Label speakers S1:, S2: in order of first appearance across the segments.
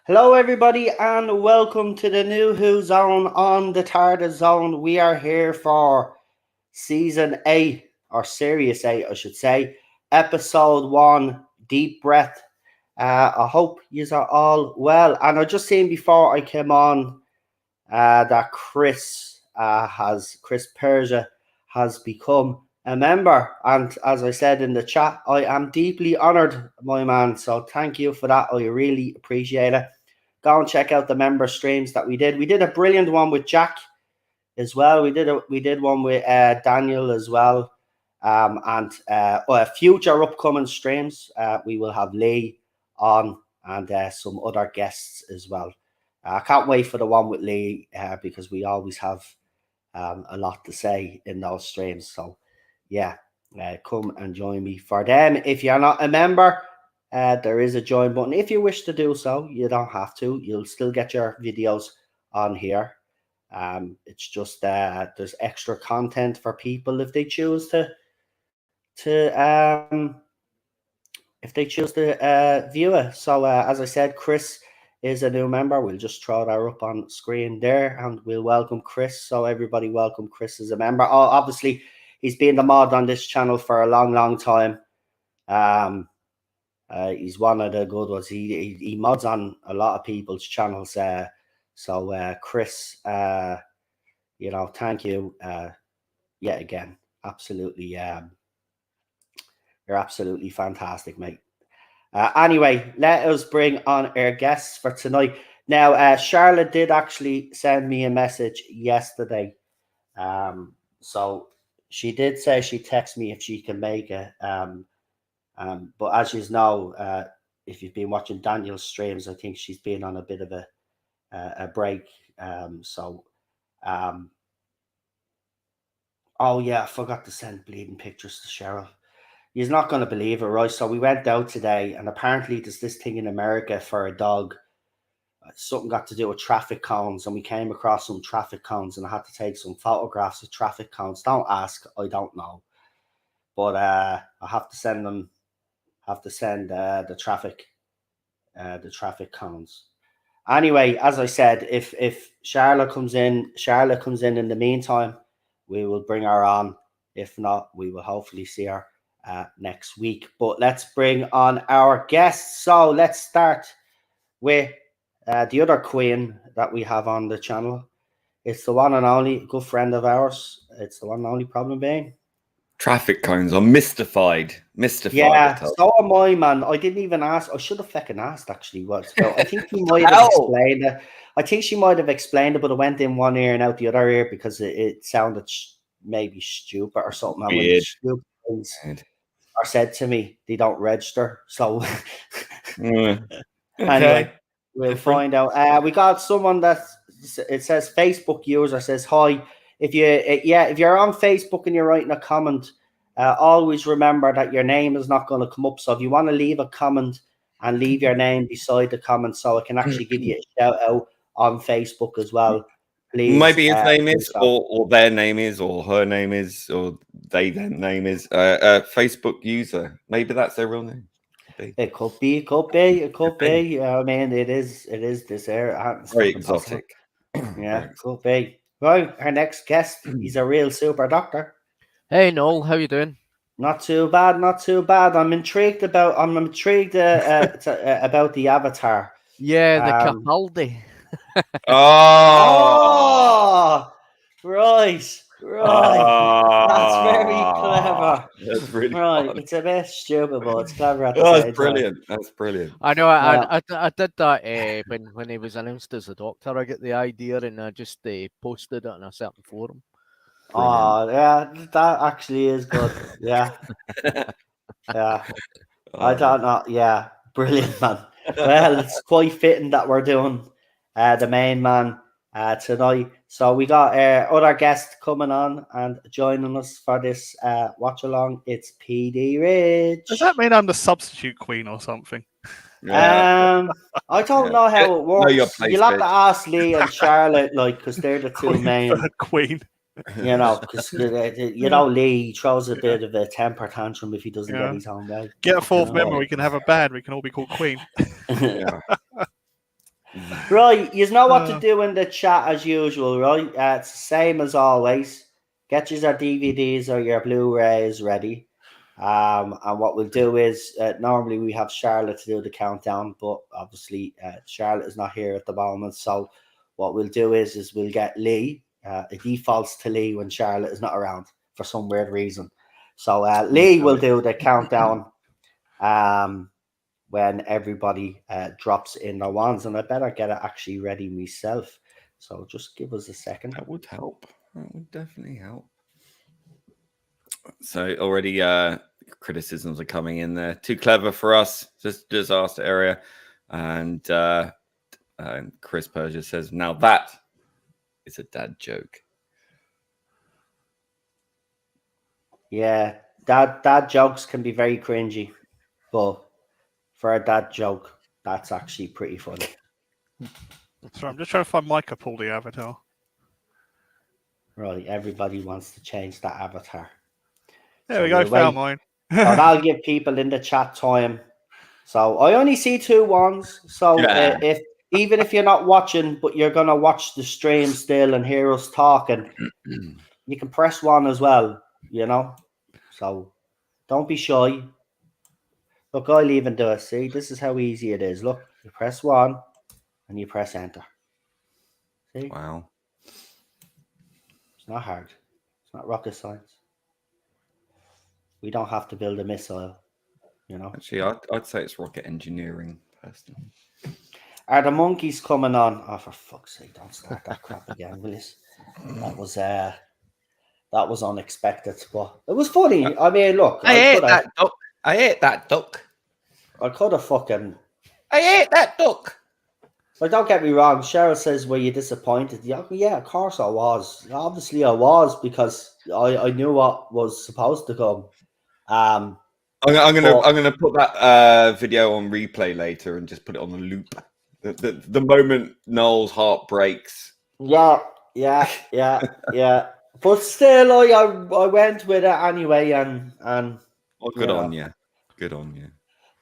S1: Hello, everybody, and welcome to the NuWhoZone on the TARDIS Zone. We are here for Season 8, or Series 8, I should say, Episode 1, Deep Breath. I hope you are all well. And I just seen before I came on that Chris Persia has become a member. And as I said in the chat, I am deeply honored, my man. So thank you for that. I really appreciate it. Go and check out the member streams that we did. We did a brilliant one with Jack as well. We did one with Daniel as well. And future upcoming streams, we will have Lee on and some other guests as well. I can't wait for the one with Lee because we always have a lot to say in those streams. So, yeah, come and join me for them. If you're not a member, there is a join button. If you wish to do so, you don't have to. You'll still get your videos on here. It's just there's extra content for people if they choose to view it. So as I said, Chris is a new member. We'll just throw that up on screen there, and we'll welcome Chris. So everybody, welcome Chris as a member. Obviously, he's been the mod on this channel for a long time. He's one of the good ones. He mods on a lot of people's channels. So Chris, thank you yet again. Absolutely, you're absolutely fantastic, mate. Anyway, let us bring on our guests for tonight. Now, Charlotte did actually send me a message yesterday. So she did say she'd text me if she can make it. But as you know, if you've been watching Daniel's streams, I think she's been on a bit of a break. Oh yeah, I forgot to send bleeding pictures to Cheryl. You're not going to believe it, right? So we went out today, and apparently there's this thing in America for a dog. Something got to do with traffic cones, and we came across some traffic cones, and I had to take some photographs of traffic cones. Don't ask, I don't know, but I have to send them. Have to send the traffic cones. Anyway, as I said, if Charlotte comes in in the meantime, we will bring her on. If not, we will hopefully see her next week. But let's bring on our guests. So let's start with the other queen that we have on the channel. It's the one and only good friend of ours. It's the one and only Problem Being.
S2: Traffic cones. I'm mystified.
S1: Yeah, so am I, man. I didn't even ask. I should have fucking asked, actually. What? So I think he might have explained it. I think she might have explained it, but it went in one ear and out the other ear because it sounded maybe stupid or something. And when stupid things are said to me, they don't register. So anyway, we'll find out. We got someone it says Facebook user says hi. If you're on Facebook and you're writing a comment, always remember that your name is not going to come up. So if you want to leave a comment and leave your name beside the comment, so I can actually give you a shout out on Facebook as well, please.
S2: Maybe his name is, or their name is, or her name is, or their name is Facebook user. Maybe that's their real name.
S1: It could be. I mean, it is this area.
S2: Very exotic.
S1: Yeah, could be. Right, our next guest, he's a real super doctor.
S3: Hey Noel, how you doing?
S1: Not too bad. I'm intrigued about about the Avatar.
S3: Yeah, the Capaldi.
S1: Oh, right. Right. That's very clever.
S2: That's really
S1: Right.
S2: funny.
S1: It's a bit stupid, but it's clever at the
S2: Oh,
S1: same
S2: that's
S1: time.
S2: brilliant. That's brilliant.
S3: I know.
S1: Yeah.
S3: I did that when he was announced as a doctor. I get the idea and I just posted it on a certain forum.
S1: Oh, yeah. That actually is good. Yeah. Yeah. I don't know. Yeah. Brilliant, man. Well, it's quite fitting that we're doing the main man tonight. So we got other guests coming on and joining us for this watch along. It's PD Rich.
S4: Does that mean I'm the substitute queen or something?
S2: Yeah.
S1: I don't
S2: Yeah.
S1: know how it
S2: Know your
S1: works.
S2: place,
S1: You'll have to
S2: bitch.
S1: ask Lee and Charlotte, like, because they're the two main.
S4: Third queen.
S1: You know, because you know Lee throws a bit of a temper tantrum if he doesn't get his own way.
S4: Get a fourth
S1: You know?
S4: member. We can have a band. We can all be called queen.
S2: Yeah.
S1: Right, you know what to do in the chat as usual, right? It's the same as always. Get your DVDs or your Blu-rays ready. And what we'll do is normally we have Charlotte to do the countdown, but obviously Charlotte is not here at the moment. So what we'll do is we'll get Lee. It defaults to Lee when Charlotte is not around for some weird reason. So Lee will do the countdown when everybody drops in their wands, and I better get it actually ready myself. So just give us a second.
S2: That would help. That would definitely help. So already criticisms are coming in there. Too clever for us. Just disaster area. And Chris Persia says, now that is a dad joke.
S1: Yeah, dad jokes can be very cringy, but for a dad joke, that's actually pretty funny.
S4: Sorry, I'm just trying to find my Capaldi avatar.
S1: Right, everybody wants to change that avatar.
S4: There we go, found mine.
S1: So that'll give people in the chat time. So I only see 2 ones. So if even if you're not watching, but you're gonna watch the stream still and hear us talking, you can press 1 as well. You know, so don't be shy. Look, I'll even do it. See, this is how easy it is. Look, you press 1 and you press enter. See?
S2: Wow.
S1: It's not hard. It's not rocket science. We don't have to build a missile, you know.
S2: Actually, I'd say it's rocket engineering, personally.
S1: Are the monkeys coming on? Oh, for fuck's sake, don't start that crap again, will you? That was unexpected, but it was funny. I mean, look,
S2: I ate that duck. I ate that duck.
S1: I could have fucking.
S2: I ate that duck.
S1: Like, don't get me wrong. Cheryl says, "Were you disappointed?" Yeah, of course I was. Obviously, I was because I knew what was supposed to come.
S2: I'm gonna put that video on replay later and just put it on a loop. The moment Noel's heart breaks.
S1: Yeah. But still, I went with it anyway, and
S2: oh, good on you. Good on you.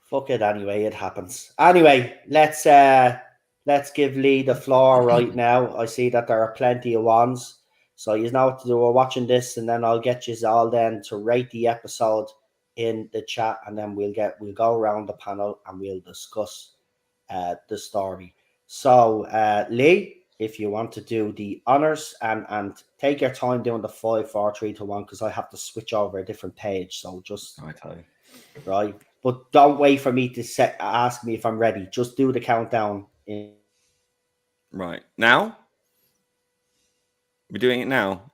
S1: Fuck it anyway. It happens. Anyway, let's give Lee the floor right now. I see that there are plenty of ones, so you know what to do. We're watching this, and then I'll get you all then to rate the episode in the chat, and then we'll go around the panel and we'll discuss the story. So Lee, if you want to do the honors and take your time doing the 5, 4, 3, 2, 1, because I have to switch over a different page. So just right, but don't wait for me to ask me if I'm ready. Just do the countdown.
S2: Right now, we're doing it now.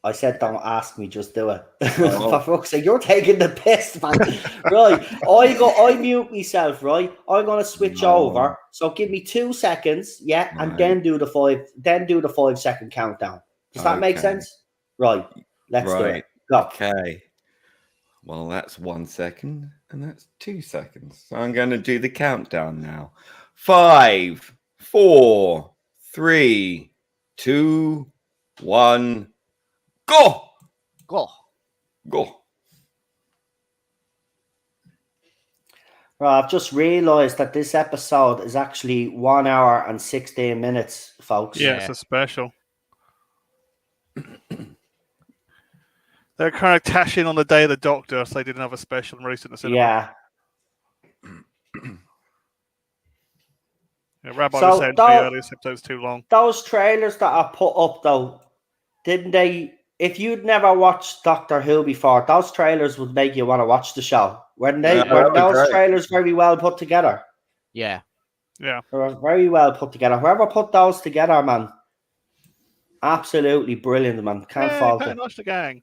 S1: I said, don't ask me, just do it. For fuck's sake, you're taking the piss, man. Right, I mute myself. Right, I'm gonna switch over. So give me 2 seconds, and then do the 5-second countdown. Does that make sense? Right, let's do it. Go.
S2: Okay. Well, that's 1 second, and that's 2 seconds. So I'm going to do the countdown now. 5, 4, 3, 2, 1. Go!
S1: Right, I've just realised that this episode is actually 1 hour and 16 minutes, folks.
S4: Yeah, it's a special. They're kind of cashing on the day of the Doctor, so they did another special and released it in the cinema.
S1: Yeah.
S4: Rabbi was saying to me earlier, this episode's too long.
S1: Those trailers that I put up, though, didn't they? If you'd never watched Doctor Who before, those trailers would make you want to watch the show. Weren't they?
S2: Yeah,
S1: Weren't
S2: that was
S1: those
S2: great.
S1: trailers very well put together?
S3: Yeah.
S4: Yeah.
S1: They were very well put together. Whoever put those together, man, absolutely brilliant, man. Can't
S4: Hey,
S1: fault
S4: Pat
S1: it.
S4: and Ash the gang.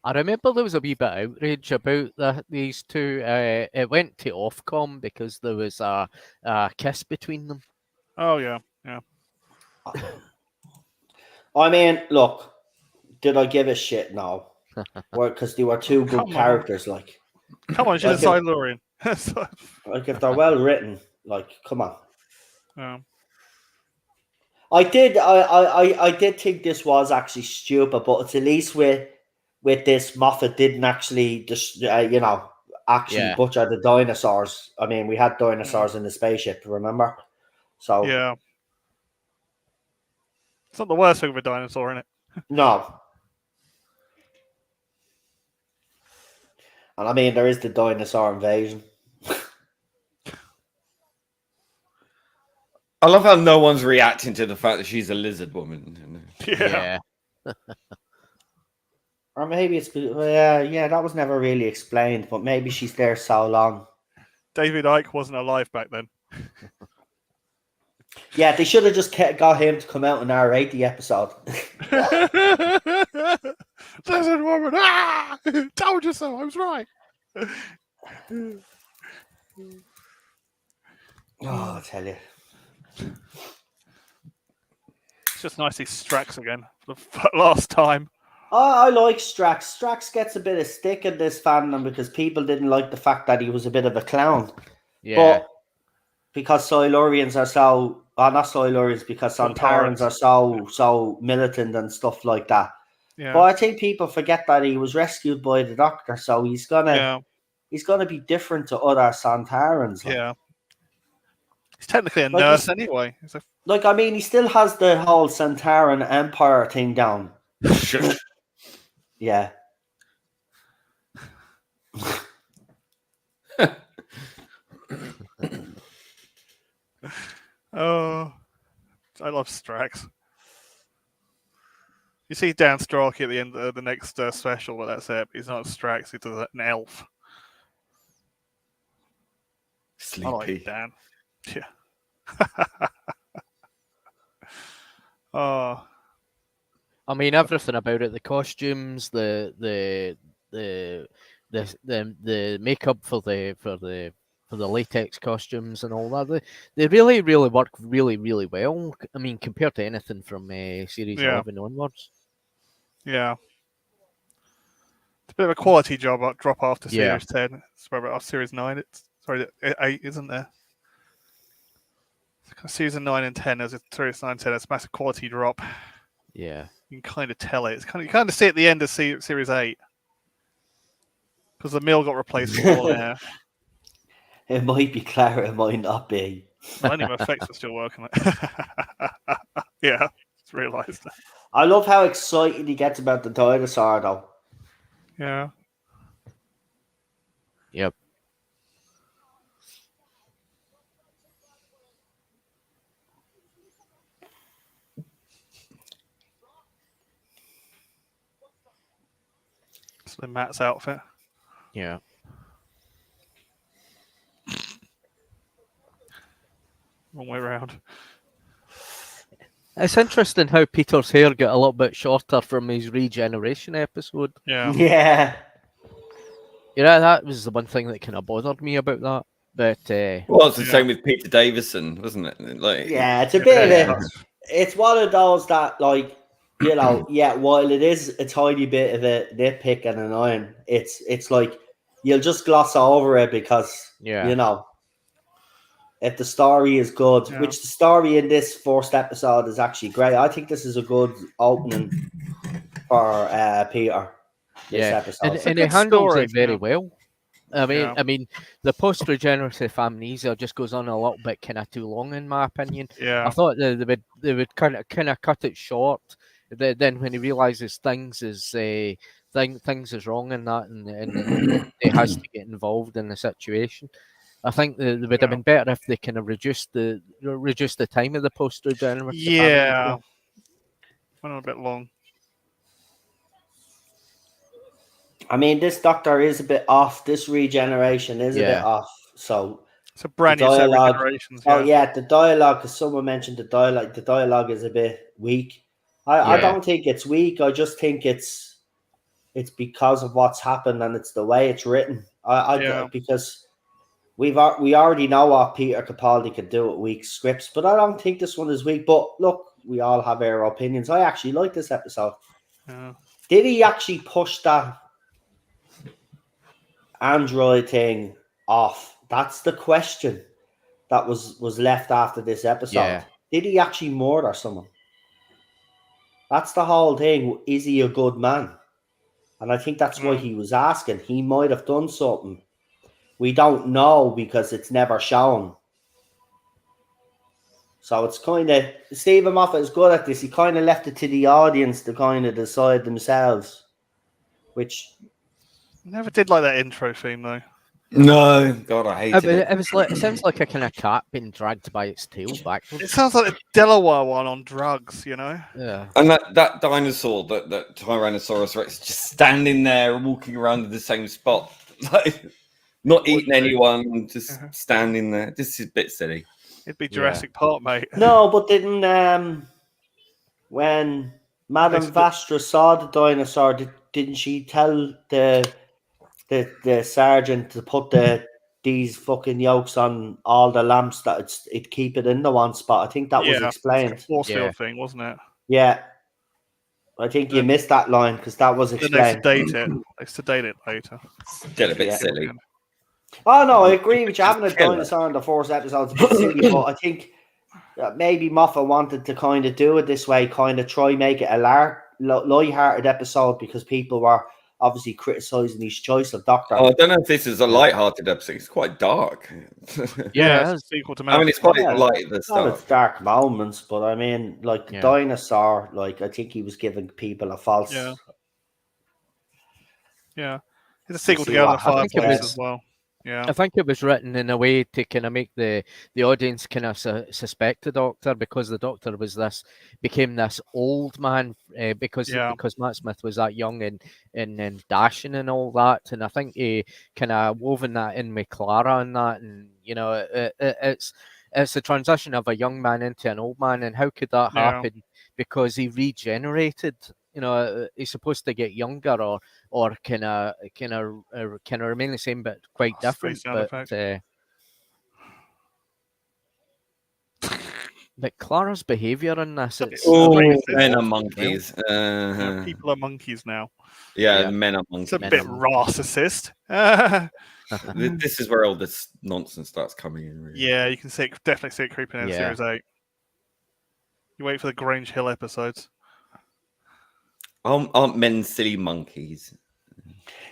S3: I remember there was a wee bit of outrage about these two. It went to Ofcom because there was a kiss between them.
S4: Oh yeah, yeah.
S1: I mean, look, did I give a shit? No. Because they were two good
S4: Come on.
S1: characters, like.
S4: Come on, she's a Silurian.
S1: Like, if they're well written, like, come on.
S4: Yeah.
S1: I did think this was actually stupid, but it's at least with this, Moffat didn't actually just
S3: Yeah.
S1: butcher the dinosaurs. I mean, we had dinosaurs in the spaceship, remember? So
S4: Yeah. It's not the worst thing with a dinosaur, in it.
S1: no. And I mean, there is the dinosaur invasion.
S2: I love how no one's reacting to the fact that she's a lizard woman.
S4: Yeah.
S1: Or maybe it's that was never really explained, but maybe she's there so long.
S4: David Icke wasn't alive back then.
S1: Yeah, they should have just got him to come out and narrate the episode.
S4: Lizard woman! Ah! Told you so. I was right.
S1: Oh, I tell you.
S4: It's just nice to see Strax again for the last time.
S1: I like Strax. Strax gets a bit of stick in this fandom because people didn't like the fact that he was a bit of a clown.
S3: Yeah.
S1: But because Silurians are so... Well, not Silurians, because Santarans are so militant and stuff like that.
S4: Yeah.
S1: But I think people forget that he was rescued by the Doctor, so he's gonna be different to other Santarans. Like.
S4: Yeah. He's technically a nurse anyway.
S1: Like, I mean, he still has the whole Santaran Empire thing down. Yeah.
S4: Oh, I love Strax. You see Dan Strachey at the end of the next special, but that's it. He's not Strax, he's an elf.
S2: Sleepy.
S4: I like Dan. Yeah. Oh.
S3: I mean, everything about it—the costumes, the makeup for the latex costumes and all that. They really work really well. I mean, compared to anything from series 11 onwards.
S4: Yeah. It's a bit of a quality drop after
S3: Yeah.
S4: series 10. It's about series 9. It's 8, isn't there? Season 9 and 10 as a series 9 and 10. It's a massive quality drop.
S3: Yeah.
S4: You can kind of tell it. You kind of see it at the end of series 8 because the mill got replaced with all air.
S1: It might be Clara, it might not be.
S4: Millennium Effects are still working. Yeah, just realised that.
S1: I love how excited he gets about the dinosaur, though.
S4: Yeah.
S3: Yep.
S4: So Matt's outfit.
S3: Yeah.
S4: Wrong way around.
S3: It's interesting how Peter's hair got a little bit shorter from his regeneration episode.
S4: Yeah.
S1: Yeah.
S3: You know, that was the one thing that kind of bothered me about that. But
S2: well, it's the same with Peter Davison, wasn't it? Like,
S1: yeah, it's a bit of a... It's one of those that, like, you know, while it is a tiny bit of a nitpick and annoying, it's like you'll just gloss over it because, you know, if the story is good, which the story in this first episode is actually great. I think this is a good opening for Peter. This episode.
S3: And he handles it very well. I mean, the post-regenerative amnesia just goes on a little bit kind of too long, in my opinion.
S4: Yeah.
S3: I thought they would kind of cut it short. Then when he realizes things is wrong in that, and he has to get involved in the situation. I think they would have been better if they kind of reduced the time of the post-regenerative.
S4: Yeah. Went on a bit long.
S1: I mean, this Doctor is a bit off. This regeneration is a bit off. So
S4: it's a brand new set of regenerations.
S1: Oh yeah, the dialogue. Because someone mentioned the dialogue. The dialogue is a bit weak. I don't think it's weak. I just think it's because of what's happened and it's the way it's written. Because we already know what Peter Capaldi can do with weak scripts, but I don't think this one is weak. But look, we all have our opinions. I actually like this episode.
S4: Yeah.
S1: Did he actually push that android thing off? That's the question that was left after this episode.
S3: Yeah.
S1: Did he actually murder someone? That's the whole thing. Is he a good man? And I think that's why he was asking. He might have done something. We don't know because it's never shown. So it's kind of, Stephen Moffat is good at this. He kind of left it to the audience to kind of decide themselves. Which
S4: never did like that intro theme though.
S2: No, God, I hated it.
S3: It was like, it sounds like a kind of cat being dragged by its tail backwards.
S4: It sounds like a Delaware one on drugs, you know?
S3: Yeah.
S2: And that dinosaur, that Tyrannosaurus Rex, just standing there, walking around in the same spot, like not eating anyone, just standing there. This is a bit silly.
S4: It'd be Jurassic Park, mate.
S1: No, but didn't when Madame Vastra saw the dinosaur, didn't she tell the sergeant to put these fucking yolks on all the lamps that it'd keep it in the one spot? I think that was explained.
S4: It's a force field thing, wasn't it?
S1: Yeah. I think you missed that line because that was explained.
S4: They sedate it later.
S2: Get a bit silly.
S1: Oh no, I agree with you. Having a dinosaur in the first episode is a bit silly, but I think maybe Moffat wanted to kind of do it this way, kind of try make it a light-hearted episode because people were obviously criticising his choice of Doctor.
S2: Oh, I don't know if this is a light-hearted episode. It's quite dark.
S4: Yeah, it's equal to.
S2: I mean, it's quite light at the start.
S1: It's dark moments, but I mean, like the dinosaur, like I think he was giving people a false.
S4: Yeah, it's a sequel to Go to the Fireplace as well. Yeah,
S3: I think it was written in a way to kind of make the audience kind of suspect the Doctor because the Doctor became this old man because Matt Smith was that young and dashing and all that, and I think he kind of woven that in with Clara and that, and you know it's a transition of a young man into an old man, and how could that happen? Because he regenerated. You know, he's supposed to get younger or kind of remain the same, but quite different. But Clara's behaviour in this,
S2: men are monkeys.
S4: People are monkeys now.
S2: Yeah, men are monkeys.
S4: It's a bit racist.
S2: This is where all this nonsense starts coming in. Really.
S4: Yeah, you can definitely see it creeping in Series 8. You wait for the Grange Hill episodes.
S2: Aren't men silly monkeys?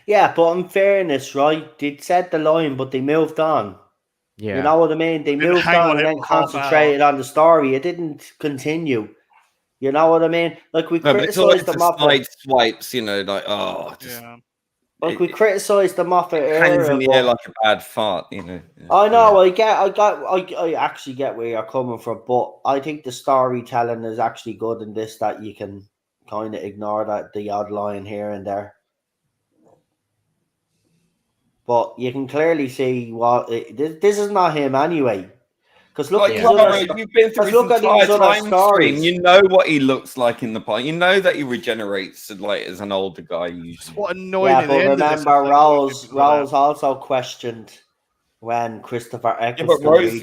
S1: Yeah, but in fairness, right? They said the line, but they moved on.
S3: Yeah.
S1: You know what I mean? They moved on and then concentrated on the story. It didn't continue. You know what I mean? Like we criticised the Moffat
S2: swipes, you know, like
S1: like we criticised the Moffat
S2: hangs in the air like a bad fart, you know.
S1: I know, I actually get where you're coming from, but I think the storytelling is actually good in this that you can kind of ignore the odd line here and there. But you can clearly see this is not him anyway. Because look,
S2: you've been through his entire time stream. You know what he looks like in the part. You know that he regenerates like as an older guy usually.
S4: What annoying.
S1: Yeah, but remember, Rose also questioned when Christopher Eccleston
S2: Rose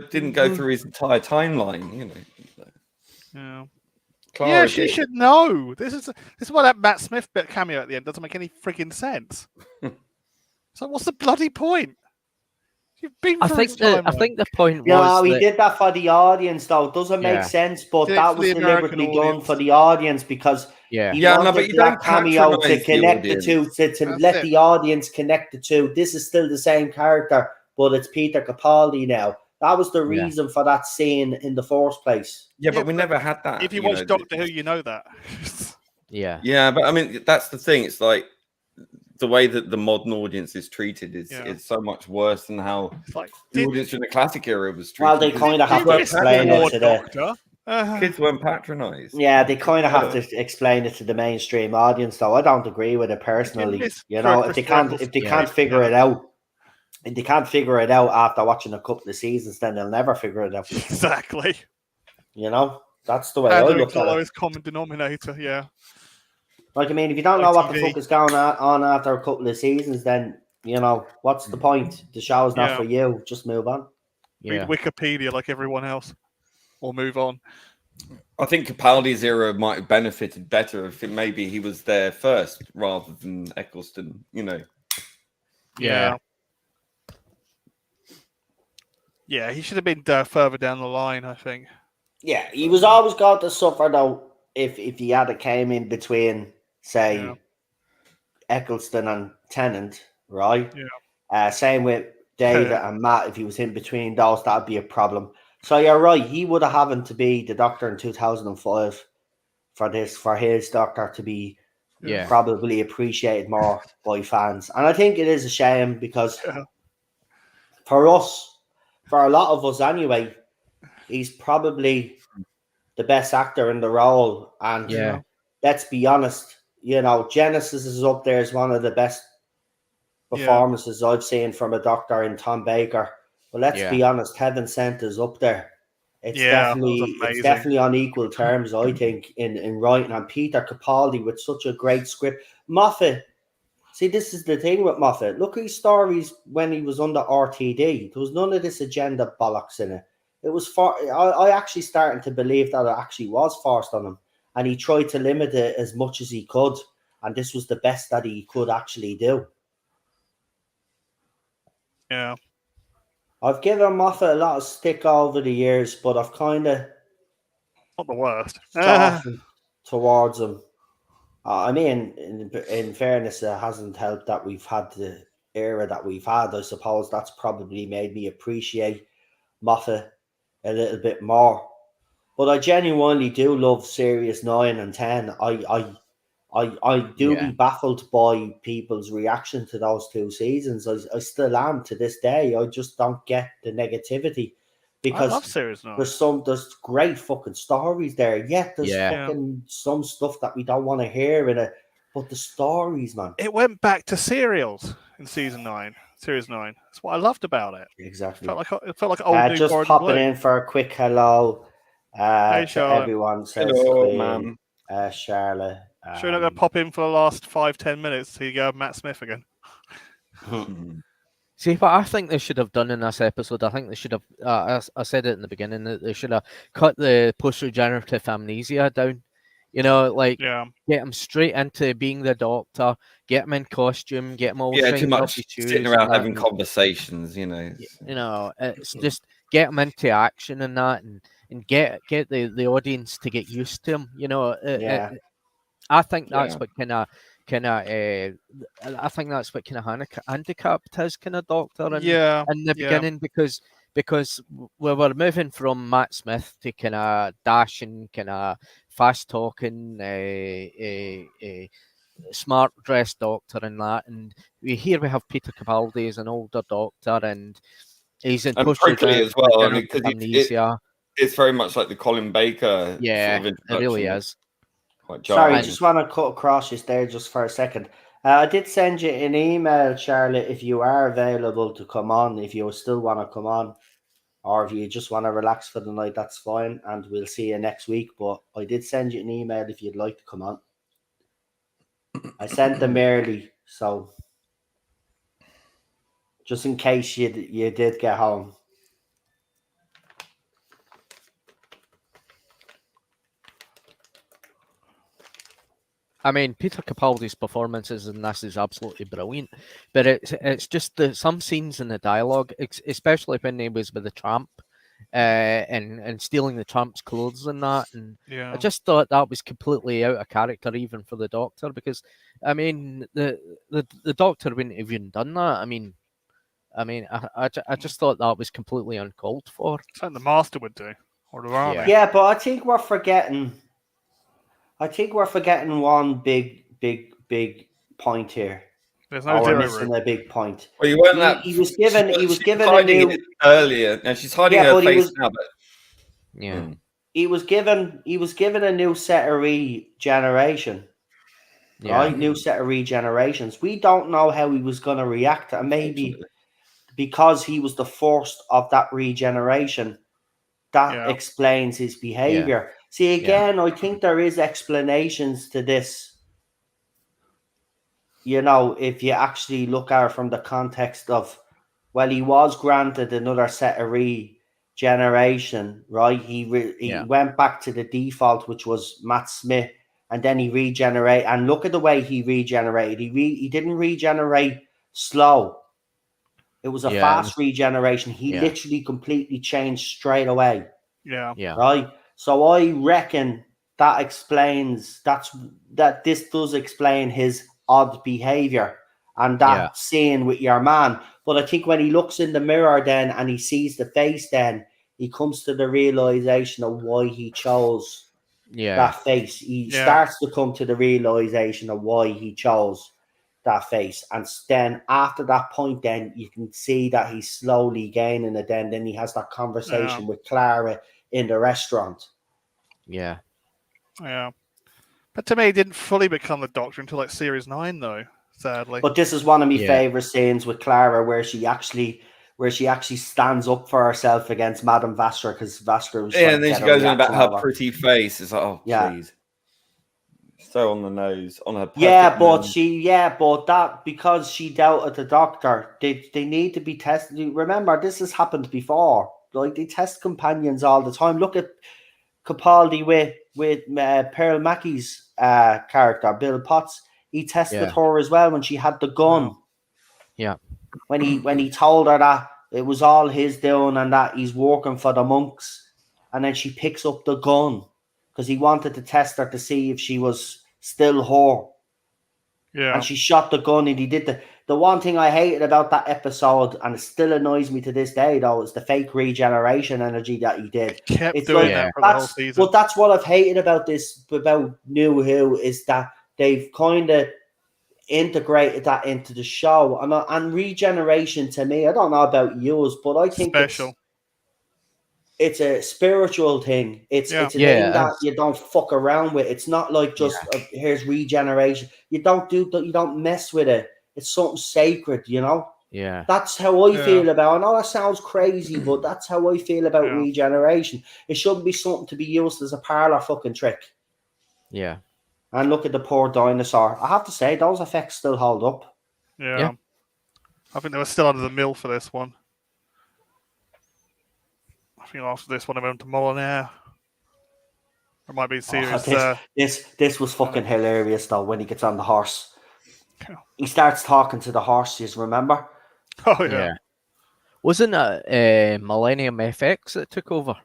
S2: didn't go through his entire timeline. You know.
S4: Yeah. Clara she should know. This is why that Matt Smith bit cameo at the end doesn't make any freaking sense. So what's the bloody point? You've been
S3: I think the point was.
S1: Yeah, we did that for the audience, though. It doesn't make sense, but that was deliberately done for the audience because he wanted that cameo to connect the two, to let the audience connect the two. This is still the same character, but it's Peter Capaldi now. That was the reason for that scene in the first place.
S2: Yeah, but we never had that.
S4: If you watch Doctor Who, you know that.
S3: Yeah.
S2: Yeah, but I mean, that's the thing. It's like the way that the modern audience is treated is so much worse than how the audience in the classic era was treated.
S1: Well, they kind of have to explain it to the
S2: kids weren't patronised.
S1: Yeah, they kind of have to explain it to the mainstream audience, though. I don't agree with it personally. You know, if they can't figure it out, if they can't figure it out after watching a couple of seasons, then they'll never figure it out.
S4: Exactly.
S1: You know, that's the way I look at it.
S4: The lowest common denominator, yeah.
S1: Like, I mean, if you don't know what the fuck is going on after a couple of seasons, then, you know, what's the point? The show's not for you. Just move on.
S4: Read Wikipedia like everyone else. Or move on.
S2: I think Capaldi's era might have benefited better if maybe he was there first rather than Eccleston, you know.
S4: Yeah. Yeah, he should have been further down the line, I think.
S1: Yeah, he was always going to suffer, though, if he had came in between, say, Eccleston and Tennant, right?
S4: Yeah.
S1: Same with David and Matt. If he was in between those, that'd be a problem. So you're right. He would have happened to be the Doctor in 2005 for his Doctor to be probably appreciated more by fans. And I think it is a shame because for us, for a lot of us anyway, he's probably the best actor in the role. And let's be honest, you know, Genesis is up there as one of the best performances I've seen from a Doctor in Tom Baker. But let's be honest, Heaven Sent is up there. It's definitely on equal terms, I think, in writing. And Peter Capaldi with such a great script. Moffat, see, this is the thing with Moffat. Look at his stories when he was under RTD. There was none of this agenda bollocks in it. It was I actually starting to believe that it actually was forced on him. And he tried to limit it as much as he could. And this was the best that he could actually do.
S4: Yeah.
S1: I've given Moffat a lot of stick over the years, but I've kind of
S4: not the worst
S1: softened towards him. I mean, in fairness, it hasn't helped that we've had the era that we've had. I suppose that's probably made me appreciate Moffat a little bit more. But I genuinely do love Series 9 and 10. I do be baffled by people's reaction to those two seasons. I still am to this day. I just don't get the negativity because
S4: I love Series 9.
S1: There's great fucking stories there. Yet there's fucking some stuff that we don't want to hear in it. But the stories, man.
S4: It went back to serials in Series 9. That's what I loved about it.
S1: Exactly.
S4: It felt like old new
S1: just
S4: Gordon
S1: popping
S4: Blue.
S1: in for a quick hello.
S4: Hey,
S1: to everyone says
S2: hello, ma'am.
S1: Charlotte.
S4: Sure, you're not going to pop in for the last 5-10 minutes till you go Matt Smith again.
S3: See, what I think they should have done in this episode, I think they should have, I said it in the beginning, that they should have cut the post-regenerative amnesia down. You know, like, get him straight into being the Doctor, get him in costume, get him all
S2: too much sitting around having conversations, you know.
S3: You know, it's just get him into action and that, and get the audience to get used to him, you know. I think that's what kind of I think that's what kind of handicapped his kind of Doctor in the beginning because we were moving from Matt Smith to kind of dashing, kind of fast talking, smart dressed Doctor and that, and here we have Peter Capaldi as an older Doctor, and he's in
S2: prickly as well. I mean,
S3: amnesia.
S2: It's very much like the Colin Baker.
S3: Yeah, it really is.
S1: Sorry, I just want to cut across you there just for a second. I did send you an email, Charlotte, if you are available to come on, if you still want to come on, or if you just want to relax for the night, that's fine, and we'll see you next week. But I did send you an email if you'd like to come on. I sent them early, so just in case you did get home.
S3: I mean, Peter Capaldi's performances in this is absolutely brilliant, but it's just some scenes in the dialogue, especially when he was with the tramp, and stealing the tramp's clothes and that, and I just thought that was completely out of character even for the Doctor, because I mean the Doctor wouldn't have even done that. I mean, I just thought that was completely uncalled for.
S4: Something the Master would do, or the Army.
S1: Yeah, but I think we're forgetting one big point here.
S4: There's no
S1: we're
S4: zero
S1: missing
S4: room.
S1: a big point.
S2: Well, you weren't
S1: He,
S2: that.
S1: he was given a
S2: hiding
S1: new.
S2: it earlier. Now she's hiding
S1: Yeah,
S2: her
S1: but
S2: face now, but
S3: Yeah.
S1: he was given a new set of regeneration.
S3: Yeah.
S1: Right, new set of regenerations. We don't know how he was going to react, and maybe because he was the first of that regeneration, that explains his behavior. See, again, I think there is explanations to this. You know, if you actually look at it from the context of, well, he was granted another set of regeneration, right? He went back to the default, which was Matt Smith, and then he regenerated. And look at the way he regenerated. He didn't regenerate slow. It was a fast regeneration. He literally completely changed straight away.
S4: Yeah.
S1: Right. So I reckon that explains that this does explain his odd behavior and that scene with your man. But I think when he looks in the mirror then and he sees the face, then he comes to the realization of why he chose that face. He starts to come to the realization of why he chose that face. And then after that point, then you can see that he's slowly gaining it. Then he has that conversation with Clara in the restaurant.
S4: Yeah. But to me, he didn't fully become the Doctor until like series 9, though. Sadly.
S1: But this is one of my favorite scenes with Clara, where she actually stands up for herself against Madame Vastra, because Vastra was
S2: and then she goes on about her pretty face. It's like, oh, please. So on the nose, on her.
S1: But that, because she doubted the Doctor, they need to be tested. Remember, this has happened before. Like, they test companions all the time. Look at Capaldi with Pearl Mackey's character, Bill Potts. He tested her as well when she had the gun.
S3: Yeah.
S1: When he told her that it was all his doing and that he's working for the monks, and then she picks up the gun because he wanted to test her to see if she was still her.
S4: Yeah.
S1: And she shot the gun, and he did the one thing I hated about that episode, and it still annoys me to this day, though, is the fake regeneration energy that he did.
S4: Kept doing that for the whole season.
S1: But that's what I've hated about New Who, is that they've kind of integrated that into the show. And regeneration, to me, I don't know about yours, but I think it's a spiritual thing. It's a thing that you don't fuck around with. It's not like just here's regeneration. You don't mess with it. It's something sacred, you know.
S3: Yeah,
S1: that's how I feel about. I know that sounds crazy, but that's how I feel about regeneration. It shouldn't be something to be used as a parlor fucking trick.
S3: Yeah.
S1: And look at the poor dinosaur. I have to say, those effects still hold up.
S4: Yeah. I think they were still under the mill for this one. I think after this one, I went to Molyneux. It might be serious.
S1: This was fucking hilarious, though, when he gets on the horse. He starts talking to the horses, remember?
S4: Oh, yeah.
S3: Wasn't it Millennium FX that took over?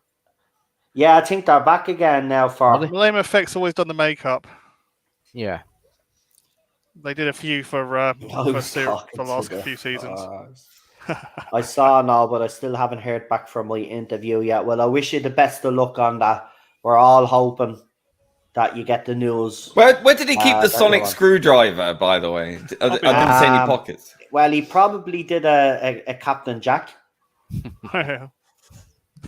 S1: Yeah, I think they're back again now for...
S4: Millennium FX always done the makeup.
S3: Yeah.
S4: They did a few for the last few seasons.
S1: I saw now, but I still haven't heard back from my interview yet. Well, I wish you the best of luck on that. We're all hoping that you get the news.
S2: Where did he keep the sonic screwdriver, by the way? I didn't see any pockets.
S1: Well, he probably did a Captain Jack.
S4: I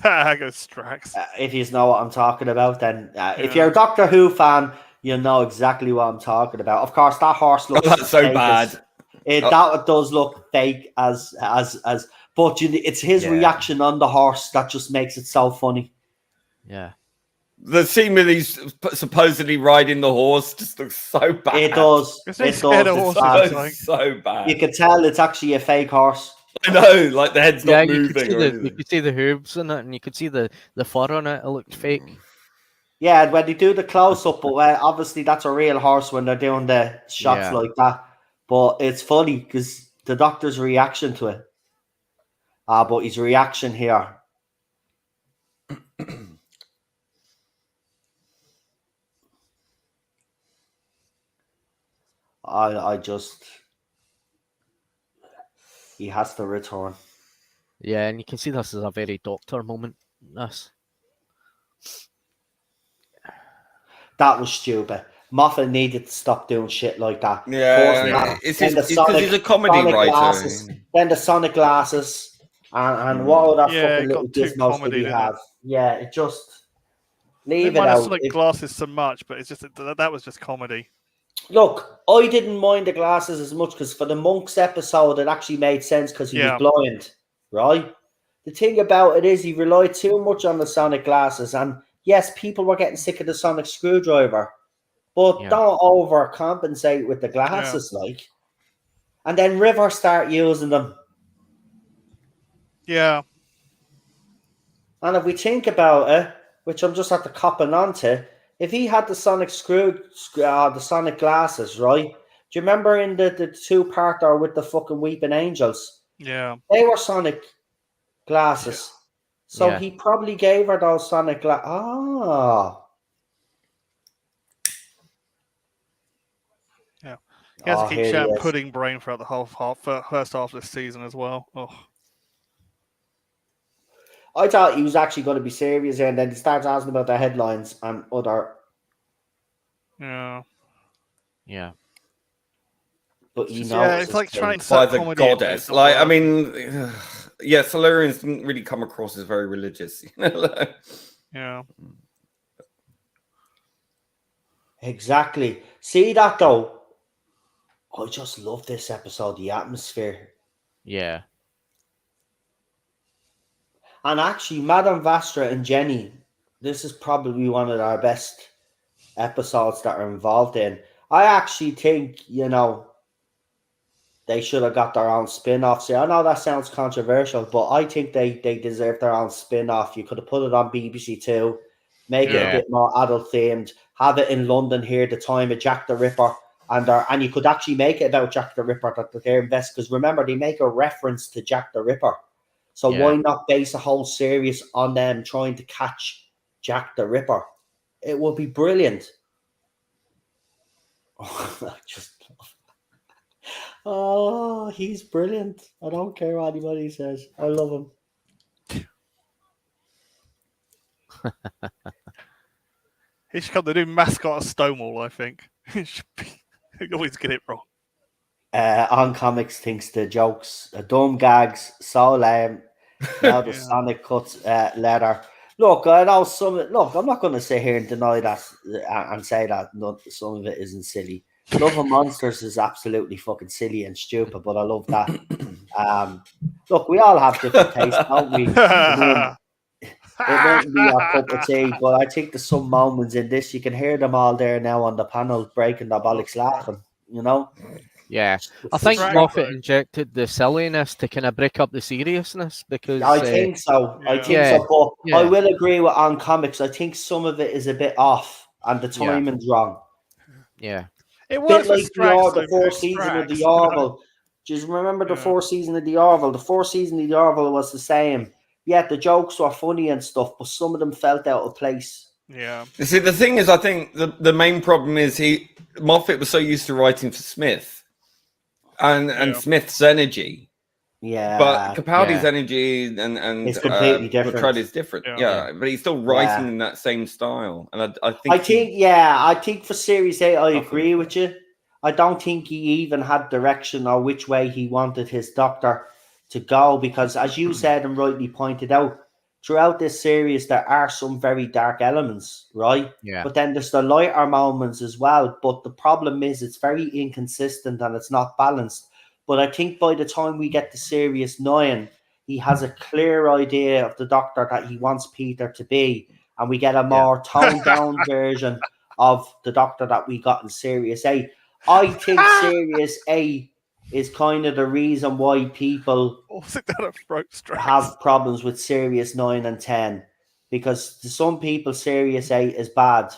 S4: go Strax.
S1: If you know what I'm talking about, then if you're a Doctor Who fan, you know exactly what I'm talking about. Of course, that horse looks
S2: so bad.
S1: That does look fake but it's his reaction on the horse that just makes it so funny.
S3: Yeah.
S2: The scene where he's supposedly riding the horse just looks so bad.
S1: It does. It's
S2: so bad.
S1: You can tell it's actually a fake horse.
S2: I know, like the head's not moving.
S3: You could see the hooves in it, and you could see the fur on it. It looked fake.
S1: Yeah, when they do the close-up, but obviously that's a real horse when they're doing the shots like that. But it's funny because the Doctor's reaction to it. But his reaction here. He has to return.
S3: Yeah, and you can see this is a very Doctor moment. That was stupid.
S1: Moffat needed to stop doing shit like that.
S2: Yeah, it's because he's a comedy writer.
S1: Glasses, then the Sonic glasses, and what other fucking little gizmos did he have? Yeah, it just leave it out.
S4: Sonic glasses so much, but it's just that was just comedy.
S1: Look, I didn't mind the glasses as much because for the Monks episode, it actually made sense because he was blind, right? The thing about it is he relied too much on the Sonic glasses, and yes, people were getting sick of the Sonic screwdriver, but don't overcompensate with the glasses, like. And then River start using them.
S4: Yeah.
S1: And if we think about it, which I'm just at the copping onto, if he had the Sonic the Sonic glasses, right? Do you remember in the two-parter with the fucking Weeping Angels?
S4: Yeah.
S1: They were Sonic glasses. So he probably gave her those Sonic glasses.
S4: Yeah. He has to keep shouting pudding brain throughout the first half of this season as well. Oh.
S1: I thought he was actually going to be serious, and then he starts asking about the headlines and other.
S4: Yeah.
S3: Yeah.
S1: But you know,
S4: it's like trying to
S2: by the goddess. Like, I mean, Solarians didn't really come across as very religious.
S4: Yeah.
S1: Exactly. See that though? I just love this episode, the atmosphere.
S3: Yeah.
S1: And actually, Madame Vastra and Jenny, this is probably one of our best episodes that are involved in. I actually think, they should have got their own spin-offs. I know that sounds controversial, but I think they deserve their own spin-off. You could have put it on BBC Two, make it a bit more adult-themed, have it in London here, the time of Jack the Ripper, and you could actually make it about Jack the Ripper that they're invested, because remember, they make a reference to Jack the Ripper. So why not base a whole series on them trying to catch Jack the Ripper? It would be brilliant. Oh, he's brilliant. I don't care what anybody says. I love him.
S4: He should become the new mascot of Stonewall, I think. He always get it wrong.
S1: On Comics thinks the jokes, the dumb gags, so lame. Now the Sonic cuts leather. Look, I know I'm not going to sit here and deny that and say that some of it isn't silly. Love of Monsters is absolutely fucking silly and stupid, but I love that. Look, we all have different tastes, don't we? It wouldn't be our cup of tea, but I think there's some moments in this, you can hear them all there now on the panel breaking their bollocks laughing,
S3: Yeah, I think Moffat injected the silliness to kind of break up the seriousness, because
S1: I think so. But I will agree with On Comics. I think some of it is a bit off and the timing's wrong.
S3: Yeah.
S4: It was
S1: like the fourth season of the Orville. Do you remember the fourth season of the Orville? The fourth season of the Orville was the same. Yeah, the jokes were funny and stuff, but some of them felt out of place.
S4: Yeah.
S2: You see, the thing is, I think the main problem is Moffat was so used to writing for Smith and Smith's energy.
S1: Yeah.
S2: But Capaldi's energy and
S1: it's completely different.
S2: Is different. Yeah. But he's still writing in that same style. And I
S1: think for Series 8, I agree with you. I don't think he even had direction or which way he wanted his Doctor to go, because as you said and rightly pointed out, throughout this series there are some very dark elements, right?
S3: Yeah.
S1: But then there's the lighter moments as well. But the problem is it's very inconsistent and it's not balanced. But I think by the time we get to Series 9, he has a clear idea of the Doctor that he wants Peter to be, and we get a more toned down version of the Doctor that we got in Series 8. I think Series 8 is kind of the reason why people have problems with Series 9 and 10. Because to some people, Series 8 is bad.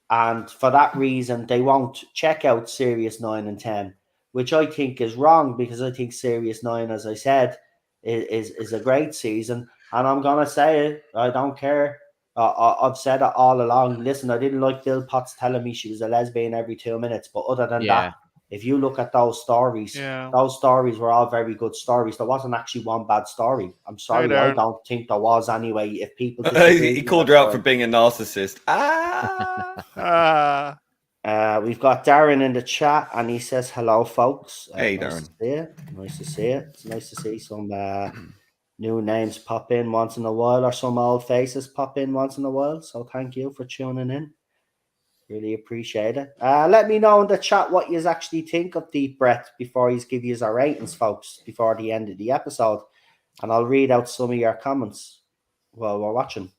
S1: And for that reason, they won't check out Series 9 and 10, which I think is wrong, because I think Series 9, as I said, is a great season. And I'm going to say it. I don't care. I've said it all along. Listen, I didn't like Bill Potts telling me she was a lesbian every 2 minutes. But other than that, if you look at those stories were all very good stories. There wasn't actually one bad story. I'm sorry, I don't think there was anyway. If people
S2: he called her out for being a narcissist.
S1: We've got Darren in the chat, and he says, "Hello, folks.
S2: Hey,
S1: nice
S2: Darren.
S1: to see you. Nice to see you. It's nice to see some new names pop in once in a while, or some old faces pop in once in a while. So thank you for tuning in. Really appreciate it. Let me know in the chat what you actually think of Deep Breath before you give you our ratings, folks, before the end of the episode, and I'll read out some of your comments while we're watching.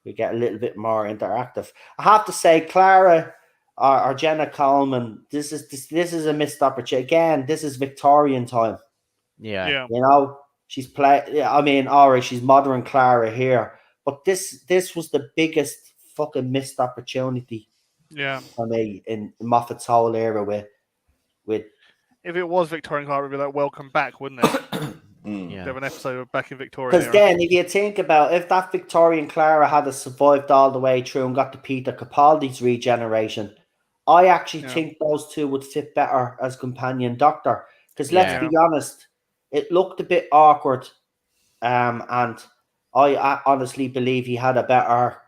S1: We get a little bit more interactive. I have to say, Clara or Jenna Coleman, this is a missed opportunity. Again, this is Victorian time.
S3: Yeah.
S1: You know, she's alright, she's modern Clara here, but this was the biggest fucking missed opportunity.
S4: Yeah.
S1: For me in Moffat's whole era with.
S4: If it was Victorian Clara, it would be like Welcome Back, wouldn't it?
S3: Yeah.
S4: They have an episode of Back in Victoria.
S1: Because then, if you think about if that Victorian Clara had survived all the way through and got to Peter Capaldi's regeneration, I actually think those two would fit better as companion doctor. Because let's be honest, it looked a bit awkward, and I honestly believe he had a better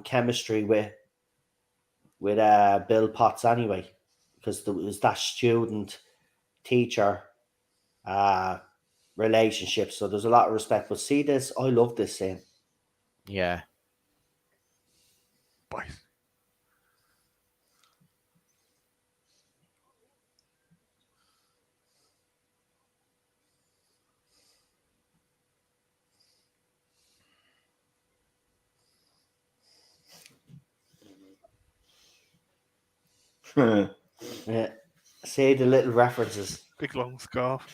S1: chemistry with Bill Potts anyway, because there was that student teacher relationship, so there's a lot of respect. But see this, I love this scene.
S3: Yeah.
S4: Bye.
S1: Yeah. See the little references.
S4: Big long scarf.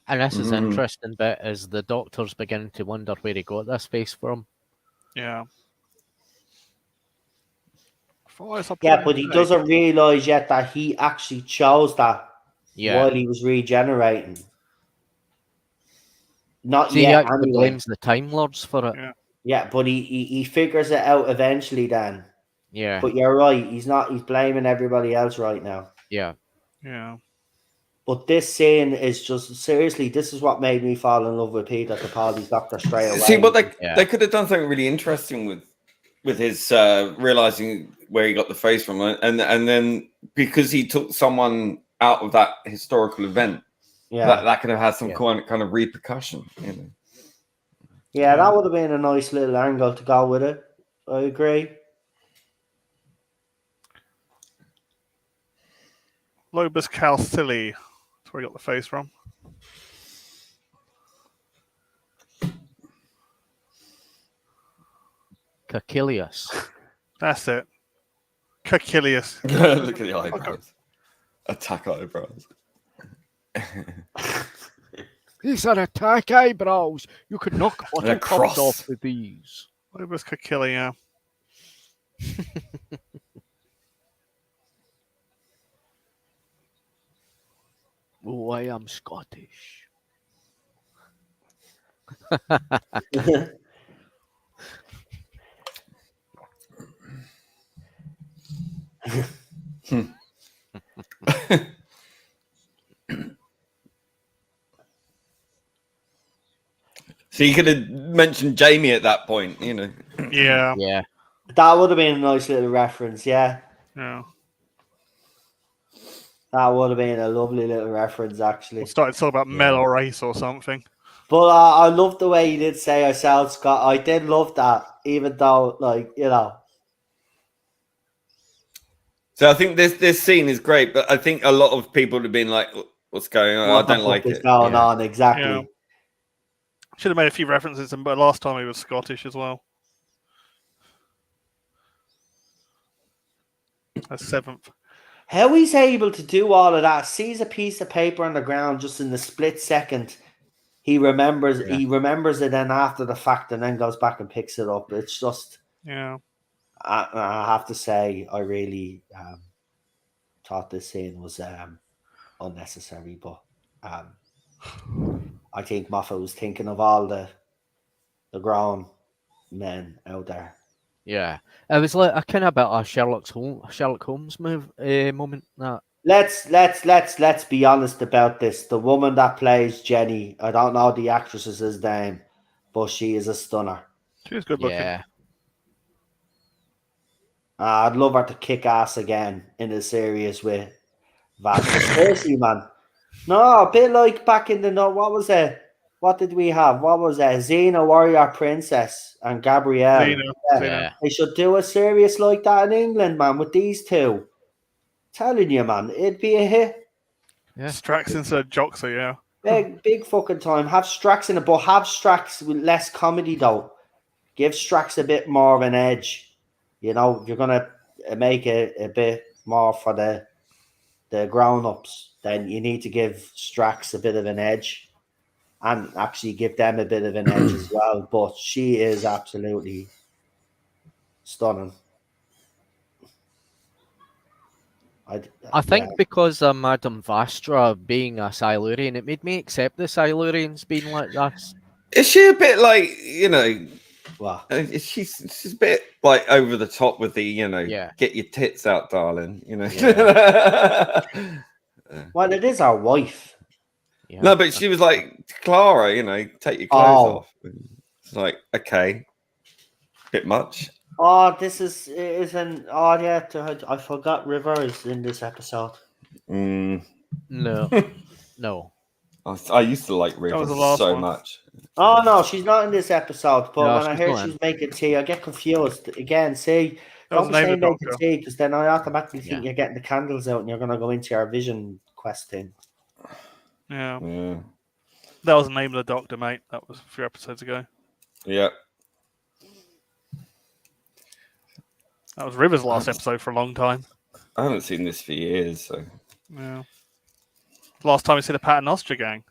S3: And this is an interesting bit as the doctor's beginning to wonder where he got this face from.
S4: Yeah.
S1: Yeah, but he doesn't realise yet that he actually chose that while he was regenerating. Not
S3: See,
S1: yet,
S3: he actually blames the Time Lords for it.
S1: Yeah, but he figures it out eventually then.
S3: Yeah.
S1: But you're right, he's blaming everybody else right now.
S3: Yeah.
S4: Yeah.
S1: But this scene is just, seriously, this is what made me fall in love with Peter Capaldi's Doctor straight away.
S2: See, but they could have done something really interesting with his realizing where he got the face from, and then because he took someone out of that historical event, that could have had some kind of repercussion. You know?
S1: Yeah, that would have been a nice little angle to go with it. I agree.
S4: Lobus Calcilli. That's where he got the face from.
S3: Cacilius.
S4: That's it. Cacilius.
S2: Look at the eyebrows. Attack eyebrows.
S3: These are attack eyebrows. You could knock buttercups off with these.
S4: Lobus Cacilli, yeah.
S3: Oh, I am Scottish.
S2: So you could have mentioned Jamie at that point, you know.
S4: Yeah.
S3: Yeah.
S1: That would have been a nice little reference, yeah.
S4: Yeah.
S1: That would have been a lovely little reference, actually.
S4: We'll start talking about Mel or Ace or something.
S1: But I love the way you did say I sound Scott. I did love that, even though, like, you know.
S2: So I think this scene is great, but I think a lot of people have been like, "What's going on?
S1: What
S2: I don't
S1: the fuck
S2: like
S1: is
S2: it."
S1: going on, exactly.
S4: Yeah. Should have made a few references, but last time he was Scottish as well. A seventh.
S1: How he's able to do all of that, sees a piece of paper on the ground just in the split second. He remembers it then after the fact and then goes back and picks it up. It's just,
S4: yeah.
S1: I have to say, I really thought this scene was unnecessary, but I think Moffat was thinking of all the grown men out there
S3: Yeah, it was like a kind of bit of Sherlock Holmes moment. That
S1: Let's be honest about this. The woman that plays Jenny, I don't know the actress's name, but she is a stunner.
S4: She was good looking.
S3: yeah,
S1: I'd love her to kick ass again in a series with Vastra. Seriously, man. No, a bit like back in the no. What was it? What did we have? What was it? Xena Warrior Princess and Gabrielle.
S4: Xena.
S3: yeah.
S1: They should do a series like that in England, man, with these two. Telling you, man, it'd be a hit.
S3: Yeah.
S4: Strax instead of Joxer, yeah.
S1: Big fucking time. Have Strax in it, but have Strax with less comedy though. Give Strax a bit more of an edge. You know, if you're gonna make it a bit more for the grown-ups, then you need to give Strax a bit of an edge and actually give them a bit of an edge as well. But she is absolutely stunning.
S3: I think because of Madame Vastra being a Silurian, it made me accept the Silurians being like this.
S2: Is she a bit like,
S1: Wow.
S2: She's a bit like over the top with the,
S3: Yeah.
S2: get your tits out, darling,
S3: Yeah.
S1: Well, it is our wife.
S3: Yeah.
S2: No, but she was like, Clara, take your clothes off. It's like, okay, bit much.
S1: Oh, this isn't. Oh, yeah, I forgot River is in this episode.
S3: No, no.
S2: I used to like River so much.
S1: Oh no, she's not in this episode. But
S3: No,
S1: when I heard she was making tea, I get confused again. See, don't be saying making tea because then I automatically think you're getting the candles out and you're going to go into your vision quest thing.
S4: Yeah. That was the name of the doctor, mate. That was a few episodes ago.
S2: Yeah.
S4: That was River's last episode for a long time.
S2: I haven't seen this for years, so.
S4: Yeah. Last time we see the Paternoster gang.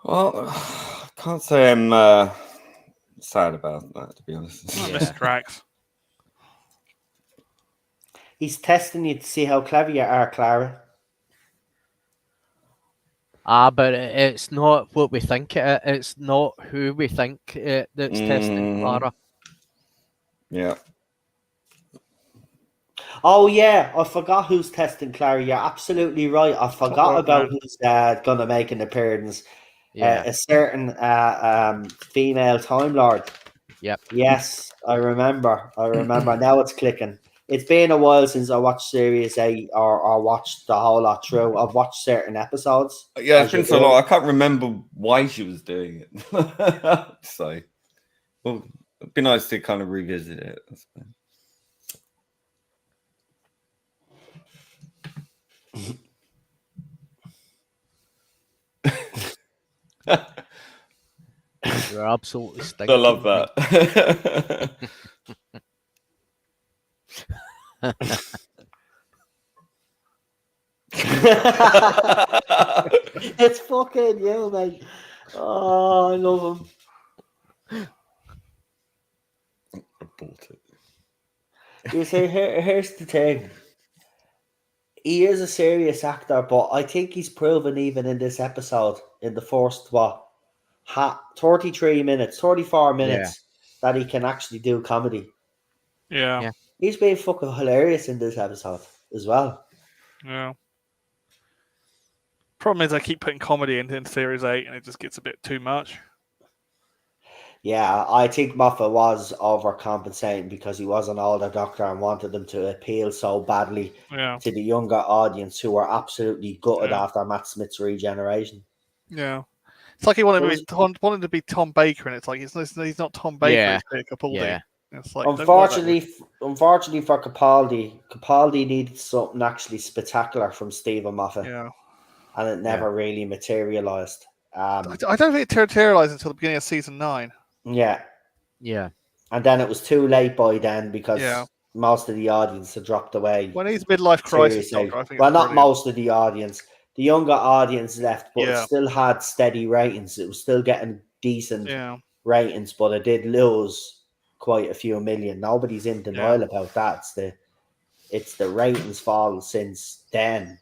S2: Well, I can't say I'm sad about that, to be honest.
S4: I miss Drax.
S1: He's testing you to see how clever you are, Clara.
S3: But it's not what we think it is. It's not who we think that's testing Clara.
S2: Yeah.
S1: Oh, yeah. I forgot who's testing Clara. You're absolutely right. I forgot about who's going to make an appearance.
S3: Yeah.
S1: A certain female Time Lord.
S3: Yep.
S1: Yes, I remember. Now it's clicking. It's been a while since I watched Series 8 or watched the whole lot through. I've watched certain episodes.
S2: Yeah, it's been so long. I can't remember why she was doing it. So, well, it'd be nice to kind of revisit it.
S3: You're absolutely stinking.
S2: I love that.
S1: It's fucking you, mate. Oh, I love him.
S2: I bought it.
S1: You see, here's the thing. He is a serious actor, but I think he's proven even in this episode, in the first 33 minutes, 34 minutes, that he can actually do comedy.
S4: Yeah.
S1: He's been fucking hilarious in this episode as well.
S4: Yeah. Problem is I keep putting comedy into Series 8 and it just gets a bit too much.
S1: Yeah, I think Moffat was overcompensating because he was an older doctor and wanted them to appeal so badly to the younger audience who were absolutely gutted after Matt Smith's regeneration.
S4: Yeah. It's like he wanted to be Tom Baker, and it's like he's not Tom Baker. He's Capaldi. It's like,
S1: unfortunately for Capaldi needed something actually spectacular from Stephen Moffat.
S4: Yeah.
S1: And it never really materialized.
S4: I don't think it materialized until the beginning of season 9.
S1: Yeah.
S3: Yeah.
S1: And then it was too late by then because most of the audience had dropped away.
S4: When he's midlife crisis, Doctor, I think
S1: not most of the audience. The younger audience left, but it still had steady ratings. It was still getting decent ratings, but it did lose quite a few million. Nobody's in denial about that. It's the ratings fall since then.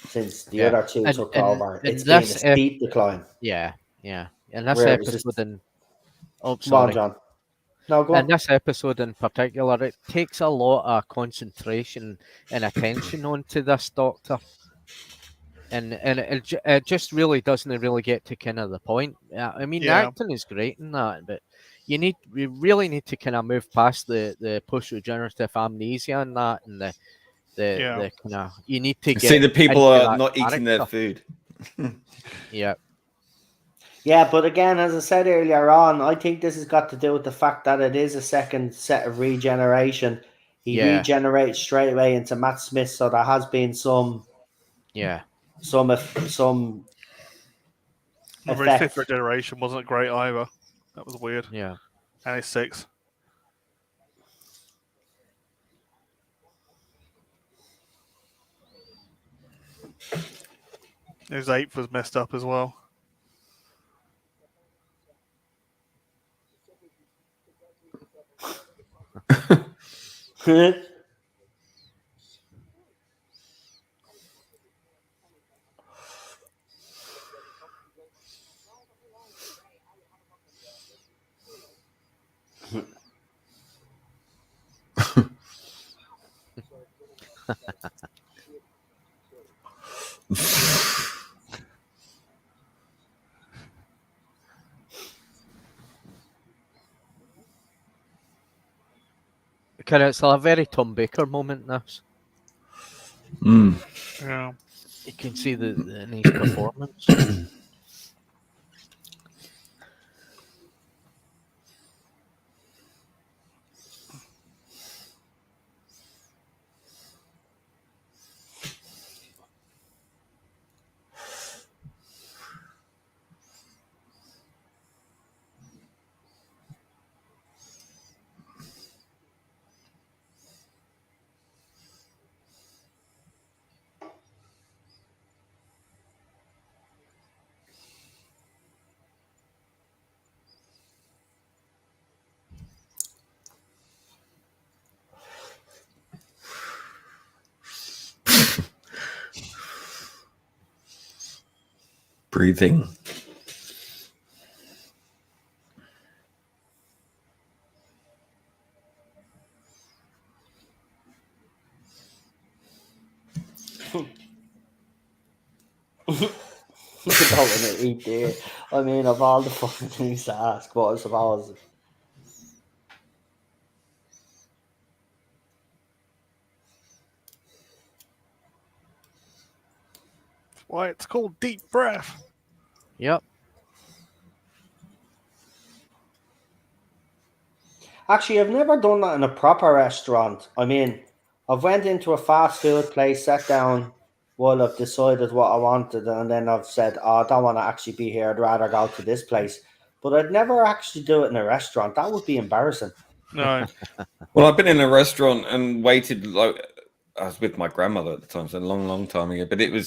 S1: Since the other two took over, it's been a steep decline.
S3: Yeah. And that's episode. Oh, sorry.
S1: Come on, John. No, go
S3: And
S1: on.
S3: this episode in particular, it takes a lot of concentration and attention onto this doctor. And it just really doesn't really get to kind of the point. I mean, the acting is great in that, but we really need to kind of move past the post-regenerative amnesia and that, and the kind of, you need to get.
S2: See, the people
S3: into
S2: are
S3: that
S2: not eating their
S3: character.
S2: food.
S3: Yeah.
S1: Yeah, but again, as I said earlier on, I think this has got to do with the fact that it is a second set of regeneration. He regenerates straight away into Matt Smith, so there has been some
S4: Remember, his fifth regeneration wasn't great either. That was weird.
S3: Yeah.
S4: And his sixth. His eighth was messed up as well.
S3: It's a very Tom Baker moment, this.
S4: Yeah.
S3: You can see in his performance.
S2: Breathing.
S1: I mean, of all the fucking things to ask, what I suppose.
S4: Why it's called deep breath.
S3: Yep.
S1: Actually, I've never done that in a proper restaurant. I mean, I've went into a fast food place, sat down while I've decided what I wanted, and then I've said, oh, I don't want to actually be here. I'd rather go to this place. But I'd never actually do it in a restaurant. That would be embarrassing.
S4: No.
S2: Well, I've been in a restaurant and waited. Like, I was with my grandmother at the time, so a long time ago. But we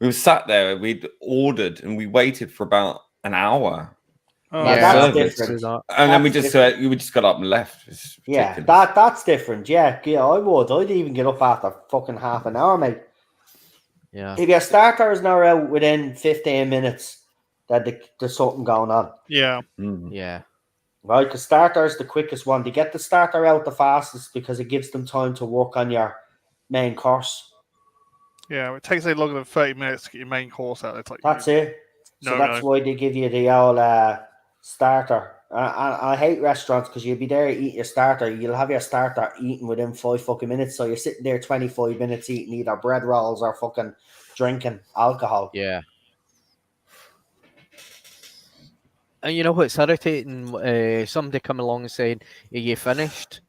S2: were sat there. We'd ordered and we waited for about an hour.
S1: Oh, that's different.
S2: And then we just got up and left.
S1: Yeah, that's different. Yeah, I would. I'd even get up after fucking half an hour, mate.
S3: Yeah.
S1: If your starter is not out within 15 minutes, that there's something going on.
S4: Yeah.
S3: Yeah.
S1: Right, because starter is the quickest one. They get the starter out the fastest because it gives them time to work on your main course.
S4: Yeah, it takes a longer than 30 minutes to get your main course out. It's like
S1: that's it. So that's why they give you the old starter. I hate restaurants because you'll be there eating your starter. You'll have your starter eaten within 5 fucking minutes. So you're sitting there 25 minutes eating either bread rolls or fucking drinking alcohol.
S3: Yeah. And you know what's irritating? Somebody come along and saying, "Are you finished?"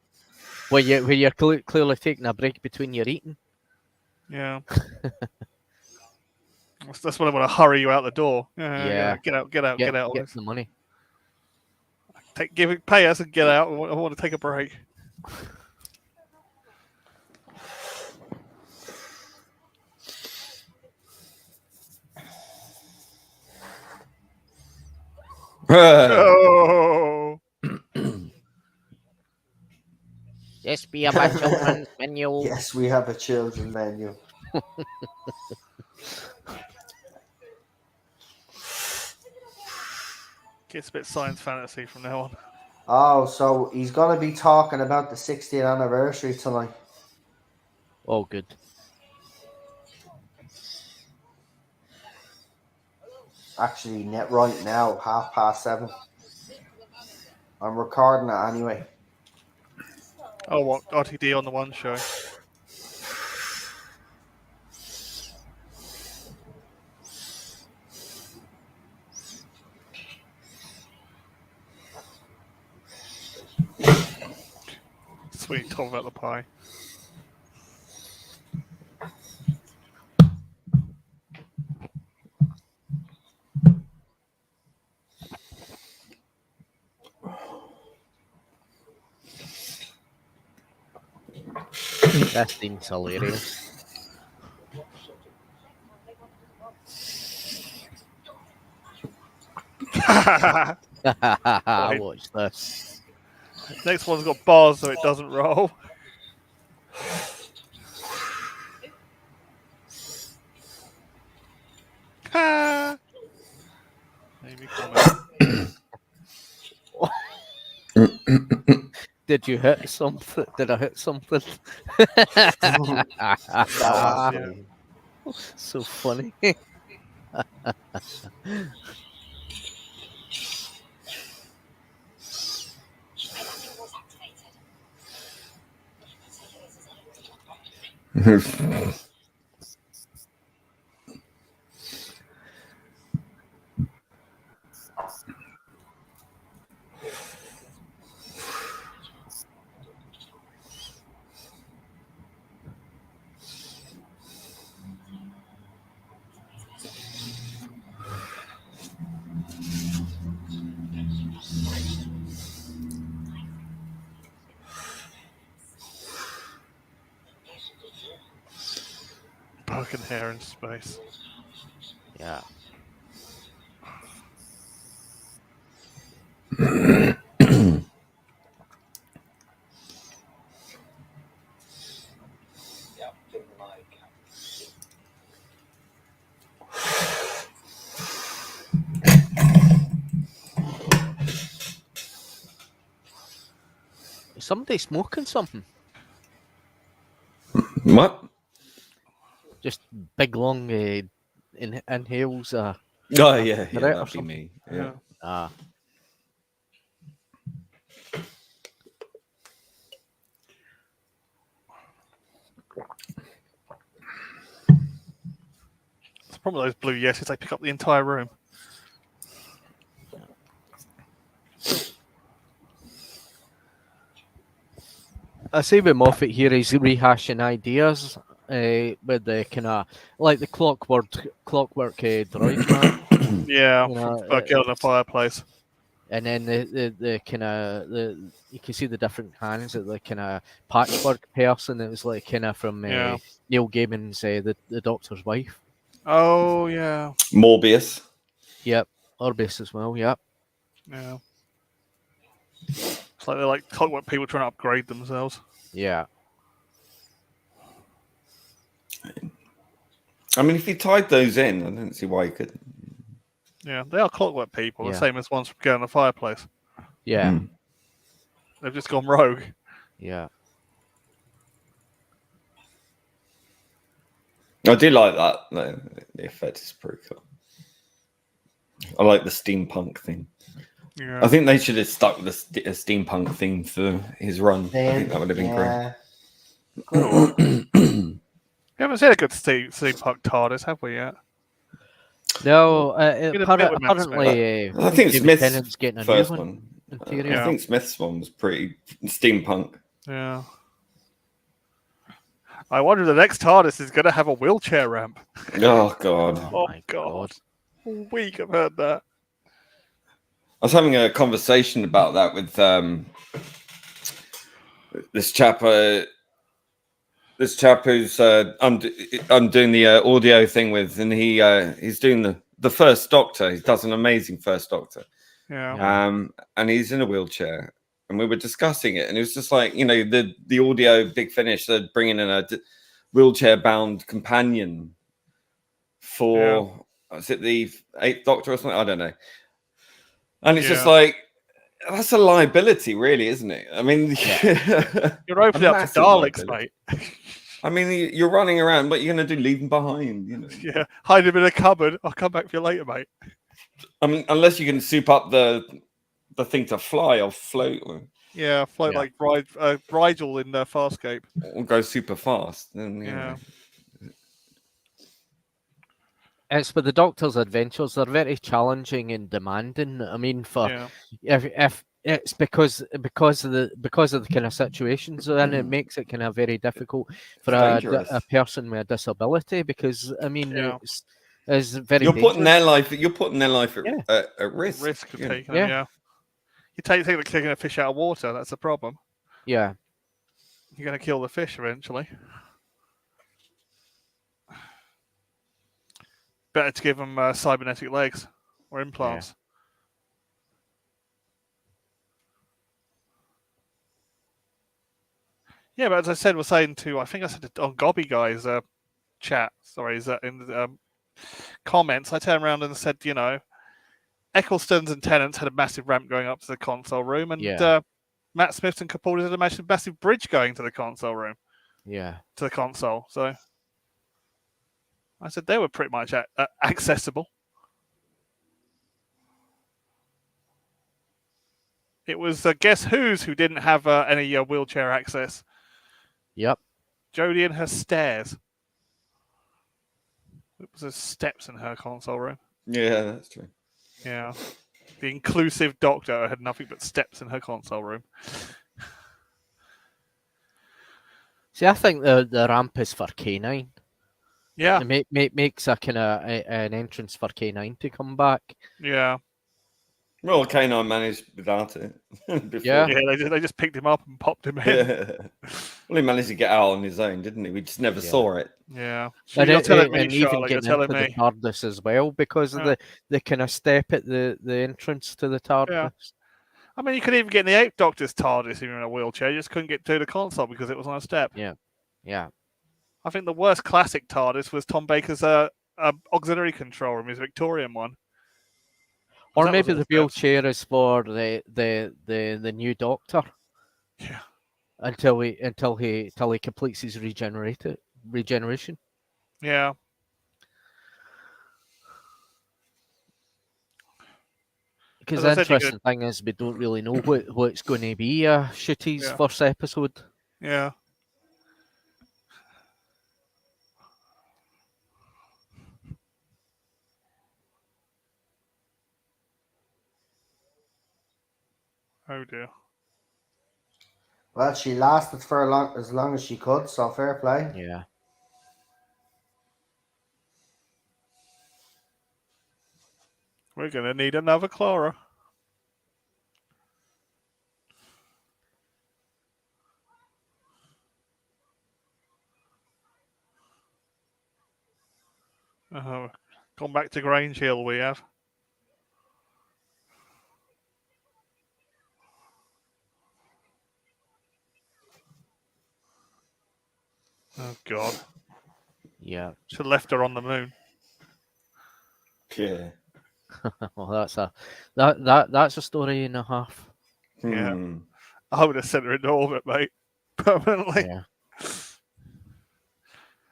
S3: Where you're clearly taking a break between your eating.
S4: Yeah. That's when I want to hurry you out the door.
S3: Yeah.
S4: Get out.
S3: Get the money.
S4: Pay us and get out. I want to take a break. Oh.
S3: Yes, we have a children's menu.
S1: Yes, we have a children's menu.
S4: It's a bit science fantasy from now on.
S1: Oh, so he's going to be talking about the 60th anniversary tonight.
S3: Oh, good.
S1: Actually, right now, 7:30. I'm recording it anyway.
S4: Oh, what? RTD on the one show. Sweet, talk about the pie.
S3: That seems hilarious. I watched this.
S4: Next one's got bars so it doesn't roll. Maybe comment.
S3: Did you hit something? Did I hit something? So funny.
S4: Broken hair in space.
S3: Yeah. Is somebody smoking something?
S2: What?
S3: Just big long inhales.
S2: Oh yeah, that'd be
S3: something.
S2: me. Yeah.
S3: Ah.
S4: It's the problem with those blue yeses, they pick up the entire room.
S3: I say with Moffat here, he's rehashing ideas with the kind of like the clockwork droid man.
S4: Yeah,
S3: You know,
S4: from Girl in the Fireplace.
S3: And then the kind of you can see the different hands of the kind of patchwork person. It was like kind of from Neil Gaiman's the Doctor's Wife.
S4: Oh yeah.
S2: Morbius.
S3: Yep, Orbis as well. Yep.
S4: Yeah. It's like they're like clockwork people trying to upgrade themselves.
S3: Yeah.
S2: I mean, if you tied those in, I don't see why you couldn't.
S4: Yeah, they are clockwork people, the same as ones from Girl in the Fireplace.
S3: Yeah.
S4: They've just gone rogue.
S3: Yeah.
S2: I do like that. The effect is pretty cool. I like the steampunk thing.
S4: Yeah.
S2: I think they should have stuck with a steampunk theme for his run. I think that would have been great.
S4: We haven't seen a good steampunk TARDIS, have we yet?
S3: No, apparently,
S2: I think Smith's
S3: getting a
S2: first
S3: new
S2: one.
S3: Interior.
S2: I think Smith's one was pretty steampunk.
S4: Yeah. I wonder if the next TARDIS is going to have a wheelchair ramp.
S2: Oh, God.
S4: Oh, my God. All week I've heard that.
S2: I was having a conversation about that with this chap. This chap who's I'm doing the audio thing with, and he's doing the first Doctor. He does an amazing first Doctor.
S4: Yeah.
S2: And he's in a wheelchair, and we were discussing it, and it was just like, you know, the audio Big Finish. They're bringing in a wheelchair-bound companion for is it the 8th Doctor or something? I don't know. And it's just like, that's a liability, really, isn't it? I mean,
S4: you're opening up to Daleks, mate.
S2: I mean, you're running around. What are you going to do? Leave them behind?
S4: Yeah, hide them in a cupboard. I'll come back for you later, mate.
S2: I mean, unless you can soup up the thing to fly or float.
S4: Yeah, float like Rigel in Farscape.
S2: Or go super fast. Then,
S3: It's with the Doctor's adventures. They're very challenging and demanding. I mean, if it's because of the kind of situations, and it makes it kind of very difficult for a person with a disability. Because I mean, it's very.
S2: You're putting their life at risk.
S4: Risk of taking them, yeah. You taking a fish out of water. That's the problem.
S3: Yeah.
S4: You're going to kill the fish eventually. Better to give them cybernetic legs or implants. Yeah, but as I said, I think I said it on Gobby Guy's chat, in the comments, I turned around and said, Eccleston's and Tennant's had a massive ramp going up to the console room, and Matt Smith and Capaldi had a massive bridge going to the console room.
S3: Yeah.
S4: To the console, so... I said they were pretty much accessible. It was Guess Who's who didn't have any wheelchair access.
S3: Yep.
S4: Jodie and her stairs. It was there's steps in her console room.
S2: Yeah, that's true.
S4: Yeah. The inclusive Doctor had nothing but steps in her console room.
S3: See, I think the ramp is for K9.
S4: Yeah,
S3: it makes a kind of an entrance for K9 to come back.
S4: Yeah.
S2: Well, K9 managed without it.
S4: Yeah, they just picked him up and popped him in.
S2: Yeah. Well, he managed to get out on his own, didn't he? We just never saw it.
S4: Yeah,
S3: and even getting into the TARDIS as well because of the kind of step at the entrance to the TARDIS.
S4: Yeah. I mean, you could even get in the 8th Doctor's TARDIS if you're in a wheelchair. You just couldn't get to the console because it was on a step.
S3: Yeah, yeah.
S4: I think the worst classic TARDIS was Tom Baker's auxiliary control room, his Victorian one.
S3: Or maybe the wheelchair is for the new Doctor.
S4: Yeah.
S3: Until he completes his regeneration.
S4: Yeah.
S3: Because the interesting thing is we don't really know what it's going to be. Shooty's first episode.
S4: Yeah. Oh dear.
S1: Well, she lasted for as long as she could, so fair play.
S3: Yeah.
S4: We're going to need another Clara. Gone back to Grange Hill, we have. Oh God.
S3: Yeah.
S4: Should have left her on the moon.
S2: Yeah.
S3: Well, that's a story and a half.
S4: Yeah. I would have sent her into orbit, mate. Permanently.
S3: Yeah.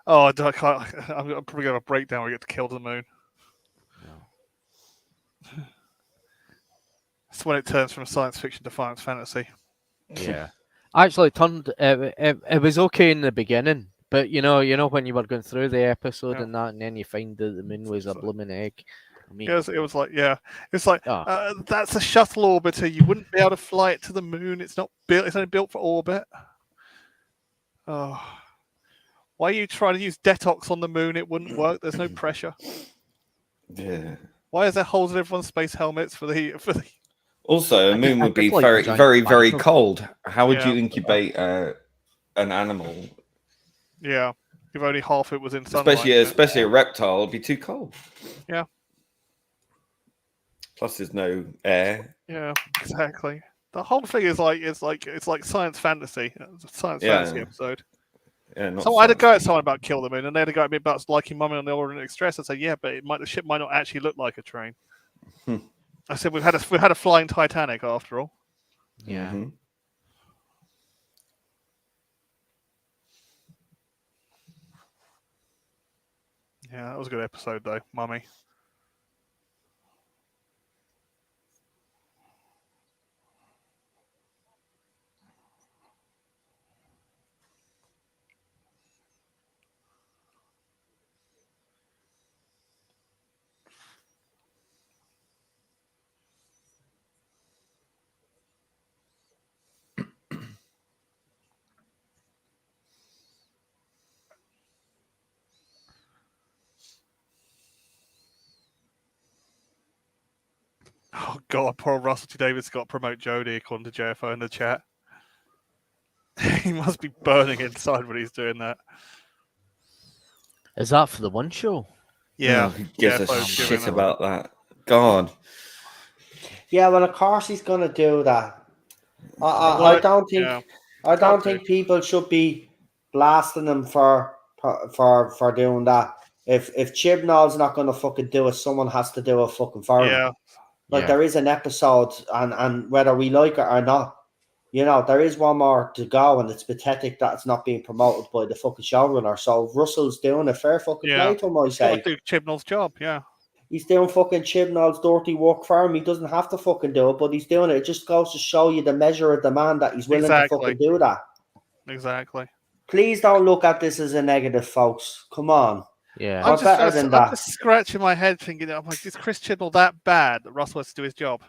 S4: Oh, I'm probably going to have a breakdown when we get to kill the moon. No. That's when it turns from science fiction to science fantasy.
S3: Yeah. Actually, it was okay in the beginning, but you know when you were going through the episode and that, and then you find that the moon was a blooming egg. I mean,
S4: it was like that's a shuttle orbiter. You wouldn't be able to fly it to the moon. It's not built. It's only built for orbit. Oh, why are you trying to use detox on the moon? It wouldn't work. There's no pressure.
S2: Yeah.
S4: Why is there holes in everyone's space helmets for the?
S2: Also, a moon would be very, very, very cold. How would you incubate an animal?
S4: Yeah, if only half it was in sunlight.
S2: Especially a reptile, it'd be too cold.
S4: Yeah.
S2: Plus, there's no air.
S4: Yeah, exactly. The whole thing is it's like science fantasy. It's a science fantasy episode.
S2: Yeah,
S4: so I had to go at someone about Kill the Moon, and they had to go at me about liking Mummy on the Orient Express. I said, yeah, but the ship might not actually look like a train. I said we've had a flying Titanic after all.
S3: Yeah.
S2: Mhm.
S4: Yeah, that was a good episode though, Mummy. Oh god, poor Russell T Davis got to promote Jodie according to JFO in the chat. He must be burning inside when he's doing that.
S3: Is that for the one show?
S4: Yeah,
S2: Oh, who gives a
S4: JFO's giving
S2: shit
S4: them.
S2: about that? God.
S1: Yeah, well, of course he's gonna do that.
S4: Well,
S1: I don't think
S4: yeah,
S1: I
S4: got
S1: don't
S4: to.
S1: think people should be blasting him for doing that. If Chibnall's not gonna fucking do it, someone has to do it fucking for him.
S4: Yeah,
S1: Like
S3: Yeah.
S1: there is an episode, and whether we like it or not, you know, there is one more to go, and it's pathetic that it's not being promoted by the fucking showrunner. So if Russell's doing a fair fucking
S4: yeah.
S1: play to him, I
S4: He's got
S1: say.
S4: to do Chibnall's job. Yeah,
S1: He's doing fucking Chibnall's dirty work for him. He doesn't have to fucking do it, but he's doing it. It just goes to show you the measure of the man that he's willing to
S4: exactly.
S1: fucking do that.
S4: Exactly.
S1: Please don't look at this as a negative, folks. Come on.
S3: Yeah.
S1: I'm better than
S4: I'm
S1: that.
S4: just scratching my head thinking, I'm like, is Chris Chibnall that bad that Russell has to do his job?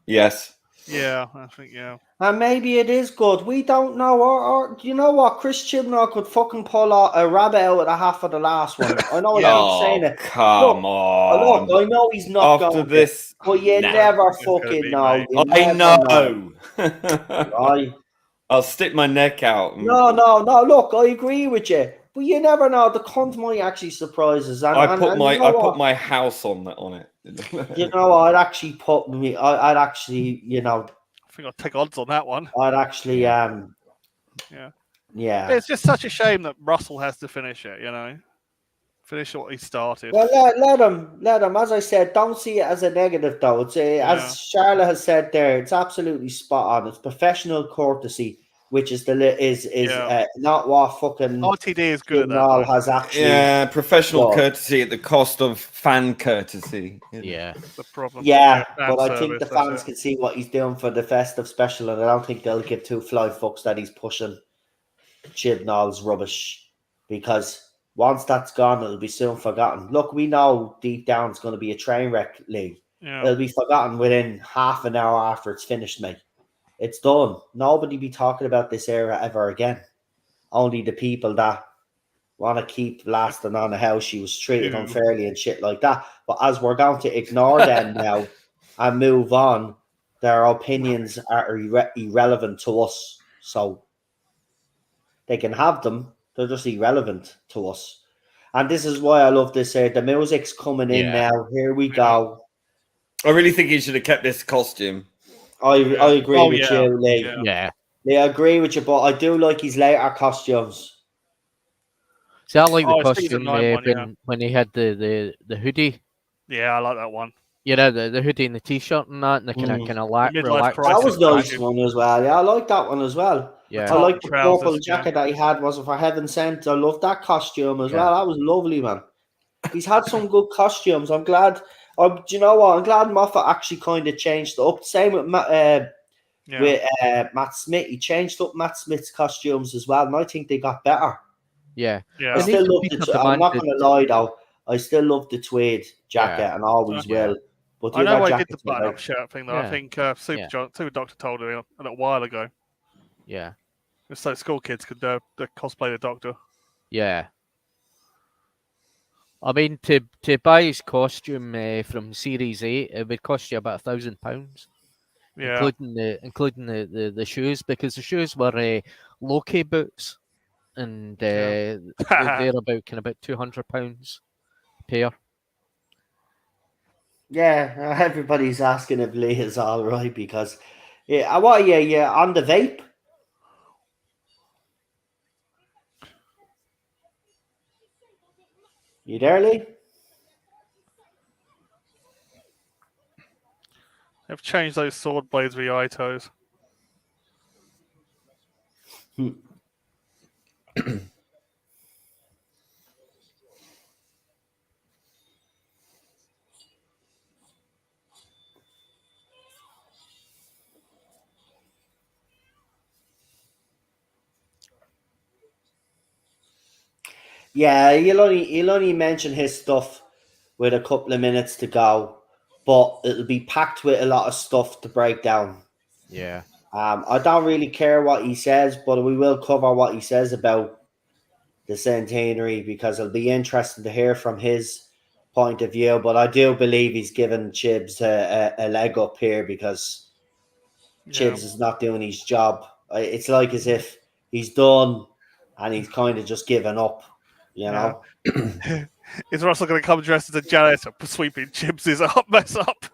S2: Yes.
S4: Yeah, I think, yeah.
S1: And maybe it is good. We don't know. Or you know what? Chris Chibnall could fucking pull a rabbit out of the half of the last one. I know
S4: Yeah.
S1: I keep saying
S2: Oh,
S1: it.
S2: come
S1: Look,
S2: on.
S1: I know he's not
S2: After
S1: going to.
S2: this,
S1: But you
S2: nah.
S1: never
S4: It's gonna
S1: fucking
S4: be,
S1: know.
S4: mate.
S1: You
S2: I
S1: never know.
S2: know.
S1: Right?
S2: I'll stick my neck out. And
S1: No. Look, I agree with you, but you never know. The cunt might actually surprise us. And,
S2: I
S1: and,
S2: put
S1: and
S2: my
S1: you know
S2: I put
S1: what?
S2: my house on it.
S1: You know, I'd actually put me. I'd actually, you know,
S4: I think I'll take odds on that one.
S1: I'd actually,
S3: Yeah.
S1: yeah.
S4: It's just such a shame that Russell has to finish it, you know? Finish what he started.
S1: Well, let him. As I said, don't see it as a negative, though. It's as Charlotte has said there. It's absolutely spot on. It's professional courtesy, which is not what fucking
S4: RTD is good at that,
S1: Chibnall
S4: though.
S1: has actually.
S2: Yeah, professional
S1: done.
S2: courtesy at the cost of fan courtesy.
S3: Yeah.
S4: That's the problem.
S1: Yeah,
S4: fan
S1: but I think the
S4: service, that's
S1: fans
S4: it.
S1: can see what he's doing for the festive special, and I don't think they'll give two fly fucks that he's pushing Chibnall's rubbish, because once that's gone, it'll be soon forgotten. Look, we know deep down it's going to be a train wreck, Lee.
S4: Yeah.
S1: It'll be forgotten within half an hour after it's finished, mate. It's done. Nobody be talking about this era ever again. Only the people that want to keep blasting on how she was treated
S4: Ew.
S1: unfairly and shit like that. But as we're going to ignore them now and move on, their opinions are irrelevant to us. So they can have them, they're just irrelevant to us. And this is why I love this. The music's coming in
S3: Yeah.
S1: now. Here we go.
S2: I really think he should have kept this costume.
S1: I agree
S4: Oh,
S1: with
S4: yeah.
S1: you, Lee.
S3: Yeah.
S1: Lee, I agree with you, but I do like his later costumes.
S3: See, I like the
S4: it's season
S3: costume
S4: 9 one,
S3: when he had the hoodie.
S4: Yeah, I like that one.
S3: You know, the hoodie and the t-shirt and that, and the kind of
S4: Midlife
S3: relaxed.
S4: crisis.
S1: That was nice
S4: costume.
S1: one as well. Yeah, I like that one as well.
S3: Yeah.
S1: I like the
S4: Trousers,
S1: purple
S4: yeah.
S1: jacket that he had. Was it for heaven sent? I love that costume as
S3: Yeah.
S1: well. That was lovely, man. He's had some good costumes. I'm glad. Do you know what? I'm glad Moffat actually kind of changed it up. Same with Matt Smith. He changed up Matt Smith's costumes as well, and I think they got better.
S3: Yeah.
S4: Yeah.
S1: I
S3: They
S1: still
S3: need to
S1: love
S3: pick up
S1: the.
S3: the
S1: I'm not
S3: man
S1: going to lie though. I still love the tweed jacket
S3: Yeah.
S1: and always
S3: Yeah.
S1: will. But the
S4: I know
S1: other
S4: I did the
S1: jackets are
S4: button-up
S1: like,
S4: shirt thing, though.
S3: Yeah.
S4: I think
S3: Yeah.
S4: Super Doctor told me a little while ago.
S3: Yeah.
S4: Just so school kids could cosplay the Doctor.
S3: Yeah. I mean, to buy his costume from Series 8, it would cost you about £1,000,
S4: Yeah.
S3: including the shoes, because the shoes were Loki boots, and they're about £200 a pair.
S1: yeah. Everybody's asking if Lee is all right because, yeah. What are you on the vape? You there, Lee?
S4: They've changed those sword blades with the eye toes.
S1: Yeah, he'll only mention his stuff with a couple of minutes to go, but it'll be packed with a lot of stuff to break down.
S3: Yeah.
S1: I don't really care what he says, but we will cover what he says about the centenary because it'll be interesting to hear from his point of view. But I do believe he's given Chibs a leg up here because Chibs is not doing his job. It's like as if he's done and he's kind of just given up, you know?
S4: Is Russell going to come dressed as a janitor sweeping Chibs' mess up?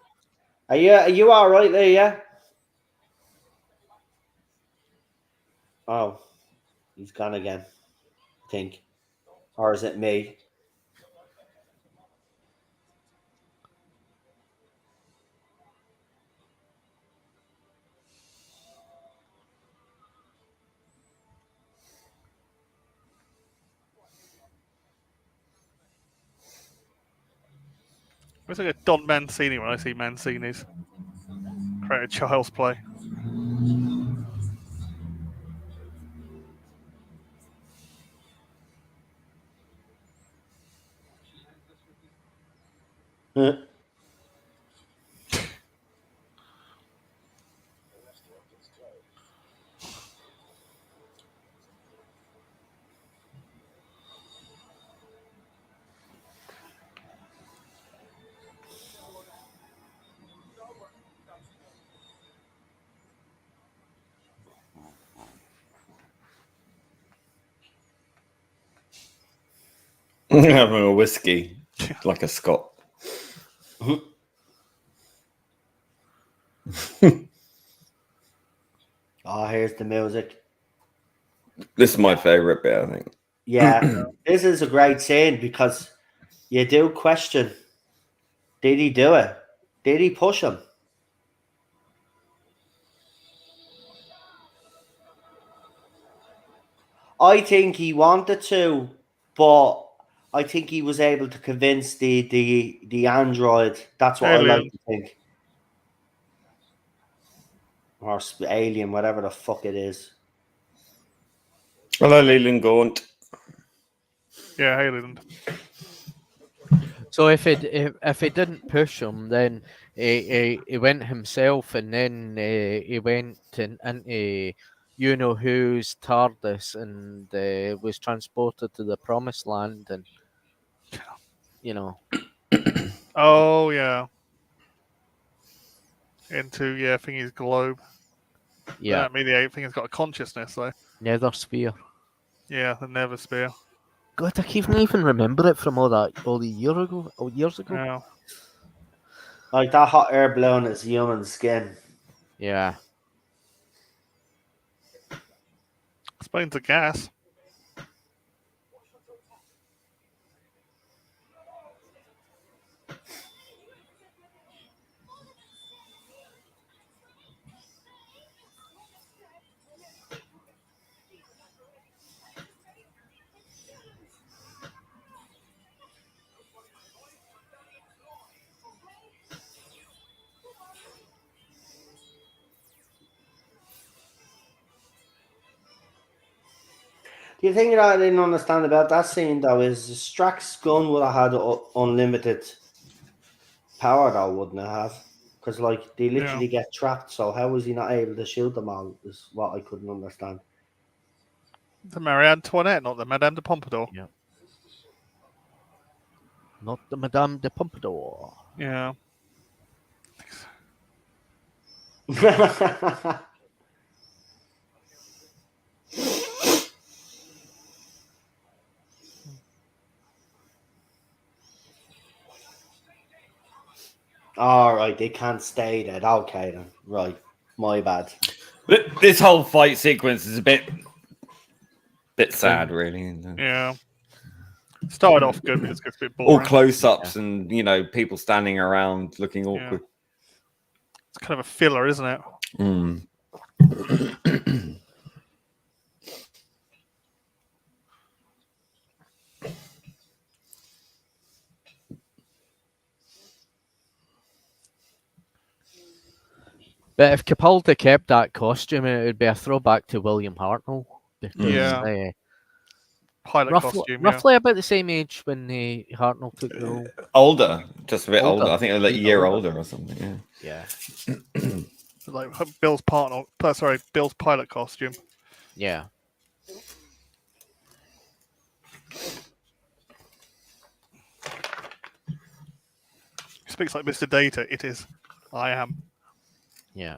S1: Are you all right there, yeah? Oh, he's gone again, I think. Or is it me?
S4: Looks like a Don Mancini when I see Mancini's. Create a child's play.
S2: Having a whiskey, like a Scot.
S1: Oh, here's the music.
S2: This is my favourite bit, I think.
S1: Yeah, this is a great scene because you do question, did he do it? Did he push him? I think he wanted to, but I think he was able to convince the android. That's what I like to think. Or alien, whatever the fuck it is.
S2: Hello, Leland Gaunt.
S4: Yeah, hey, Leland.
S3: So if he didn't push him, then he went himself, and then he went into you know who's TARDIS and was transported to the Promised Land, and you know.
S4: Oh yeah. Into thingy's globe.
S3: Yeah.
S4: I mean the thing's got a consciousness though.
S3: Nether sphere.
S4: Yeah, the Nether sphere.
S3: God, I can't even remember it from all the years ago.
S4: Yeah.
S1: Like that hot air balloon is human skin.
S3: Yeah.
S4: Explains the gas.
S1: The thing that I didn't understand about that scene though is Strax's gun would have had unlimited power though, wouldn't it have? Because like they literally get trapped, so how was he not able to shoot them all? Is what I couldn't understand.
S4: The Marie Antoinette, not the Madame de Pompadour.
S3: Yeah. Not the Madame de Pompadour.
S4: Yeah.
S1: All right, they can't stay dead. Okay then, right. My bad.
S2: This whole fight sequence is a bit sad, really.
S4: Yeah. Started off good, but it's a bit boring.
S2: All close-ups and people standing around looking awkward.
S4: It's kind of a filler, isn't it?
S3: But if Capaldi kept that costume, it would be a throwback to William Hartnell. Because,
S4: pilot costume.
S3: Roughly about the same age when Hartnell took the role.
S2: Older, just a bit older. I think like a year older or something.
S3: Yeah.
S4: Like Bill's partner. Sorry, Bill's pilot costume.
S3: Yeah.
S4: He speaks like Mr. Data. It is. I am.
S3: Yeah.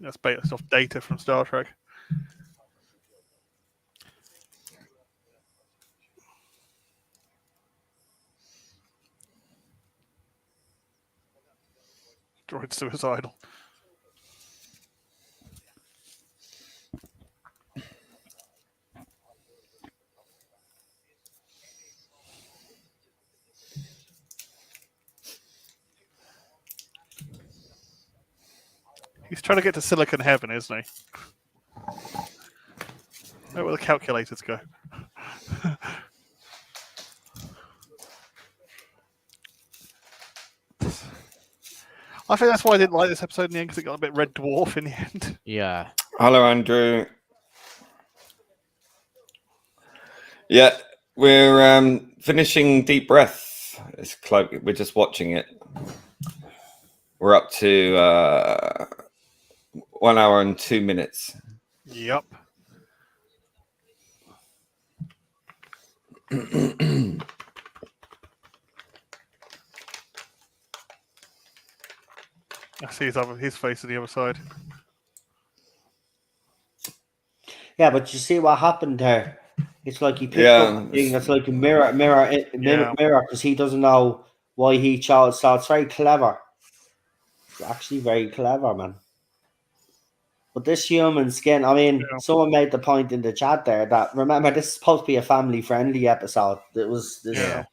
S4: That's based off Data from Star Trek. Droid suicidal. He's trying to get to Silicon Heaven, isn't he? Where will the calculators go? I think that's why I didn't like this episode in the end, because it got a bit Red Dwarf in the end.
S3: Yeah.
S2: Hello, Andrew. Yeah, we're finishing Deep Breath. It's close. We're just watching it. We're up to 1 hour and 2 minutes.
S4: Yep. I see his face on the other side.
S1: Yeah, but you see what happened there? It's like he picked up a thing that's like a mirror, because he doesn't know why he chose. So it's very clever. It's actually very clever, man. But this human skin, I mean, someone made the point in the chat there that, remember, this is supposed to be a family-friendly episode. It was this.
S4: Yeah.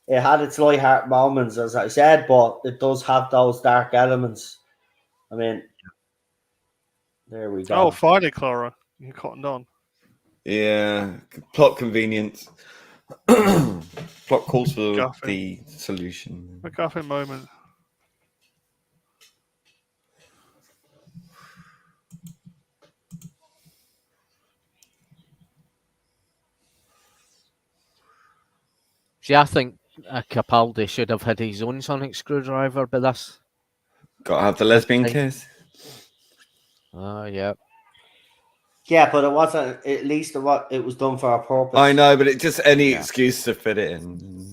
S1: It had its light-heart moments, as I said, but it does have those dark elements. I mean, there we go.
S4: Oh, finally, Clara. You cottoned on.
S2: Yeah, plot convenience. Plot calls for the solution.
S4: MacGuffin moment.
S3: See, I think Capaldi should have had his own sonic screwdriver, but that's...
S2: Got to have the lesbian kiss.
S3: Oh, yeah.
S1: Yeah, but it wasn't, at least it was done for a purpose.
S2: I know, but it's just any excuse to fit it in.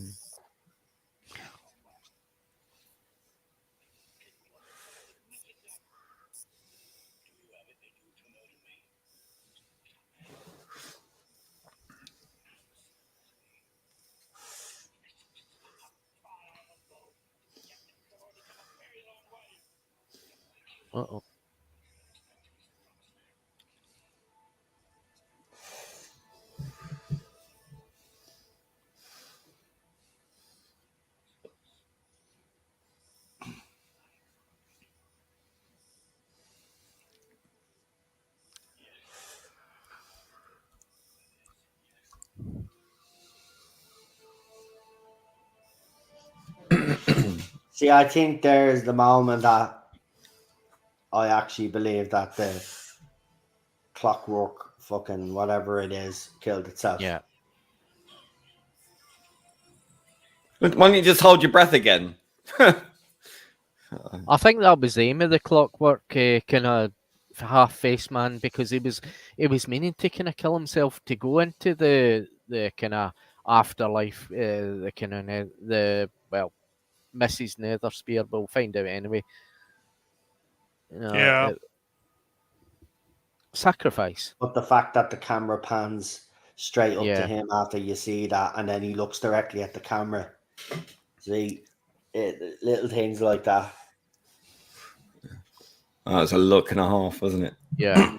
S3: Uh-oh.
S1: See, I think there's the moment that I actually believe that the clockwork fucking whatever it is killed itself.
S3: Yeah.
S2: Why don't you just hold your breath again?
S3: I think that was the aim of the clockwork kind of half face man, because he was meaning to kind of kill himself to go into the kind of afterlife, the kind of Mrs. Nethersphere. We'll find out anyway. Sacrifice.
S1: But the fact that the camera pans straight up to him after you see that, and then he looks directly at the camera. See, little things like that.
S2: Oh, it's a look and a half, wasn't it?
S3: Yeah.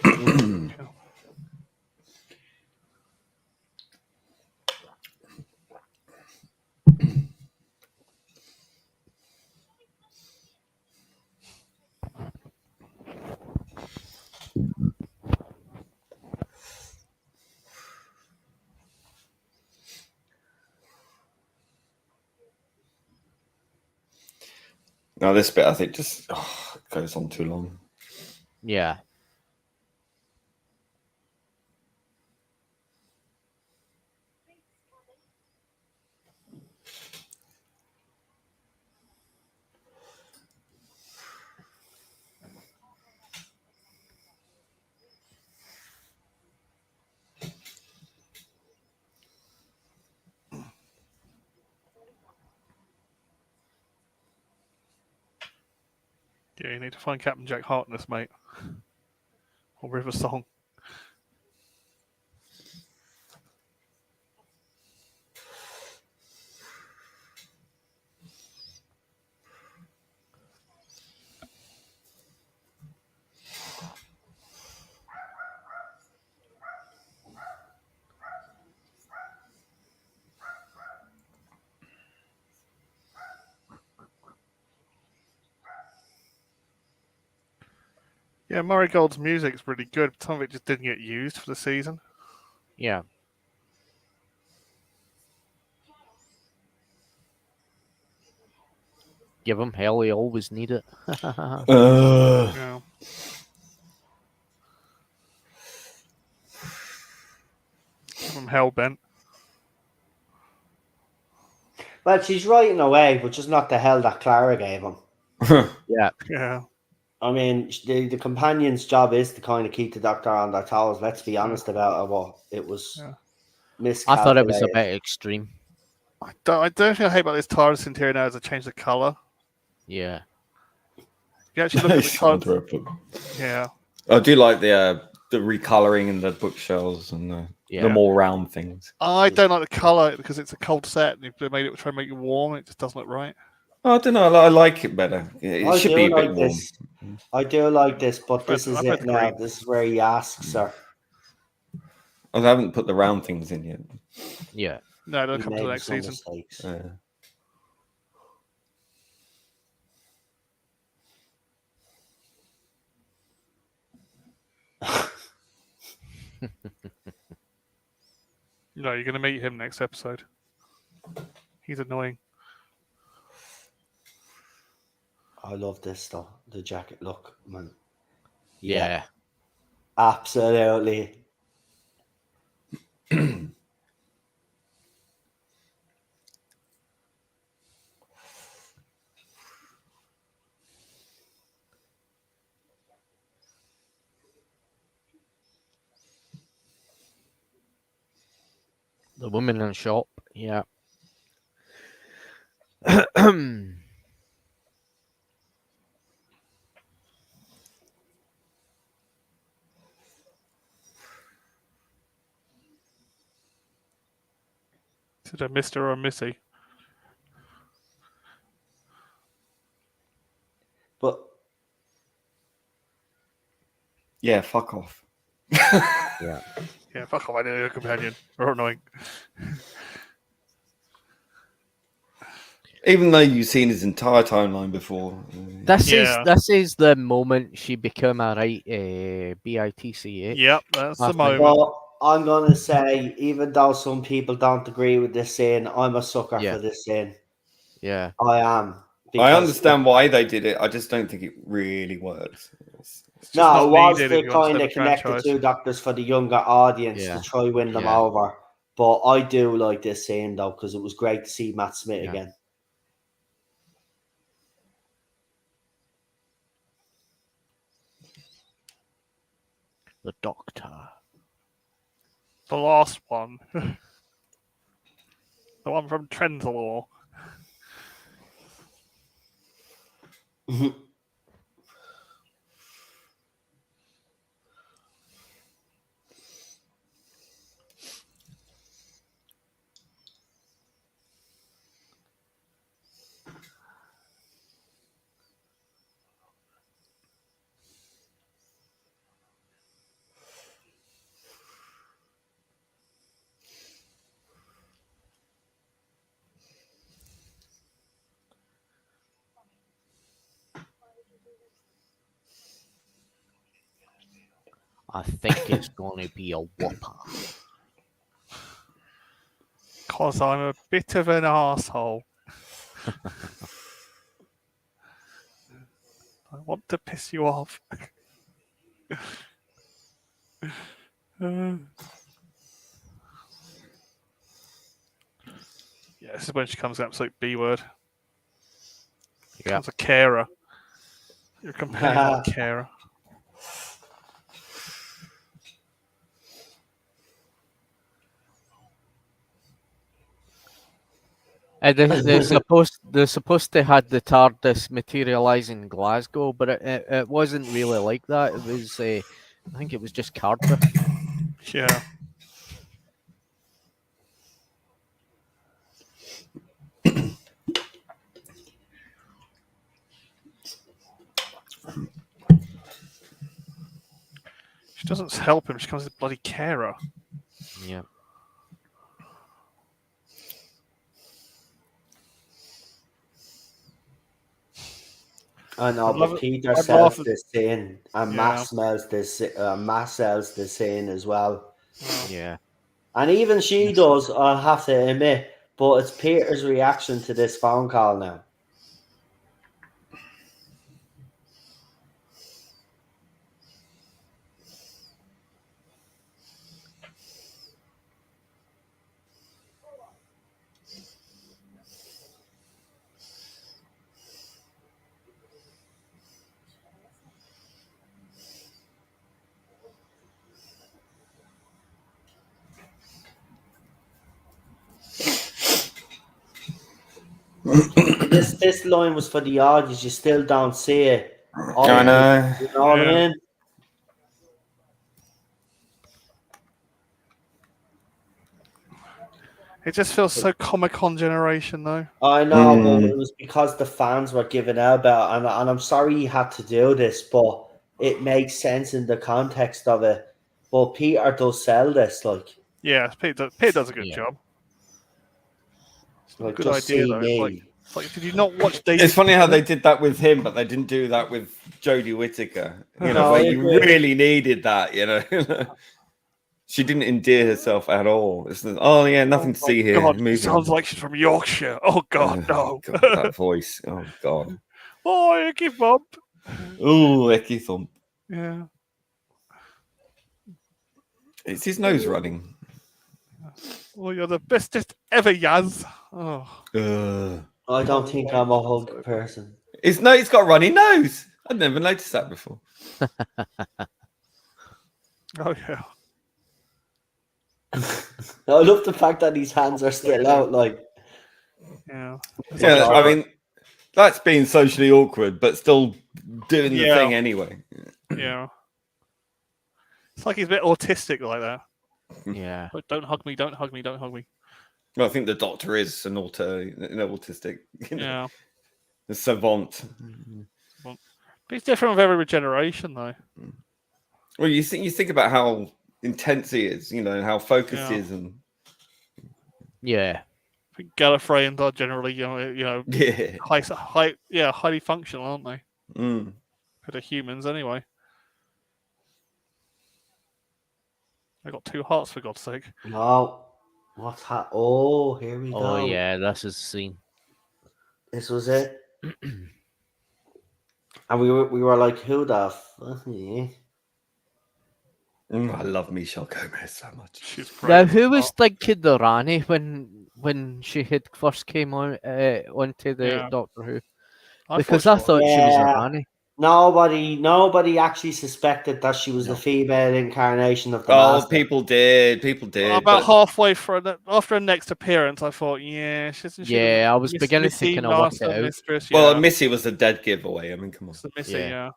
S2: No, this bit I think just goes on too long.
S3: Yeah.
S4: Yeah, you need to find Captain Jack Harkness, mate. Or River Song. Yeah, Murray Gold's music's really good. Some of it just didn't get used for the season.
S3: Yeah. Give him hell, he always need it.
S4: Yeah. Give him Hellbent.
S1: Well, she's right in a way, but just not the hell that Clara gave him.
S3: Yeah.
S4: Yeah.
S1: I mean, the companion's job is to kind of keep the Doctor on their toes. Let's be honest about it. What it was miscalculated.
S3: I thought it was a bit extreme.
S4: I don't think I hate about this TARDIS interior now is they changed the colour.
S3: Yeah.
S4: If you actually look at the colour. Yeah.
S2: I do like the recoloring and the bookshelves and the more round things.
S4: I don't like the colour because it's a cold set and you've made it try to make it warm. It just doesn't look right.
S2: I don't know. I like it better. It should be a bit warm.
S1: I do like this, but this is it now. This is where he asks her.
S2: I haven't put the round things in yet.
S3: Yeah.
S4: No, they'll come to the next season. No, you're going to meet him next episode. He's annoying.
S1: I love this though. The jacket look, man.
S3: Yeah.
S1: Absolutely.
S3: The woman in the shop, yeah.
S4: Is it a Mr. or a Missy?
S1: But
S2: yeah, fuck off.
S3: Yeah.
S4: Yeah, fuck off. I need a companion. They're annoying.
S2: Even though you've seen his entire timeline before.
S3: This is the moment she became a right BITC.
S4: Yep, that's the moment.
S1: Well, I'm gonna say, even though some people don't agree with this scene, I'm a sucker for this scene.
S3: Yeah,
S1: I am.
S2: I understand why they did it. I just don't think it really works.
S1: No, it was to kind of connect the two Doctors for the younger audience to try win them over. But I do like this scene though, because it was great to see Matt Smith again.
S3: The Doctor.
S4: The last one. The one from Trenzalore.
S3: I think it's going to be a whopper.
S4: Because I'm a bit of an asshole. I want to piss you off. Yeah, this is when she comes the absolute B word. Becomes a carer. Your companion, not a carer.
S3: They're supposed to had the TARDIS materialize in Glasgow, but it wasn't really like that. It was I think it was just Cardiff.
S4: Yeah. She doesn't help him. She becomes a bloody carer.
S3: Yeah.
S1: I know,
S4: I'd love
S1: but
S4: it-
S1: Peter
S4: I'd
S1: sells
S4: laugh
S1: this in, and
S4: Yeah.
S1: Matt smells this. Matt sells this in as well,
S4: Oh,
S3: Yeah.
S1: and even she does. I have to admit, but it's Peter's reaction to this phone call now. This line was for the audience. You still don't see it.
S2: I know.
S1: You know what I
S4: Yeah.
S1: mean?
S4: It just feels so Comic-Con generation, though.
S1: I know, but it was because the fans were giving out about, and I'm sorry he had to do this, but it makes sense in the context of it. But Peter does sell this, like
S4: Yeah, Peter does a good
S3: Yeah.
S4: job. It's not a good
S1: just
S4: idea,
S1: see
S4: though.
S1: me.
S4: It's like, did you not watch Days?
S2: It's funny how they did that with him, but they didn't do that with Jodie Whittaker. You know,
S1: No,
S2: where
S1: I
S2: you
S1: agree.
S2: really needed that. You know, she didn't endear herself at all. It's oh yeah, nothing to see here.
S4: God,
S2: Moving
S4: sounds
S2: on.
S4: like she's from Yorkshire. Oh God, no!
S2: God, that voice. Oh God.
S4: Oh, Icky Bob.
S2: Oh, Ecky Thump.
S4: Yeah.
S2: It's his nose running.
S4: Oh, you're the bestest ever, Yaz. Oh.
S1: I don't think I'm a hug person.
S2: It's got a runny nose. I'd never noticed that before.
S4: Oh yeah.
S1: I love the fact that his hands are still out. Like,
S4: Yeah.
S2: Yeah, I mean, that's being socially awkward, but still doing the
S4: Yeah.
S2: thing anyway.
S4: Yeah. It's like he's a bit autistic like that.
S3: Yeah.
S4: Like, don't hug me, don't hug me, don't hug me.
S2: Well, I think the doctor is an autistic, you know,
S4: Yeah.
S2: a savant.
S4: But he's different with every generation, though.
S2: Well, you think about how intense he is, you know, how focused he is, and
S3: Yeah.
S4: I think Gallifreyans are generally,
S2: yeah,
S4: highly functional, aren't they?
S2: Mm.
S4: For the humans, anyway. They got 2 hearts, for God's sake.
S1: no, what's that? Oh, here we go.
S3: Oh yeah, this is the scene.
S1: This was it. And we were like, who the fuck? Yeah.
S2: I love Michelle Gomez so much.
S4: She's great.
S3: Now, who was thinking the Rani when she had first came on onto the Doctor Who? Because I thought she was a Rani.
S1: Nobody actually suspected that she was the female incarnation of the Master.
S2: People did.
S4: About halfway through, after her next appearance, I thought,
S3: I was beginning to kind of work it out.
S4: Mistress,
S2: Well, Missy was a dead giveaway. I mean, come on.
S4: Missy, yeah.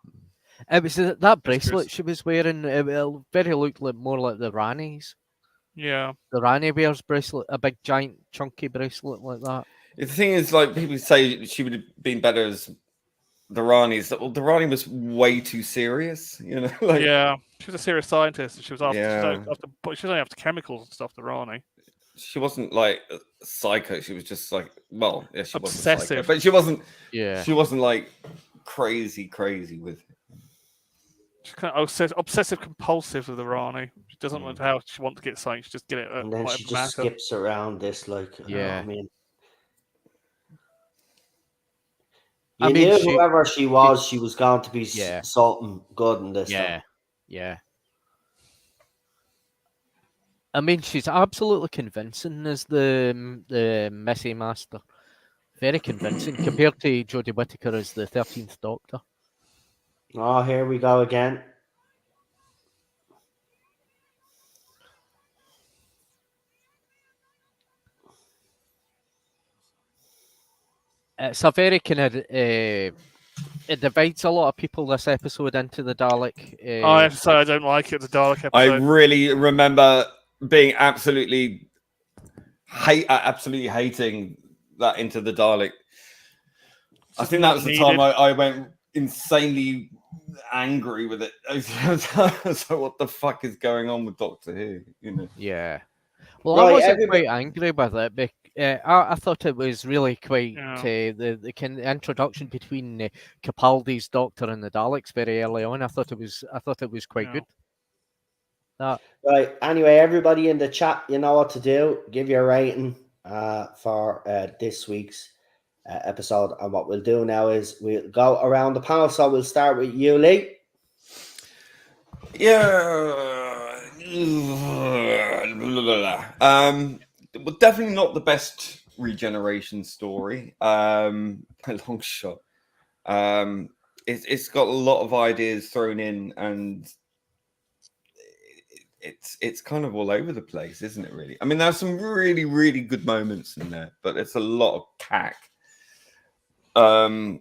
S3: It was that bracelet she was wearing. It very looked more like the Rani's.
S4: Yeah.
S3: The Rani wears bracelet, a big giant chunky bracelet like that.
S2: The thing is, like, people say she would have been better as the Rani's. Well, the Rani was way too serious, you know. Like,
S4: yeah, she was a serious scientist. She was after,
S2: Yeah.
S4: she was only after chemicals and stuff. The Rani.
S2: she wasn't like a psycho. She was just like, well, yeah, she was
S4: Obsessive.
S2: but she wasn't.
S3: Yeah.
S2: She wasn't like crazy with.
S4: She's kind of obsessive compulsive with the Rani. She doesn't want how she wants to get something. She just get it.
S1: And then she just skips around this, like,
S3: Yeah.
S1: I mean, You knew whoever she was going to be
S3: Yeah.
S1: something good in this.
S3: Yeah, yeah. I mean, she's absolutely convincing as the Missy Master. Very convincing compared to Jodie Whittaker as the 13th Doctor.
S1: Oh, here we go again.
S3: It's a very kind of it divides a lot of people this episode into the Dalek.
S4: I have to say I don't like it. The Dalek episode.
S2: I really remember being absolutely hating that Into the Dalek. I think that was the time I went insanely angry with it. So what the fuck is going on with Doctor Who? You know?
S3: Yeah. Well, I wasn't quite angry with it, but I thought it was really quite the kind of introduction between Capaldi's Doctor and the Daleks very early on. I thought it was quite good.
S1: Right. Anyway, everybody in the chat, you know what to do. Give your rating for this week's episode, and what we'll do now is we'll go around the panel. So we'll start with you, Lee.
S2: Yeah. Well, definitely not the best regeneration story. A long shot. It's got a lot of ideas thrown in, and it's kind of all over the place, isn't it? Really. I mean, there's some really, really good moments in there, but it's a lot of cack. And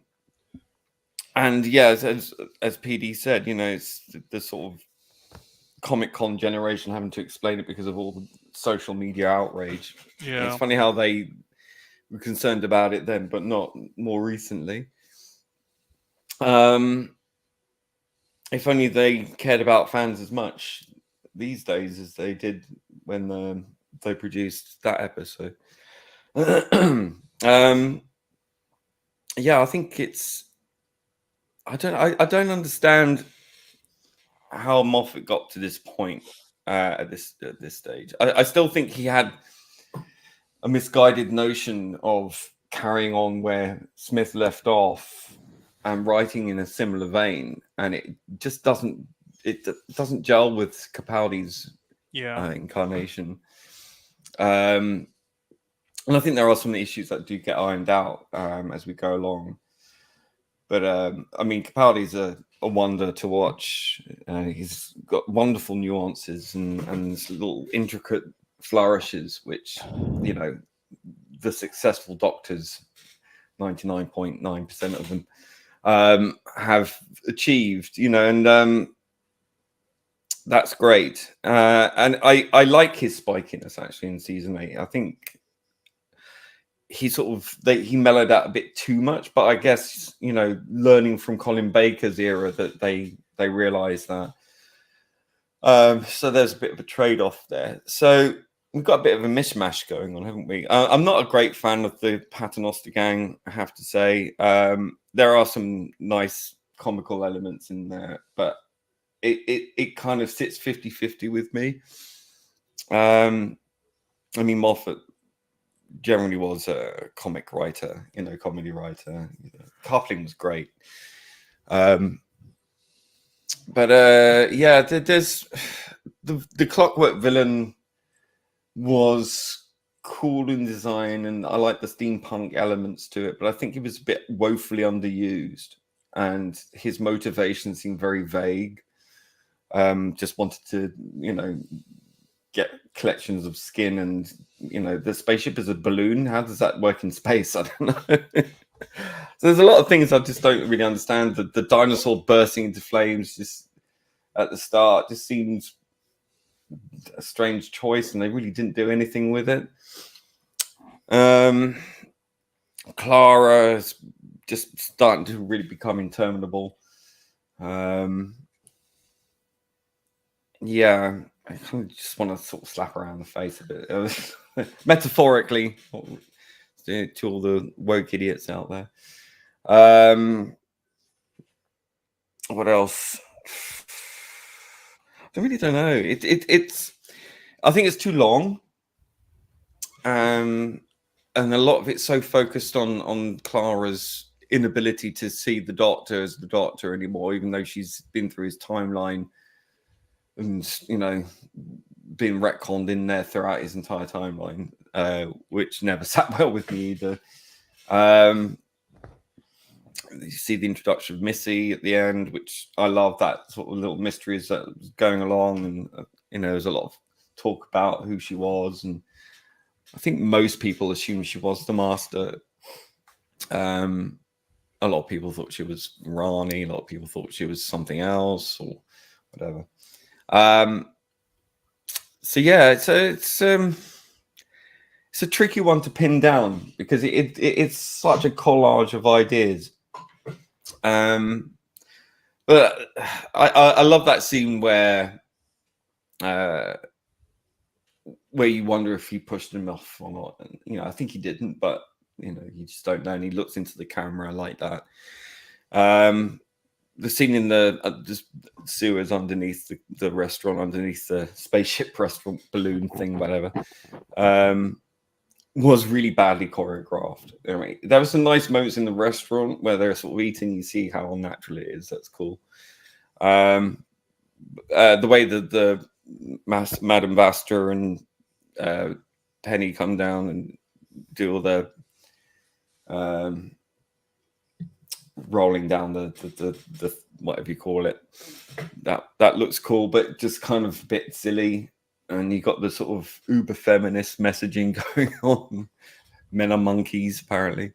S2: yeah, as PD said, you know, it's the sort of Comic Con generation having to explain it because of all the social media outrage.
S4: Yeah,
S2: it's funny how they were concerned about it then, but not more recently. If only they cared about fans as much these days as they did when they produced that episode. Yeah, I think it's. I don't understand how Moffat got to this point at this stage. I still think he had a misguided notion of carrying on where Smith left off and writing in a similar vein, and it just doesn't gel with Capaldi's incarnation. And I think there are some issues that do get ironed out as we go along. But I mean, Capaldi's a wonder to watch. He's got wonderful nuances and little intricate flourishes, which, you know, the successful Doctors, 99.9% of them, have achieved. You know, and that's great. And I like his spikiness actually in season 8. I think he he mellowed out a bit too much, but I guess, you know, learning from Colin Baker's era that they realized that. So there's a bit of a trade-off there. So we've got a bit of a mishmash going on, haven't we? I'm not a great fan of the Paternoster gang, I have to say. There are some nice comical elements in there, but it kind of sits 50-50 with me. I mean, Moffat generally was a comic writer, you know, comedy writer. Coupling was great. But yeah, there's the Clockwork Villain was cool in design, and I like the steampunk elements to it, but I think it was a bit woefully underused, and his motivation seemed very vague. Just wanted to, you know, get collections of skin, and, you know, the spaceship is a balloon. How does that work in space? I don't know. So there's a lot of things I just don't really understand. The dinosaur bursting into flames just at the start just seems a strange choice, and they really didn't do anything with it. Clara is just starting to really become interminable. Yeah, I kind of just want to sort of slap her around the face a bit, metaphorically, to all the woke idiots out there. What else? I really don't know. It's. I think it's too long, and a lot of it's so focused on Clara's inability to see the Doctor as the Doctor anymore, even though she's been through his timeline and, you know, been retconned in there throughout his entire timeline, which never sat well with me either. You see the introduction of Missy at the end, which I love, that sort of little mysteries that was going along, and you know, there's a lot of talk about who she was, and I think most people assumed she was the Master. A lot of people thought she was Rani. A lot of people thought she was something else or whatever. So yeah, it's a tricky one to pin down because it's such a collage of ideas. But I love that scene where you wonder if he pushed him off or not. And, you know, I think he didn't, but you know, you just don't know. And he looks into the camera like that. The scene in the sewers underneath the restaurant, underneath the spaceship restaurant balloon thing, whatever, was really badly choreographed. I mean, there were some nice moments in the restaurant where they're sort of eating. You see how unnatural it is. That's cool. The way that the Madame Vaster and Penny come down and do all the rolling down the whatever you call it, that looks cool, but just kind of a bit silly. And you got the sort of uber feminist messaging going on. Men are monkeys, apparently.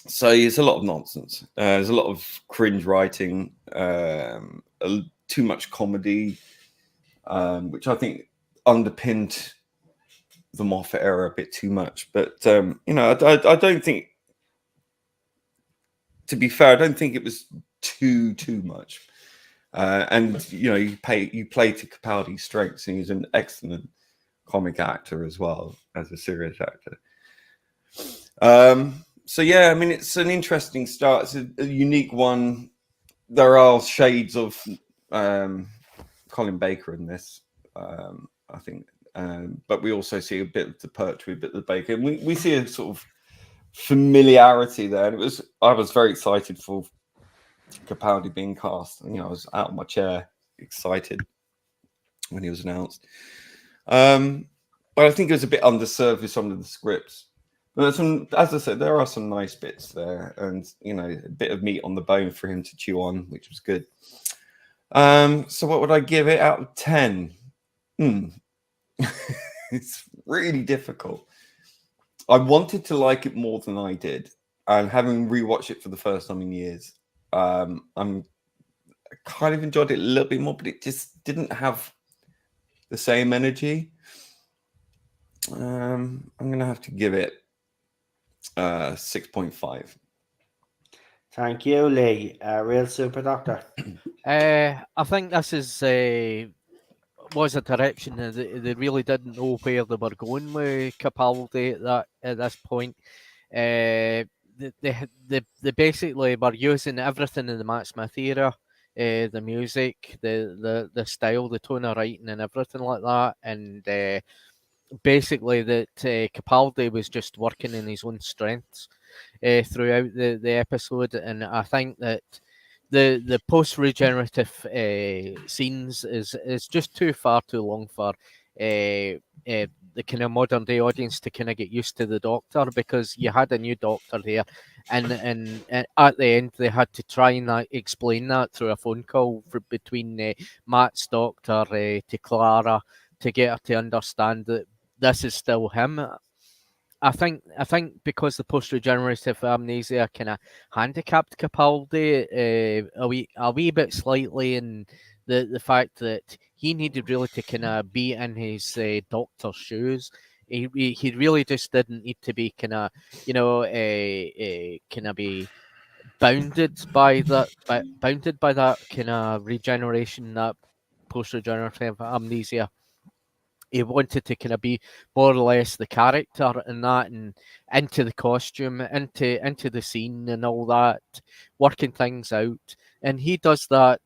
S2: So it's a lot of nonsense. There's a lot of cringe writing, too much comedy, which I think underpinned the Moffat era a bit too much. But you know, I don't think, to be fair, I don't think it was too much. And you know, you play to Capaldi's strengths, and he's an excellent comic actor as well as a serious actor. So yeah, I mean, it's an interesting start. It's a unique one. There are shades of Colin Baker in this, I think, but we also see a bit of the Pertwee, a bit of the Baker, and we see a sort of familiarity there. And I was very excited for Capaldi being cast. You know, I was out of my chair, excited when he was announced. But I think it was a bit underserved with some of the scripts. But as I said, there are some nice bits there, and you know, a bit of meat on the bone for him to chew on, which was good. So what would I give it out of 10? It's really difficult. I wanted to like it more than I did, and having rewatched it for the first time in years, I kind of enjoyed it a little bit more, but it just didn't have the same energy. I'm gonna have to give it 6.5.
S1: Thank you, Lee. Real Super Doctor.
S3: I think this was a direction that they really didn't know where they were going with Capaldi at this point. They basically were using everything in the Matt Smith era, the music, the style, the tone of writing, and everything like that, and basically that Capaldi was just working in his own strengths throughout the episode, and I think that the post regenerative scenes is just too long for the kind of modern day audience to kind of get used to the Doctor, because you had a new Doctor there, and at the end they had to try and explain that through a phone call between Matt's Doctor to Clara to get her to understand that this is still him. I think because the post-regenerative amnesia kind of handicapped Capaldi a wee bit slightly in the fact that he needed really to kind of be in his Doctor's shoes. He really just didn't need to be kind of, you know, kind of be bounded by that kind of regeneration, that post-regenerative amnesia. He wanted to kind of be more or less the character in that, and into the costume, into the scene and all that, working things out. And he does that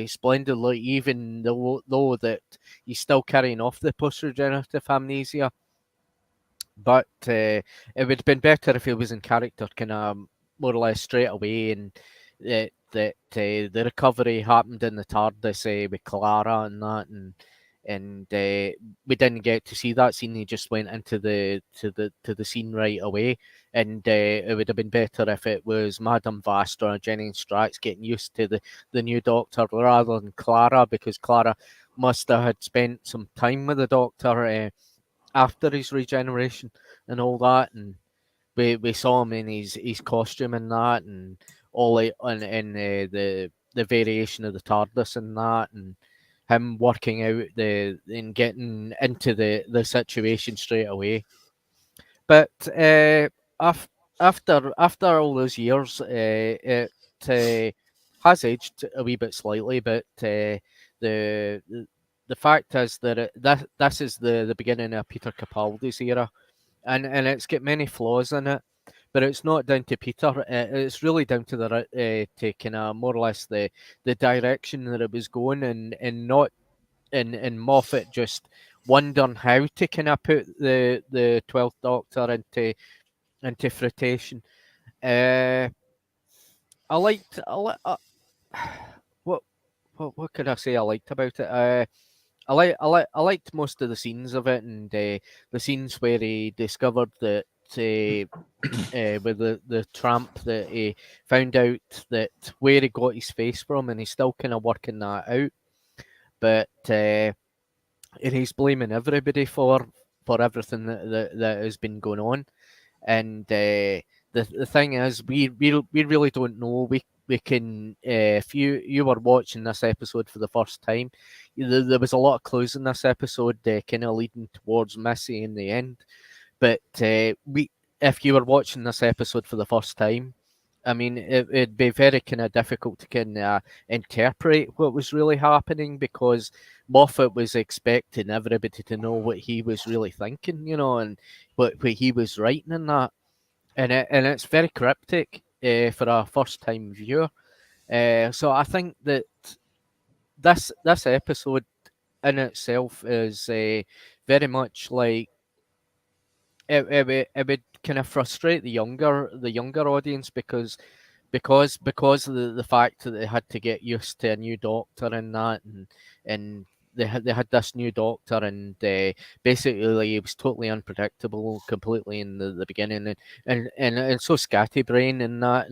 S3: splendidly, even though that he's still carrying off the post-regenerative amnesia. But it would have been better if he was in character kind of more or less straight away, and that the recovery happened in the TARDIS with Clara and that, and we didn't get to see that scene. He just went into the scene right away, and it would have been better if it was Madame Vast or Jenny Strax getting used to the new Doctor rather than Clara, because Clara must have had spent some time with the Doctor after his regeneration and all that, and we saw him in his costume and that, and all and the variation of the TARDIS and that, and him working out and getting into the situation straight away. But after all those years, it has aged a wee bit slightly, but the the fact is that this is the beginning of Peter Capaldi's era, and it's got many flaws in it, but it's not down to Peter. It's really down to the to kind of more or less the direction that it was going, and not in Moffat just wondering how to kind of put the 12th Doctor into fruition. I liked what what could I say I liked about it? I liked most of the scenes of it, and the scenes where he discovered that with the tramp, that he found out that where he got his face from, and he's still kind of working that out. But and he's blaming everybody for everything that has been going on. And the thing is, we really don't know. We can if you were watching this episode for the first time, there was a lot of clues in this episode, kind of leading towards Missy in the end. But if you were watching this episode for the first time, I mean, it'd be very kind of difficult to kind of interpret what was really happening, because Moffat was expecting everybody to know what he was really thinking, and what he was writing in that, and it's very cryptic for a first time viewer. So I think that this episode in itself is very much like it would kind of frustrate the younger audience, because of the fact that they had to get used to a new Doctor and that, and they had this new Doctor, and basically it was totally unpredictable completely in the beginning, and so scatterbrain and that,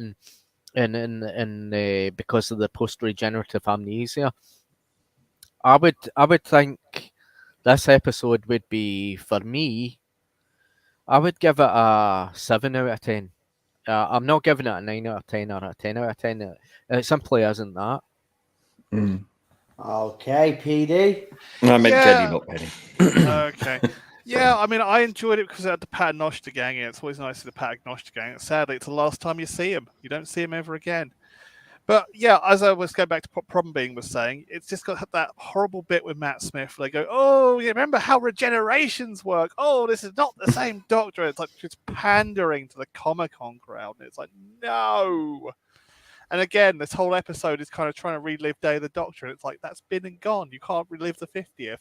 S3: and because of the post regenerative amnesia. I would think this episode would be, for me, I would give it a 7 out of 10. I'm not giving it a 9 out of 10 or a 10 out of 10. It simply isn't that.
S2: Mm.
S1: Okay, PD.
S2: No, I meant
S4: Yeah.
S2: Jenny, not Penny.
S4: Okay. Yeah, I mean, I enjoyed it because it had the Paternoster gang in it. It's always nice to see the Paternoster gang. Sadly, it's the last time you see him. You don't see him ever again. But yeah, as I was going back to what Problem Being was saying, it's just got that horrible bit with Matt Smith. They go, "Oh, you remember how regenerations work? Oh, this is not the same Doctor." It's like just pandering to the Comic-Con crowd. And it's like, no. And again, this whole episode is kind of trying to relive Day of the Doctor. And it's like, that's been and gone. You can't relive the 50th.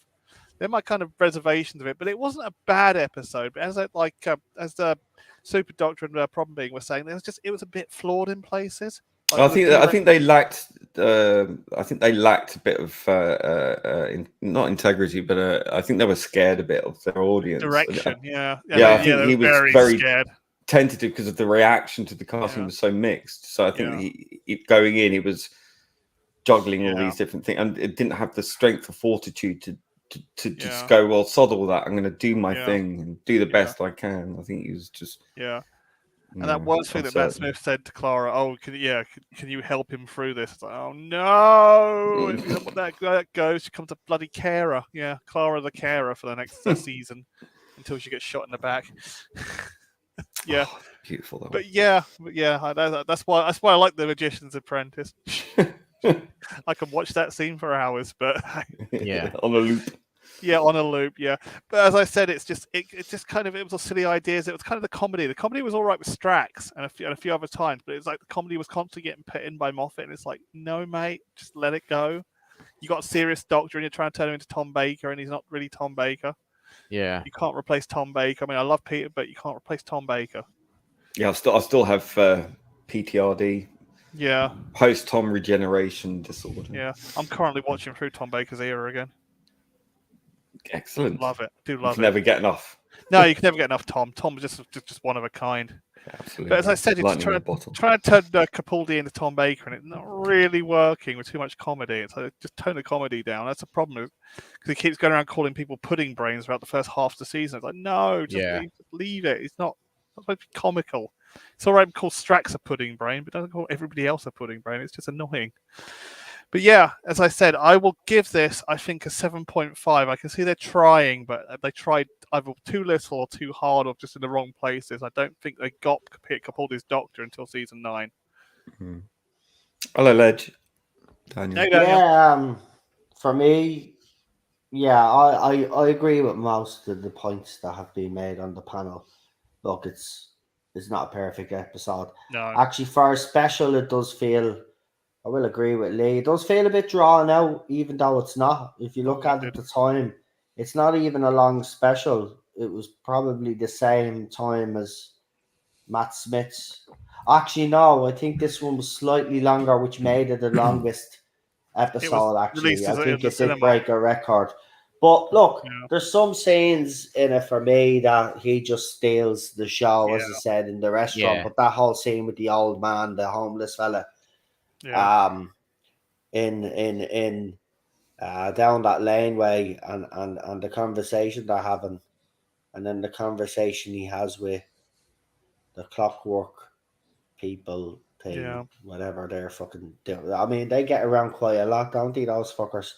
S4: They're my kind of reservations of it. But it wasn't a bad episode. But as the Super Doctor and Problem Being were saying, it was a bit flawed in places.
S2: I think they lacked. I think they lacked a bit of not integrity, but I think they were scared a bit of their audience.
S4: Direction, yeah.
S2: I think he was very
S4: scared.
S2: Tentative because of the reaction to the casting was so mixed. So I think he going in, he was juggling all these different things, and it didn't have the strength or fortitude to just go, well, sod all that. I'm going to do my thing and do the best I can. I think he was just
S4: And that was thing that Matt Smith said to Clara, "Oh, can you help him through this?" It's like, oh no! that goes. She becomes a bloody carer. Yeah, Clara the carer for the next season until she gets shot in the back. Yeah,
S2: beautiful. Though.
S4: But that's why I like The Magician's Apprentice. I can watch that scene for hours, but
S2: on a loop.
S4: Yeah, on a loop. Yeah, but as I said, it was a silly ideas. It was kind of the comedy. The comedy was all right with Strax and a few other times, but it's like the comedy was constantly getting put in by Moffat, and it's like, no, mate, just let it go. You got a serious Doctor, and you're trying to turn him into Tom Baker, and he's not really Tom Baker.
S3: Yeah.
S4: You can't replace Tom Baker. I mean, I love Peter, but you can't replace Tom Baker.
S2: Yeah, I still have PTRD,
S4: Yeah,
S2: post Tom regeneration disorder.
S4: yeah. I'm currently watching through Tom Baker's era again.
S2: Excellent.
S4: Love it. Do
S2: You
S4: love
S2: can
S4: it.
S2: never get enough.
S4: No, you can never get enough Tom. Tom was just one of a kind.
S2: Absolutely.
S4: But as I said, it's
S2: Lightning in a bottle.
S4: trying to turn Capaldi into Tom Baker, and it's not really working with too much comedy. It's like, just tone the comedy down. That's a problem because he keeps going around calling people pudding brains throughout the first half of the season. It's like, no, just leave it. It's not supposed to be comical. It's all right to call Strax a pudding brain, but doesn't call everybody else a pudding brain. It's just annoying. But yeah, as I said, I will give this, I think, a 7.5. I can see they're trying, but they tried either too little or too hard or just in the wrong places. I don't think they got Capaldi's Doctor until season 9.
S2: Mm-hmm. Hello, Ledge. Daniel.
S4: Hey, Daniel.
S1: Yeah, for me, yeah, I agree with most of the points that have been made on the panel. Look, it's not a perfect episode.
S4: No.
S1: Actually, for a special, it does feel, I will agree with Lee, it does feel a bit drawn out, even though it's not. If you look at it at the time, it's not even a long special. It was probably the same time as Matt Smith's. Actually, no, I think this one was slightly longer, which made it the longest episode, actually. I think it did break a record. But look, there's some scenes in it for me that he just steals the show, as I said, in the restaurant. But that whole scene with the old man, the homeless fella, in down that laneway, and the conversation they're having, and then the conversation he has with the clockwork people thing, whatever they're fucking doing. I mean, they get around quite a lot, don't they, those fuckers?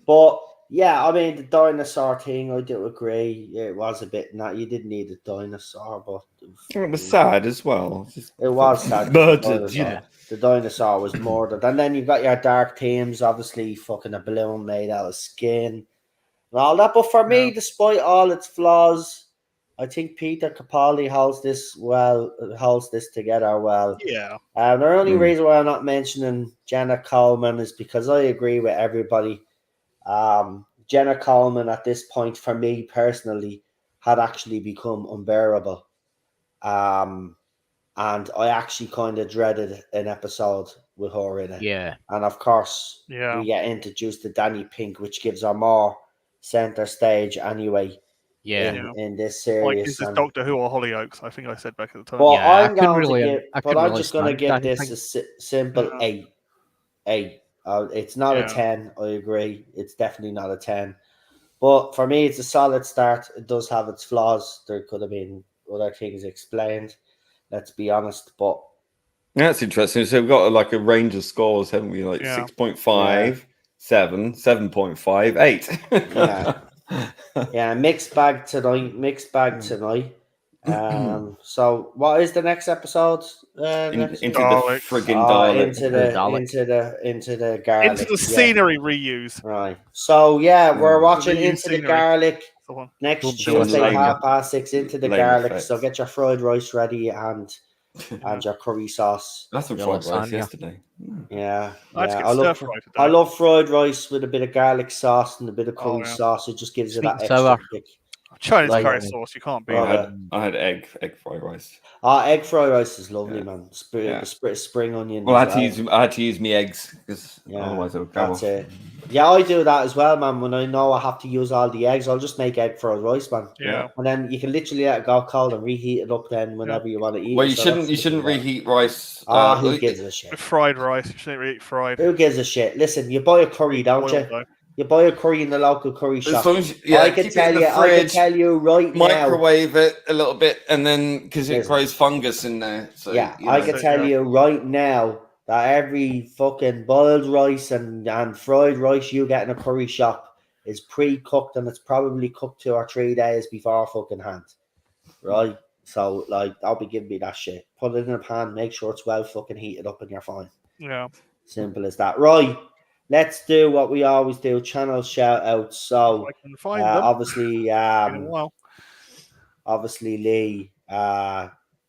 S1: But yeah, I mean, the dinosaur thing, I do agree. It was a bit you didn't need a dinosaur, but
S2: it was sad as well.
S1: It was sad.
S2: Murdered,
S1: the dinosaur was murdered. And then you've got your dark themes, obviously fucking a balloon made out of skin and all that. But for me, despite all its flaws, I think Peter Capaldi holds this together well.
S4: Yeah.
S1: The only reason why I'm not mentioning Jenna Coleman is because I agree with everybody. Jenna Coleman at this point, for me personally, had actually become unbearable. And I actually kind of dreaded an episode with her in it.
S3: Yeah.
S1: And of course, we get introduced to Danny Pink, which gives her more center stage anyway. In this series,
S4: like this is Doctor Who or Hollyoaks. I think I said back at the time.
S1: Well, I'm just going to give this a simple 8. 8. It's not a 10. I agree. It's definitely not a 10. But for me, it's a solid start. It does have its flaws. There could have been other things explained. Let's be honest. But
S2: that's interesting. So we've got like a range of scores, haven't we? Like 6.5, 7, 7.5, 8.
S1: Yeah, mixed bag tonight. So what is the next episode?
S2: Into the friggin' Dalek.
S1: Into the garlic.
S4: Into the scenery reuse.
S1: Right. So we're watching Into the Garlic next Tuesday, 6:30, Into the Garlic.
S2: Effects.
S1: So get your fried rice ready and your curry sauce.
S2: That's some fried rice yesterday.
S1: Yeah.
S4: I
S1: love fried rice with a bit of garlic sauce and a bit of curry sauce. It just gives it that extra kick.
S4: Chinese curry sauce, you can't beat
S2: it. I had egg fried rice.
S1: Egg fried rice is lovely, man. Spring onion.
S2: Well, I had to use my eggs because otherwise it would go off.
S1: It. Yeah, I do that as well, man. When I know I have to use all the eggs, I'll just make egg fried rice, man.
S4: Yeah.
S1: And then you can literally let it go cold and reheat it up then whenever you want to eat.
S2: Well, you shouldn't reheat rice.
S1: Who gives a shit?
S4: Fried rice, you shouldn't reheat fried.
S1: Who gives a shit? Listen, you buy a curry, don't you?
S4: Though.
S1: You buy a curry in the local curry shop.
S2: I can
S1: tell you right now.
S2: Microwave it a little bit, and then because it grows fungus in there. So,
S1: I can tell you right now that every fucking boiled rice and fried rice you get in a curry shop is pre-cooked, and it's probably cooked 2 or 3 days before fucking hand. Right? So, don't be giving me that shit. Put it in a pan, make sure it's well fucking heated up, and you're fine.
S4: Yeah.
S1: Simple as that. Right. Let's do what we always do, channel shout outs. So
S4: I can find them.
S1: Obviously, Lee,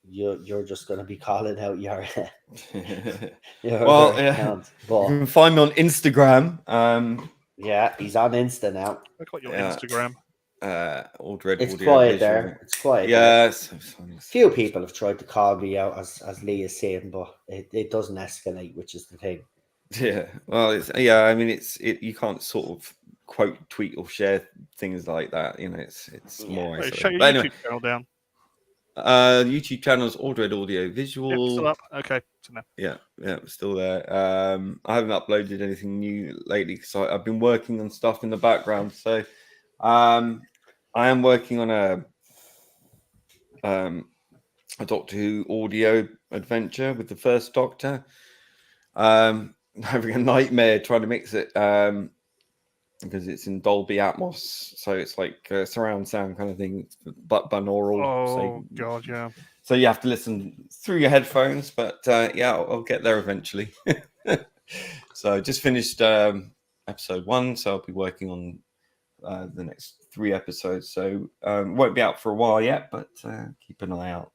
S1: you're just gonna be calling out your account. But
S2: you can find me on Instagram.
S1: Yeah, he's on Insta now.
S4: I got your Instagram.
S2: Dread
S1: It's
S2: Audio
S1: quiet
S2: Visual.
S1: there. It's quiet there.
S2: Yeah,
S1: Few people have tried to call me out, as Lee is saying, but it doesn't escalate, which is the thing.
S2: Yeah, well, I mean, you can't sort of quote, tweet, or share things like that. You know, it's more
S4: Wait,
S2: isolated.
S4: show your
S2: But
S4: YouTube
S2: anyway,
S4: channel down.
S2: YouTube channel's All Dread Audio Visual.
S4: Yep, still up. Okay, so now.
S2: Yeah, still there. I haven't uploaded anything new lately because I've been working on stuff in the background. So, I am working on a Doctor Who audio adventure with the first Doctor. Having a nightmare trying to mix it because it's in Dolby Atmos, so it's like surround sound kind of thing, but binaural.
S4: Oh God, yeah.
S2: So you have to listen through your headphones, but yeah, I'll get there eventually. So I just finished episode 1, so I'll be working on the next 3 episodes. So won't be out for a while yet, but keep an eye out.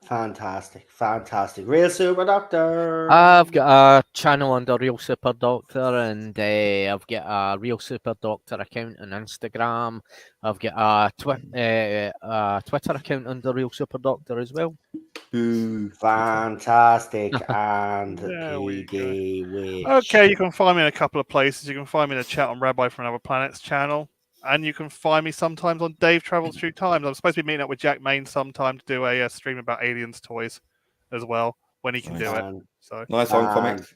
S1: Fantastic. Real Super Doctor.
S3: I've got a channel under Real Super Doctor, and I've got a Real Super Doctor account on Instagram. I've got a Twitter account under Real Super Doctor as well.
S1: Fantastic. And
S4: There we
S1: PD Witch.
S4: Okay, you can find me in a couple of places. You can find me in a chat on Rabbi from Another Planet's channel. And you can find me sometimes on Dave Travels Through Times. I'm supposed to be meeting up with Jack Main sometime to do a stream about aliens toys as well, when he can do it. So
S2: nice on comics.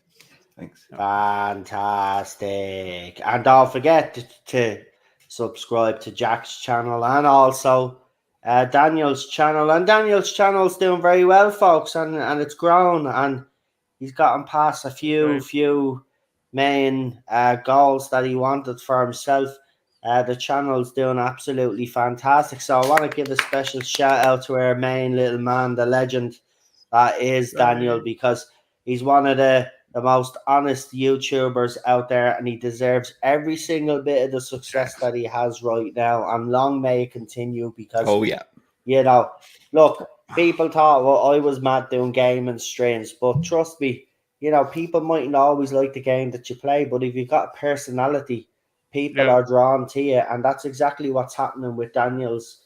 S2: Thanks.
S1: Fantastic. And don't forget to subscribe to Jack's channel and also Daniel's channel. And Daniel's channel is doing very well, folks, and it's grown, and he's gotten past a few main goals that he wanted for himself. The channel's doing absolutely fantastic. So I want to give a special shout out to our main little man, the legend that is Daniel, because he's one of the most honest YouTubers out there, and he deserves every single bit of the success that he has right now. And long may it continue, because you know, look, people thought, well, I was mad doing gaming streams, but trust me, you know, people mightn't always like the game that you play, but if you've got a personality, people are drawn to you, and that's exactly what's happening with Daniel's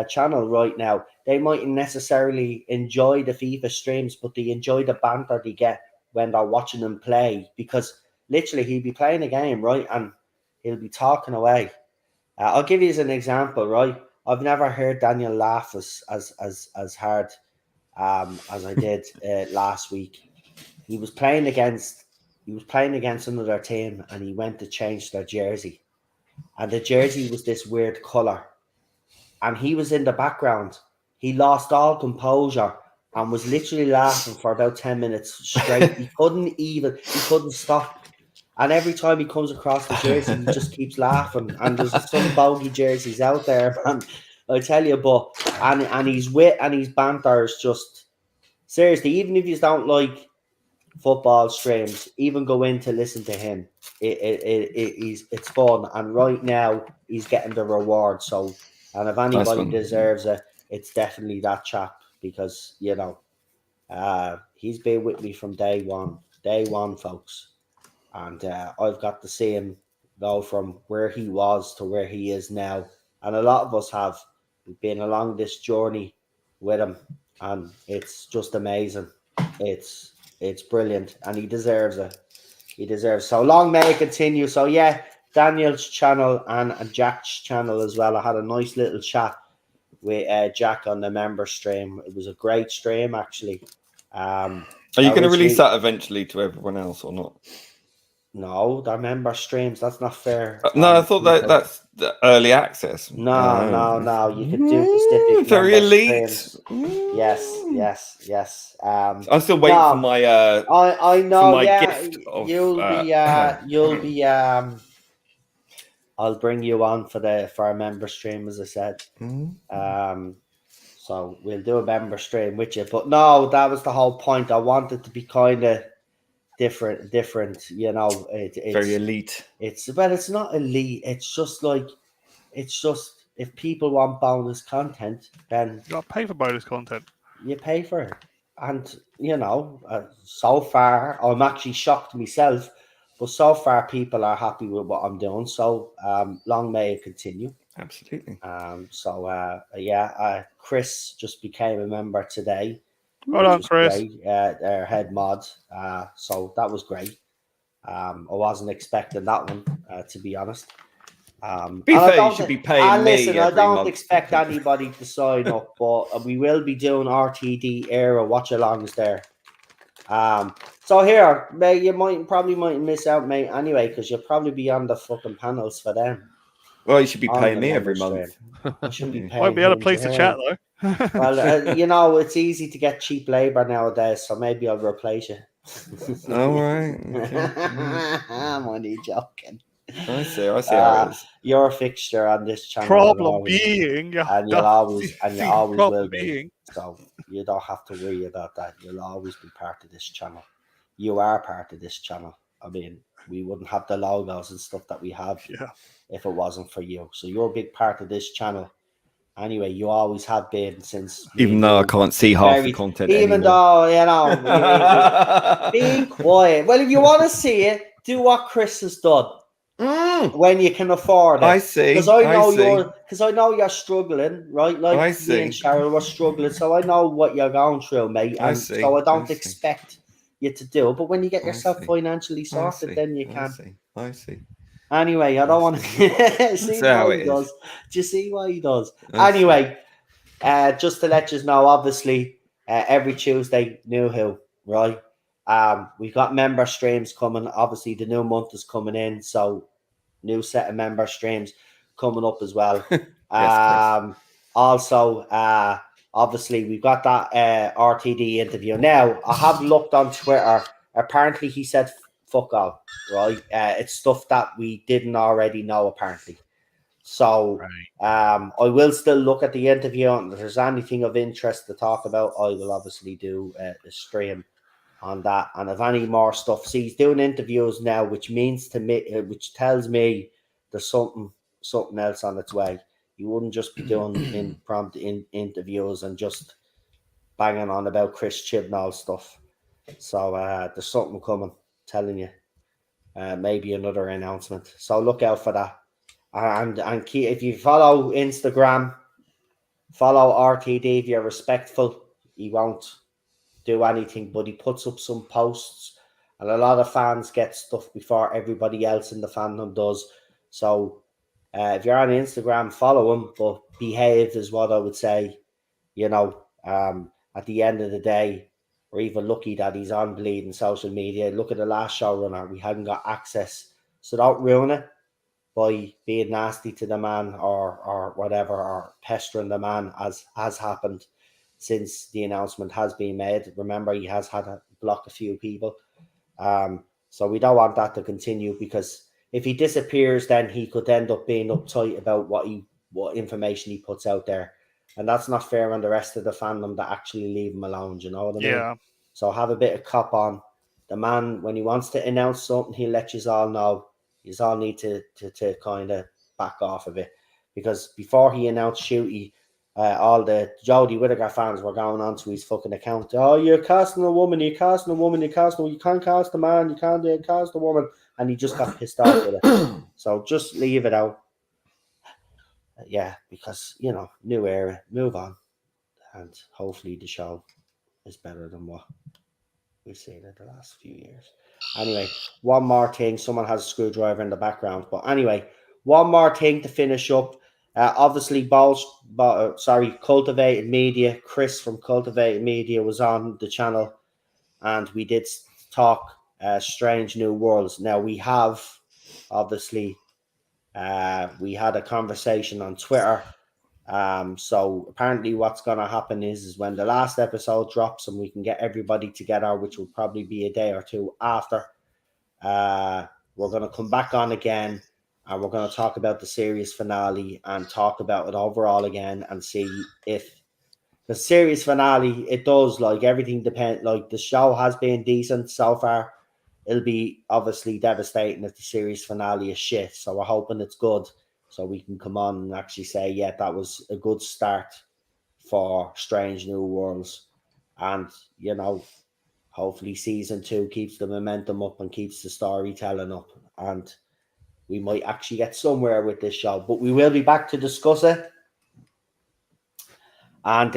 S1: channel right now. They mightn't necessarily enjoy the FIFA streams, but they enjoy the banter they get when they're watching him play, because literally he'll be playing a game, right, and he'll be talking away. I'll give you as an example, right? I've never heard Daniel laugh as hard as I did last week. He was playing against another team, and he went to change their jersey, and the jersey was this weird color, and he was in the background. He lost all composure and was literally laughing for about 10 minutes straight. He couldn't stop. And every time he comes across the jersey, he just keeps laughing. And there's some bogey jerseys out there, man. I tell you, but and his wit and his banter is just seriously. Even if you don't like football streams, even go in to listen to him. It's fun, and right now he's getting the reward. So, and if anybody deserves it, it's definitely that chap, because you know, he's been with me from day one, folks. And I've got to see him go from where he was to where he is now. And a lot of us have been along this journey with him, and it's just amazing. It's brilliant, and he deserves it. He deserves it. So long may it continue. So yeah, Daniel's channel and Jack's channel as well. I had a nice little chat with Jack on the member stream. It was a great stream, actually.
S2: Are you going to release that eventually to everyone else or not?
S1: No, they're member streams. That's not fair.
S2: No, I thought that's the early access.
S1: No. You could do Pacific
S2: very elite.
S1: Streams. Yes.
S2: I'm still waiting for my.
S1: I know.
S2: For my
S1: gift
S2: of,
S1: you'll be. I'll bring you on for a member stream, as I said. So we'll do a member stream with you. But no, that was the whole point. I wanted to be kind of different, you know. It's
S2: very elite.
S1: It's not elite. It's just if people want bonus content, then
S4: you got to pay for bonus content.
S1: You pay for it, and you know, so far I'm actually shocked myself, but so far people are happy with what I'm doing. So long may it continue.
S2: Absolutely.
S1: Chris just became a member today.
S4: Well done, Chris.
S1: Great, our head mod. So that was great. I wasn't expecting that one, to be honest.
S2: Be fair, you should be paying me
S1: listen, I
S2: every
S1: don't
S2: month.
S1: expect anybody to sign up, but we will be doing RTD era watch-alongs there. So here, mate, you probably might miss out, mate, anyway, because you'll probably be on the fucking panels for them.
S2: Well, you should be
S1: On
S2: paying
S1: the
S2: me
S1: member
S2: every
S1: stream.
S2: month.
S1: I should be paying.
S4: Won't be able to
S1: him,
S4: place the chat though.
S1: Well, you know, it's easy to get cheap labor nowadays, so maybe I'll replace you.
S2: All right. Okay.
S1: I'm only joking.
S2: I see how it is.
S1: You're a fixture on this channel.
S4: Problem being,
S1: and you always will be.
S4: being.
S1: So you don't have to worry about that. You'll always be part of this channel. You are part of this channel. I mean, we wouldn't have the logos and stuff that we have if it wasn't for you. So you're a big part of this channel. Anyway, you always have been since.
S2: Even though I can't see half the content
S1: even
S2: anymore.
S1: though, you know, being quiet. Well, if you want to see it, do what Chris has done. When you can afford it.
S2: I see.
S1: Because I know you're struggling, right? Like
S2: I
S1: me
S2: see.
S1: and Cheryl were struggling, so I know what you're going through, mate. And so I don't expect you to do it. But when you get yourself financially sorted, then you can.
S2: I see.
S1: Anyway, I don't want to see what he does. Do you see what he does? Anyway, just to let you know, obviously, every Tuesday, NuWho, right? We've got member streams coming. Obviously, the new month is coming in, so new set of member streams coming up as well. Also, obviously, we've got that RTD interview. Now, I have looked on Twitter. Apparently, he said fuck all, right? It's stuff that we didn't already know, apparently. So, I will still look at the interview, and if there's anything of interest to talk about, I will obviously do a stream on that. And if any more stuff, see, he's doing interviews now, which means to me, which tells me there's something else on its way. You wouldn't just be doing impromptu interviews and just banging on about Chris Chibnall stuff. So there's something coming, telling you. Maybe another announcement. So look out for that. And if you follow Instagram, follow RTD. If you're respectful, he won't do anything, but he puts up some posts, and a lot of fans get stuff before everybody else in the fandom does. So if you're on Instagram, follow him, but behave is what I would say. You know, at the end of the day, we're even lucky that he's on bleeding social media. Look at the last showrunner, we hadn't got access, so don't ruin it by being nasty to the man or whatever, or pestering the man, as has happened since the announcement has been made. Remember, he has had to block a few people. So we don't want that to continue, because if he disappears, then he could end up being uptight about what information he puts out there. And that's not fair on the rest of the fandom that actually leave him alone. Do you know what I mean?
S4: Yeah.
S1: So have a bit of cop on. The man, when he wants to announce something, he'll let you all know. You all need to kind of back off of it. Because before he announced Shooty, all the Jodie Whittaker fans were going on to his fucking account. Oh, you're casting a woman, you can't cast a man, you can't cast a woman. And he just got pissed off with it. So just leave it out. Yeah, because, you know, new era, move on. And hopefully the show is better than what we've seen in the last few years. Anyway, one more thing. Someone has a screwdriver in the background. But anyway, one more thing to finish up. Obviously, Cultivated Media, Chris from Cultivated Media was on the channel, and we did talk Strange New Worlds. Now, we have, obviously, we had a conversation on Twitter. So apparently what's going to happen is when the last episode drops and we can get everybody together, which will probably be a day or two after, we're going to come back on again, and we're going to talk about the series finale and talk about it overall again, and see if the series finale, it does, like, everything depends. Like, the show has been decent so far. It'll be obviously devastating if the series finale is shit. So we're hoping it's good, so we can come on and actually say, yeah, that was a good start for Strange New Worlds. And, you know, hopefully season 2 keeps the momentum up and keeps the storytelling up. And we might actually get somewhere with this show. But we will be back to discuss it. And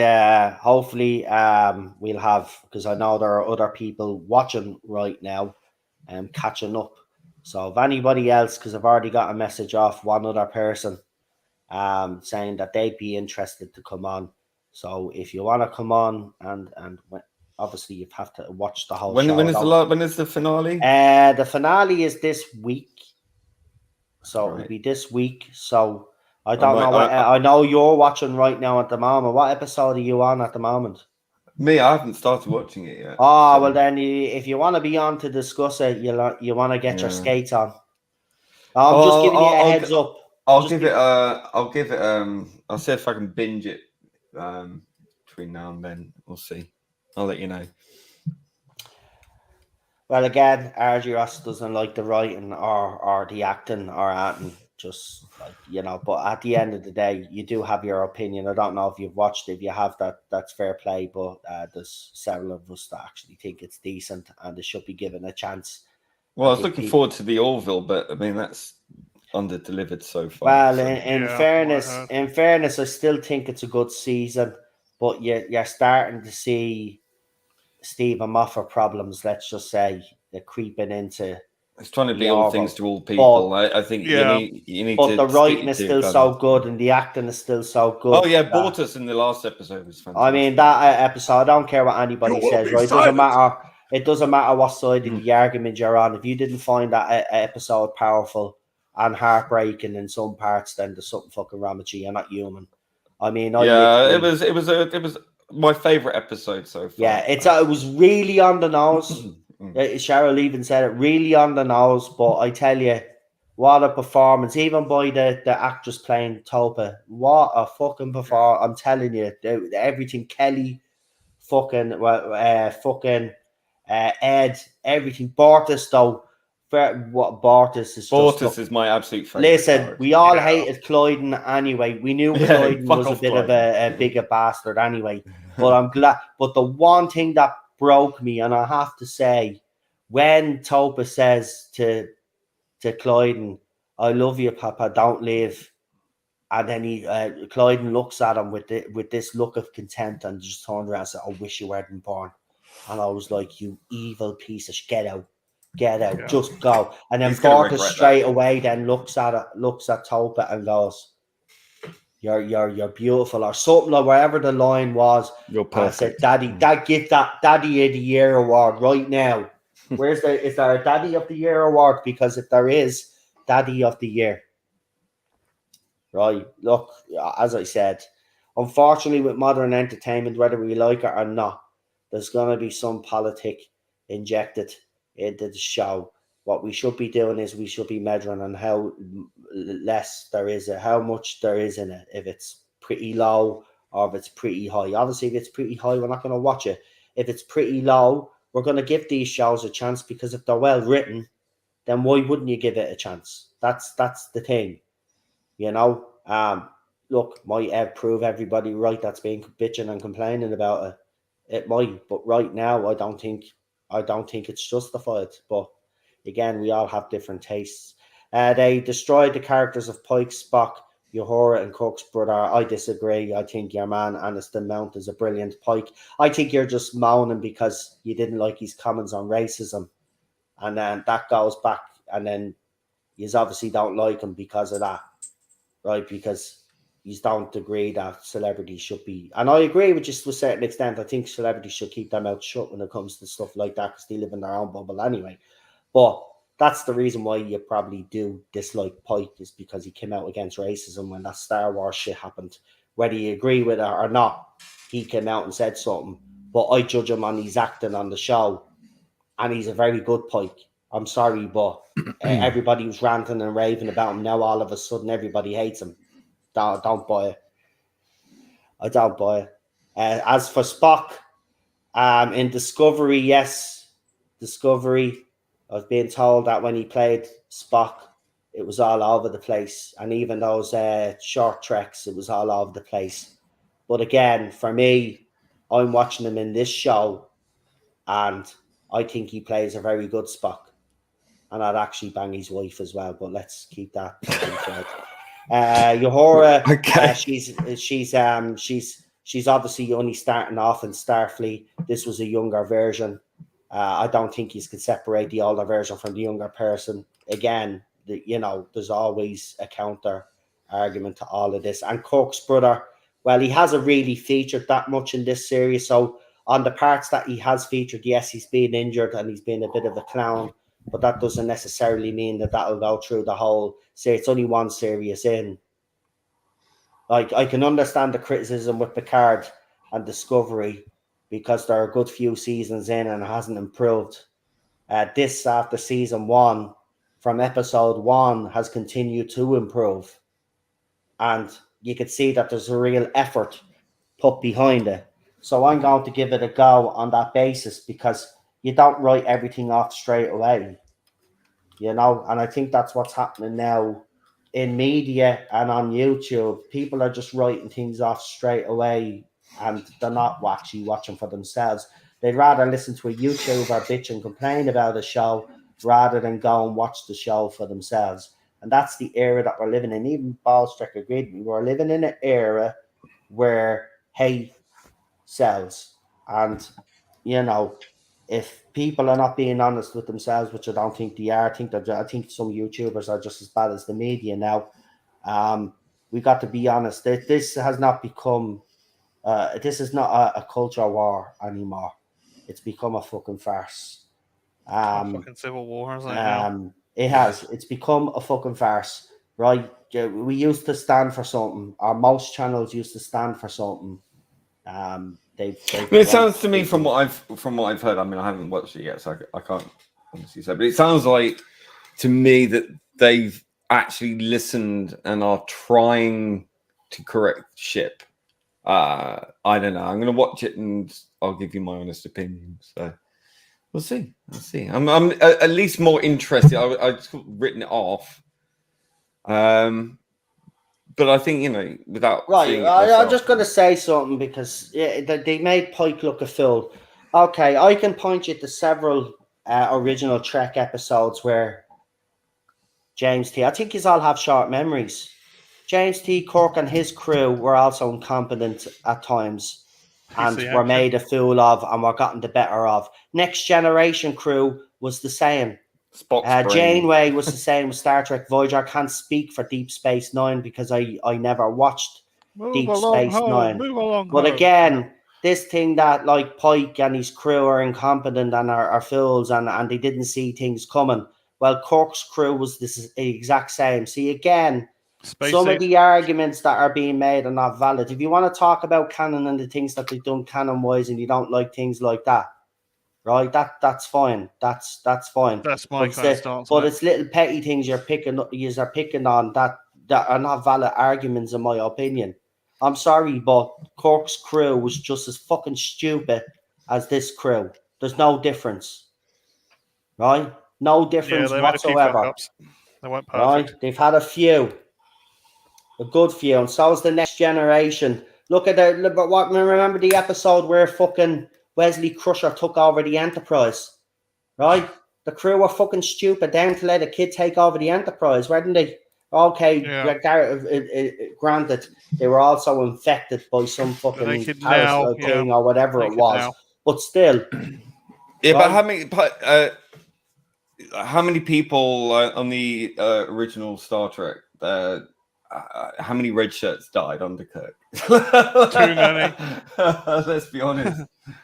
S1: hopefully we'll have, because I know there are other people watching right now and catching up. So if anybody else, because I've already got a message off one other person saying that they'd be interested to come on. So if you want to come on, and obviously you have to watch the whole show.
S2: When is the finale?
S1: The finale is this week. So
S2: Right.
S1: it'll be this week. So I don't know. I know you're watching right now at the moment. What episode are you on at the moment?
S2: Me, I haven't started watching it yet.
S1: Oh, so. Well then, if you want to be on to discuss it, you want to get your skates on. I'm just giving you a heads up.
S2: I'll give it. I'll see if I can binge it between now and then. We'll see. I'll let you know.
S1: Well, again, RG Ross doesn't like the writing or the acting or acting, just like, but at the end of the day, you do have your opinion. I don't know if you've watched it. If you have, that's fair play, but there's several of us that actually think it's decent and it should be given a chance.
S2: Well, I was looking forward to the Orville, but I mean, that's under-delivered so far.
S1: Well, in fairness, I still think it's a good season, but you're starting to see Stephen Moffat problems, let's just say, they're creeping into.
S2: It's trying to be all things to all people. I think you need
S1: but
S2: to.
S1: But the writing is still so good, and the acting is still so good.
S2: Oh yeah, Bortus in the last episode was fantastic.
S1: I mean, that episode, I don't care what anybody says, right? It doesn't matter what side of the argument you're on. If you didn't find that episode powerful and heartbreaking in some parts, then there's something fucking wrong with you. You're not human. I mean,
S2: it was my favorite episode so far.
S1: Yeah, it was really on the nose. Cheryl even said it, really on the nose. But I tell you, what a performance! Even by the actress playing Topa, what a fucking performance! I'm telling you, everything Kelly, Ed, everything. Bortus though. Bortus
S2: is my absolute favorite.
S1: Listen, character. We all hated Cloyden anyway. We knew Cloyden was a bit of a bigger bastard anyway. But I'm glad. But the one thing that broke me, and I have to say, when Topa says to Cloyden, "I love you, Papa. Don't leave," and then Cloyden looks at him with this look of contempt and just turns around and says, "I wish you weren't born." And I was like, "You evil piece of shit, get out. Get out, just go." And then Bortus straight away then looks at Topa and goes, You're beautiful, or something, like wherever the line was.
S2: You're perfect.
S1: I said, Daddy, give that Daddy of the Year award right now. Is there a Daddy of the Year award? Because if there is, Daddy of the Year. Right, look, as I said, unfortunately with modern entertainment, whether we like it or not, there's going to be some politic injected into the show. What we should be doing is we should be measuring on how less there is, how much there is in it. If it's pretty low or if it's pretty high. Obviously, if it's pretty high, we're not going to watch it. If it's pretty low, we're going to give these shows a chance, because if they're well written, then why wouldn't you give it a chance? That's the thing, Look, might prove everybody right that's been bitching and complaining about it. It might, but right now, I don't think it's justified. But again, we all have different tastes. They destroyed the characters of Pike, Spock, Uhura, and Cook's brother. I disagree. I think your man Aniston Mount is a brilliant Pike. I think you're just moaning because you didn't like his comments on racism, and then that goes back. And then you obviously don't like him because of that, right? Because you don't agree that celebrities should be, and I agree with you to a certain extent. I think celebrities should keep their mouth shut when it comes to stuff like that, because they live in their own bubble anyway. But that's the reason why you probably do dislike Pike, is because he came out against racism when that Star Wars shit happened. Whether you agree with it or not, he came out and said something. But I judge him on his acting on the show, and he's a very good Pike. I'm sorry, but everybody was ranting and raving about him. Now all of a sudden everybody hates him. Don't buy it. I don't buy it. As for Spock, in Discovery, yes, Discovery, I've been told that when he played Spock, it was all over the place. And even those short treks, it was all over the place. But again, for me, I'm watching him in this show, and I think he plays a very good Spock. and I'd actually bang his wife as well. But let's keep that to the thread. Uhura,
S2: Okay.
S1: she's obviously only starting off in Starfleet. This was a younger version. I don't think you could separate the older version from the younger person. Again, there's always a counter argument to all of this. And Kirk's brother, well, he hasn't really featured that much in this series. So on the parts that he has featured, yes, he's been injured and he's been a bit of a clown. But that doesn't necessarily mean that that'll go through the whole. Say it's only one series in. Like, I can understand the criticism with Picard and Discovery because they're a good few seasons in and it hasn't improved. This after season 1, from episode 1, has continued to improve, and you could see that there's a real effort put behind it. So I'm going to give it a go on that basis because you don't write everything off straight away. And I think that's what's happening now in media and on YouTube. People are just writing things off straight away and they're not actually watching for themselves. They'd rather listen to a YouTuber bitch and complain about a show rather than go and watch the show for themselves. And that's the era that we're living in. Even Ballstrick agreed with me. We're living in an era where hate sells. And, if people are not being honest with themselves, which I don't think they are, I think some YouTubers are just as bad as the media now. We got to be honest. This has not become. This is not a culture war anymore. It's become a fucking farce.
S4: Fucking civil war, isn't it?
S1: It has. It's become a fucking farce, right? We used to stand for something. Or most channels used to stand for something.
S2: It sounds to me from what I've heard. I mean, I haven't watched it yet, so I can't honestly say. But it sounds like to me that they've actually listened and are trying to correct ship. I don't know. I'm going to watch it and I'll give you my honest opinion. So we'll see. I'm at least more interested. I just written it off. But I think, without
S1: right, I'm just going to say something because they made Pike look a fool. Okay, I can point you to several original Trek episodes where James T. I think you all have short memories. James T. Kirk and his crew were also incompetent at times and were made a fool of and were gotten the better of. Next Generation crew was the same. Janeway was the same with Star Trek Voyager. I can't speak for Deep Space Nine because I never watched Deep Space Nine. But again, this thing that like Pike and his crew are incompetent and are fools and they didn't see things coming. Well, Kirk's crew was the exact same. See, again, some of the arguments that are being made are not valid. If you want to talk about canon and the things that they've done canon-wise and you don't like things like that, right? That's fine. That's fine.
S4: That's my kind of stance.
S1: But it's little petty things you're picking on that are not valid arguments, in my opinion. I'm sorry, but Kirk's crew was just as fucking stupid as this crew. There's no difference, right? No difference whatsoever.
S4: They weren't perfect.
S1: Right? They've had a good few, and so is the Next Generation. Remember the episode where fucking Wesley Crusher took over the Enterprise, right? The crew were fucking stupid down to let a kid take over the Enterprise, weren't they? Okay, granted, they were also infected by some fucking parasite thing or whatever it was, but still.
S2: Yeah, right? But how many people on the original Star Trek? How many red shirts died under Kirk?
S4: Too many.
S2: Let's be honest.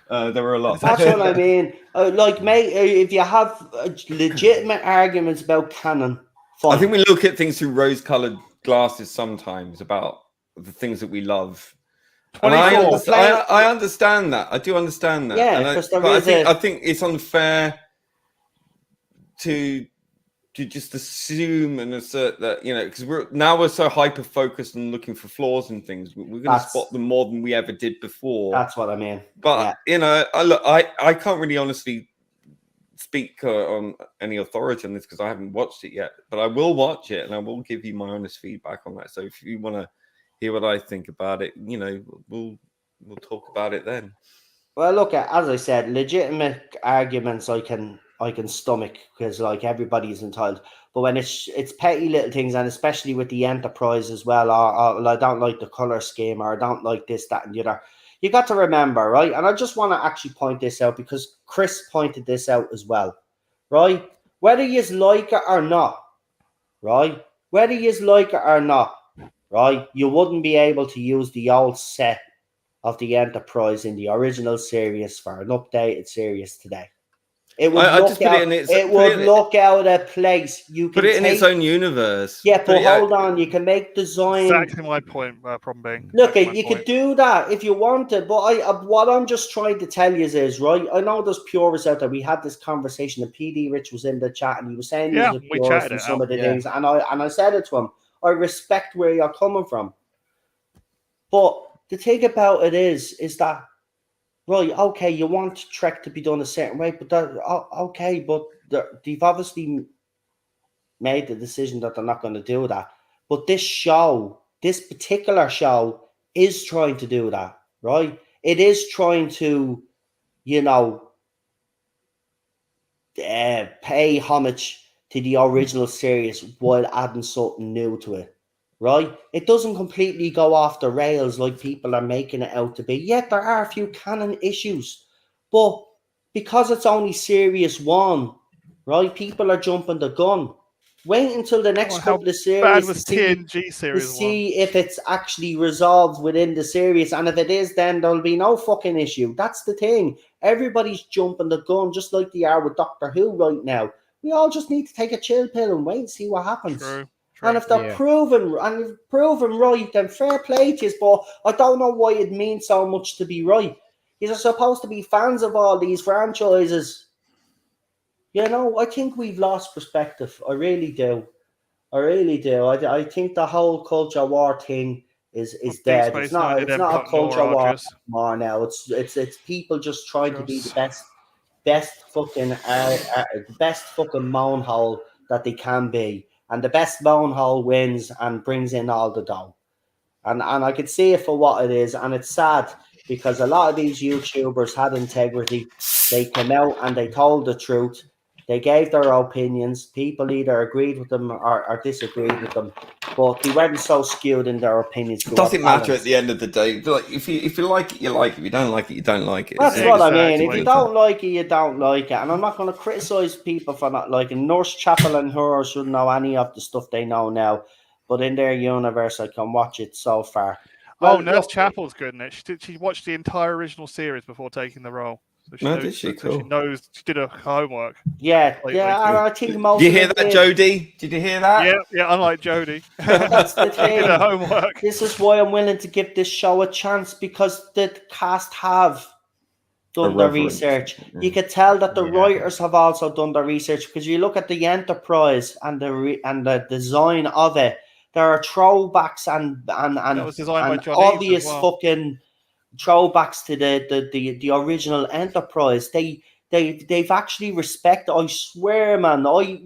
S2: There were a lot.
S1: That's what I mean. Mate, if you have legitimate arguments about canon, fine.
S2: I think we look at things through rose-colored glasses sometimes about the things that we love. And I understand that. I do understand that.
S1: Yeah,
S2: I think it's unfair to just assume and assert that, because we're so hyper focused on looking for flaws and things. We're going to spot them more than we ever did before.
S1: That's what I mean.
S2: But I can't really honestly speak on any authority on this because I haven't watched it yet. But I will watch it and I will give you my honest feedback on that. So if you want to hear what I think about it, we'll talk about it then.
S1: Well, look, as I said, legitimate arguments I can stomach, because like everybody's entitled. But when it's petty little things, and especially with the Enterprise as well, or I don't like the color scheme, or I don't like this, that, and the other. You got to remember, right? And I just want to actually point this out because Chris pointed this out as well, right? Whether you like it or not, right? Whether you like it or not, right? You wouldn't be able to use the old set of the Enterprise in the original series for an updated series today. It would look out of place. You can
S2: put it in its own universe.
S1: Yeah, but hold on. You can make design.
S4: Exactly my point. Problem being.
S1: Look, you could do that if you wanted, but what I'm just trying to tell you is right. I know there's purists out there. We had this conversation, and PD Rich was in the chat, and he was saying he's a purist and some of the things, and I said it to him. I respect where you're coming from, but the thing about it is that. Right, okay, you want Trek to be done a certain way, but they've obviously made the decision that they're not going to do that. But this particular show is trying to do that, right? It is trying to, pay homage to the original series while adding something new to it. Right? It doesn't completely go off the rails like people are making it out to be. Yet there are a few canon issues. But because it's only series 1, right, people are jumping the gun. Wait until the next couple of series to see if it's actually resolved within the series. And if it is, then there'll be no fucking issue. That's the thing. Everybody's jumping the gun just like they are with Doctor Who right now. We all just need to take a chill pill and wait and see what happens.
S4: True.
S1: And if they're proven right, then fair play to you. But I don't know why it means so much to be right. You're supposed to be fans of all these franchises. I think we've lost perspective. I really do. I think the whole culture war thing is dead. It's not a culture war anymore now. It's people just trying to be the best fucking moan hole that they can be. And the best moan hole wins and brings in all the dough. And I can see it for what it is. And it's sad because a lot of these YouTubers had integrity. They came out and they told the truth. They gave their opinions. People either agreed with them or disagreed with them. But they weren't so skewed in their opinions.
S2: It doesn't matter at the end of the day. Like if you like it, you like it. If you don't like it, you don't like it.
S1: That's what I mean. If you don't like it, you don't like it. And I'm not going to criticize people for not liking. Nurse Chapel and her shouldn't know any of the stuff they know now. But in their universe, I can watch it so far.
S4: Well, Nurse Chapel's good in it. She watched the entire original series before taking the role. So
S2: did she? Cool.
S4: She knows. She did her homework.
S1: Yeah. I think most.
S2: Did you hear that, Jodie? Did you hear that?
S4: Yeah. Unlike Jodie,
S1: that's the thing.
S4: Did her homework.
S1: This is why I'm willing to give this show a chance because the cast have done their research. You can tell that the writers have also done their research because you look at the Enterprise and the design of it. There are throwbacks and
S4: was designed by John
S1: obvious
S4: Eaves as well.
S1: fucking throwbacks to the original Enterprise. They've actually respected. I swear, man. I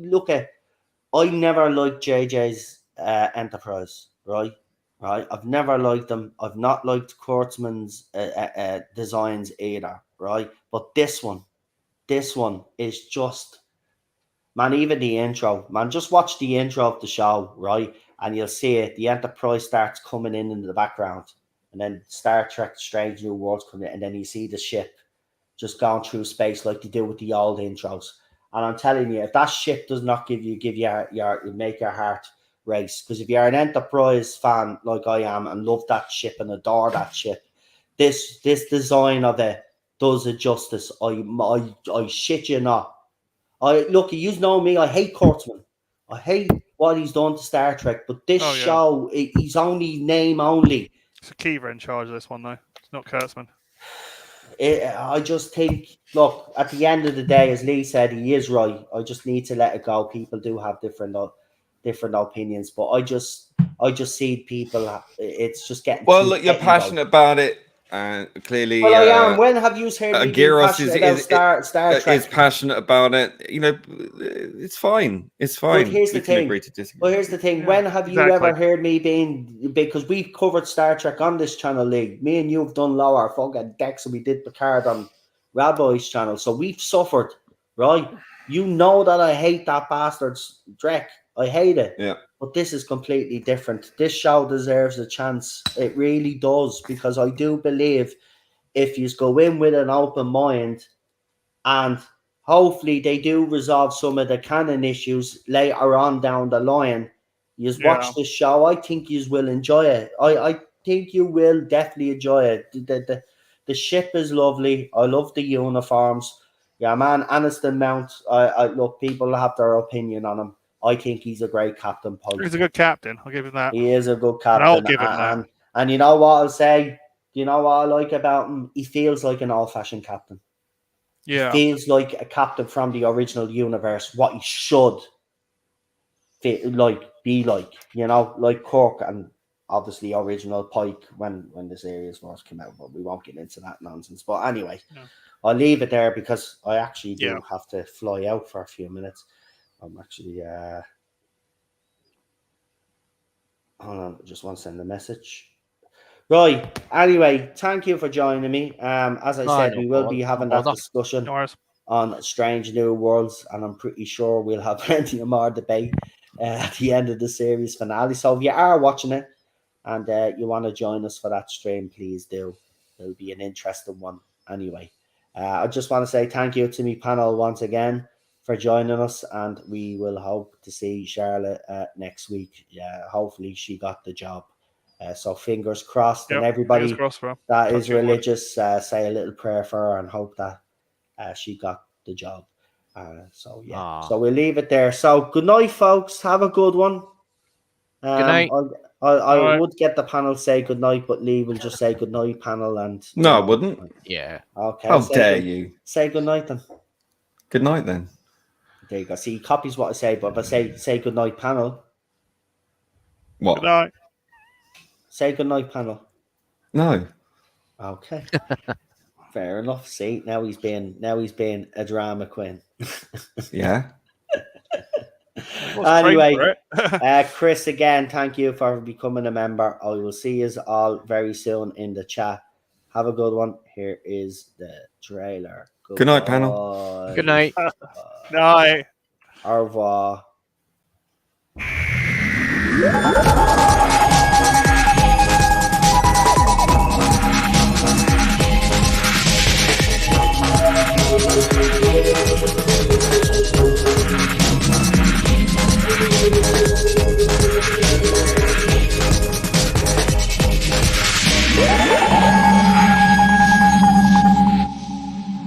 S1: never liked JJ's Enterprise. Right. I've never liked them. I've not liked Kurtzman's designs either. Right. But this one is just, man. Even the intro, man. Just watch the intro of the show, right, and you'll see it. The Enterprise starts coming in the background. And then Star Trek Strange New Worlds come in, and then you see the ship just going through space like they do with the old intros. And I'm telling you, if that ship does not make your heart race, because if you're an Enterprise fan like I am and love that ship and adore that ship, this design of it does it justice. I shit you not. You know me, I hate Kurtzman. I hate what he's done to Star Trek, but this show, he's only name only.
S4: It's Akiva in charge of this one, though. It's not Kurtzman.
S1: I just think, look, at the end of the day, as Lee said, he is right. I just need to let it go. People do have different opinions, but I just see people. It's just getting.
S2: Well, look, you're passionate about it. Clearly,
S1: well, I am. When have you heard me passionate about Star Trek?
S2: Is passionate about it. It's fine. It's fine.
S1: But here's the thing. Here's the thing. When have you ever heard me being? Because we've covered Star Trek on this channel, Lee. Me and you have done lower fucking decks, and we did Picard on Radboy's channel. So we've suffered, right? You know that I hate that bastard's Drek. I hate it.
S2: Yeah.
S1: But this is completely different. This show deserves a chance. It really does, because I do believe if you go in with an open mind, and hopefully they do resolve some of the canon issues later on down the line, you watch this show, I think you will enjoy it. I think you will definitely enjoy it. The ship is lovely. I love the uniforms. Yeah, man, Aniston Mount, I look, people have their opinion on him. I think he's a great captain. Pike.
S4: He's a good captain. I'll give him that.
S1: He is a good captain.
S4: And I'll give him that.
S1: And you know what I'll say? You know what I like about him? He feels like an old-fashioned captain.
S4: Yeah.
S1: He feels like a captain from the original universe, what he should be like, you know, like Kirk and obviously original Pike when the series first came out, but we won't get into that nonsense. But anyway, I'll leave it there because I actually do have to fly out for a few minutes. I'm actually hold on, I just want to send a message. Right. Anyway, thank you for joining me. As I said, we will be having that discussion on Strange New Worlds, and I'm pretty sure we'll have plenty of more debate at the end of the series finale. So if you are watching it and you want to join us for that stream, please do. It'll be an interesting one. Anyway, I just want to say thank you to me panel once again for joining us, and we will hope to see Charlotte next week. Yeah, hopefully she got the job. So fingers crossed, and everybody that is religious, say a little prayer for her and hope that she got the job. So we'll leave it there. So good night, folks. Have a good one.
S3: Good night.
S1: I would get the panel say good night, but Lee will just say good night, panel. And
S2: no, I wouldn't.
S3: Yeah.
S1: Okay.
S2: How dare you?
S1: Say good night then.
S2: Good night then.
S1: There you go. See, he copies what I say, but if I say good night, panel.
S2: What?
S4: Good night.
S1: Say good night, panel.
S2: No.
S1: Okay. Fair enough. See, now he's being a drama queen.
S2: Yeah.
S1: Anyway, Chris, again, thank you for becoming a member. I will see you all very soon in the chat. Have a good one. Here is the trailer.
S2: Good night, panel.
S3: Good night.
S4: Night.
S1: Au revoir.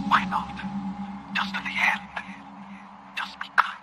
S5: Why not? Just at the end. Just be kind.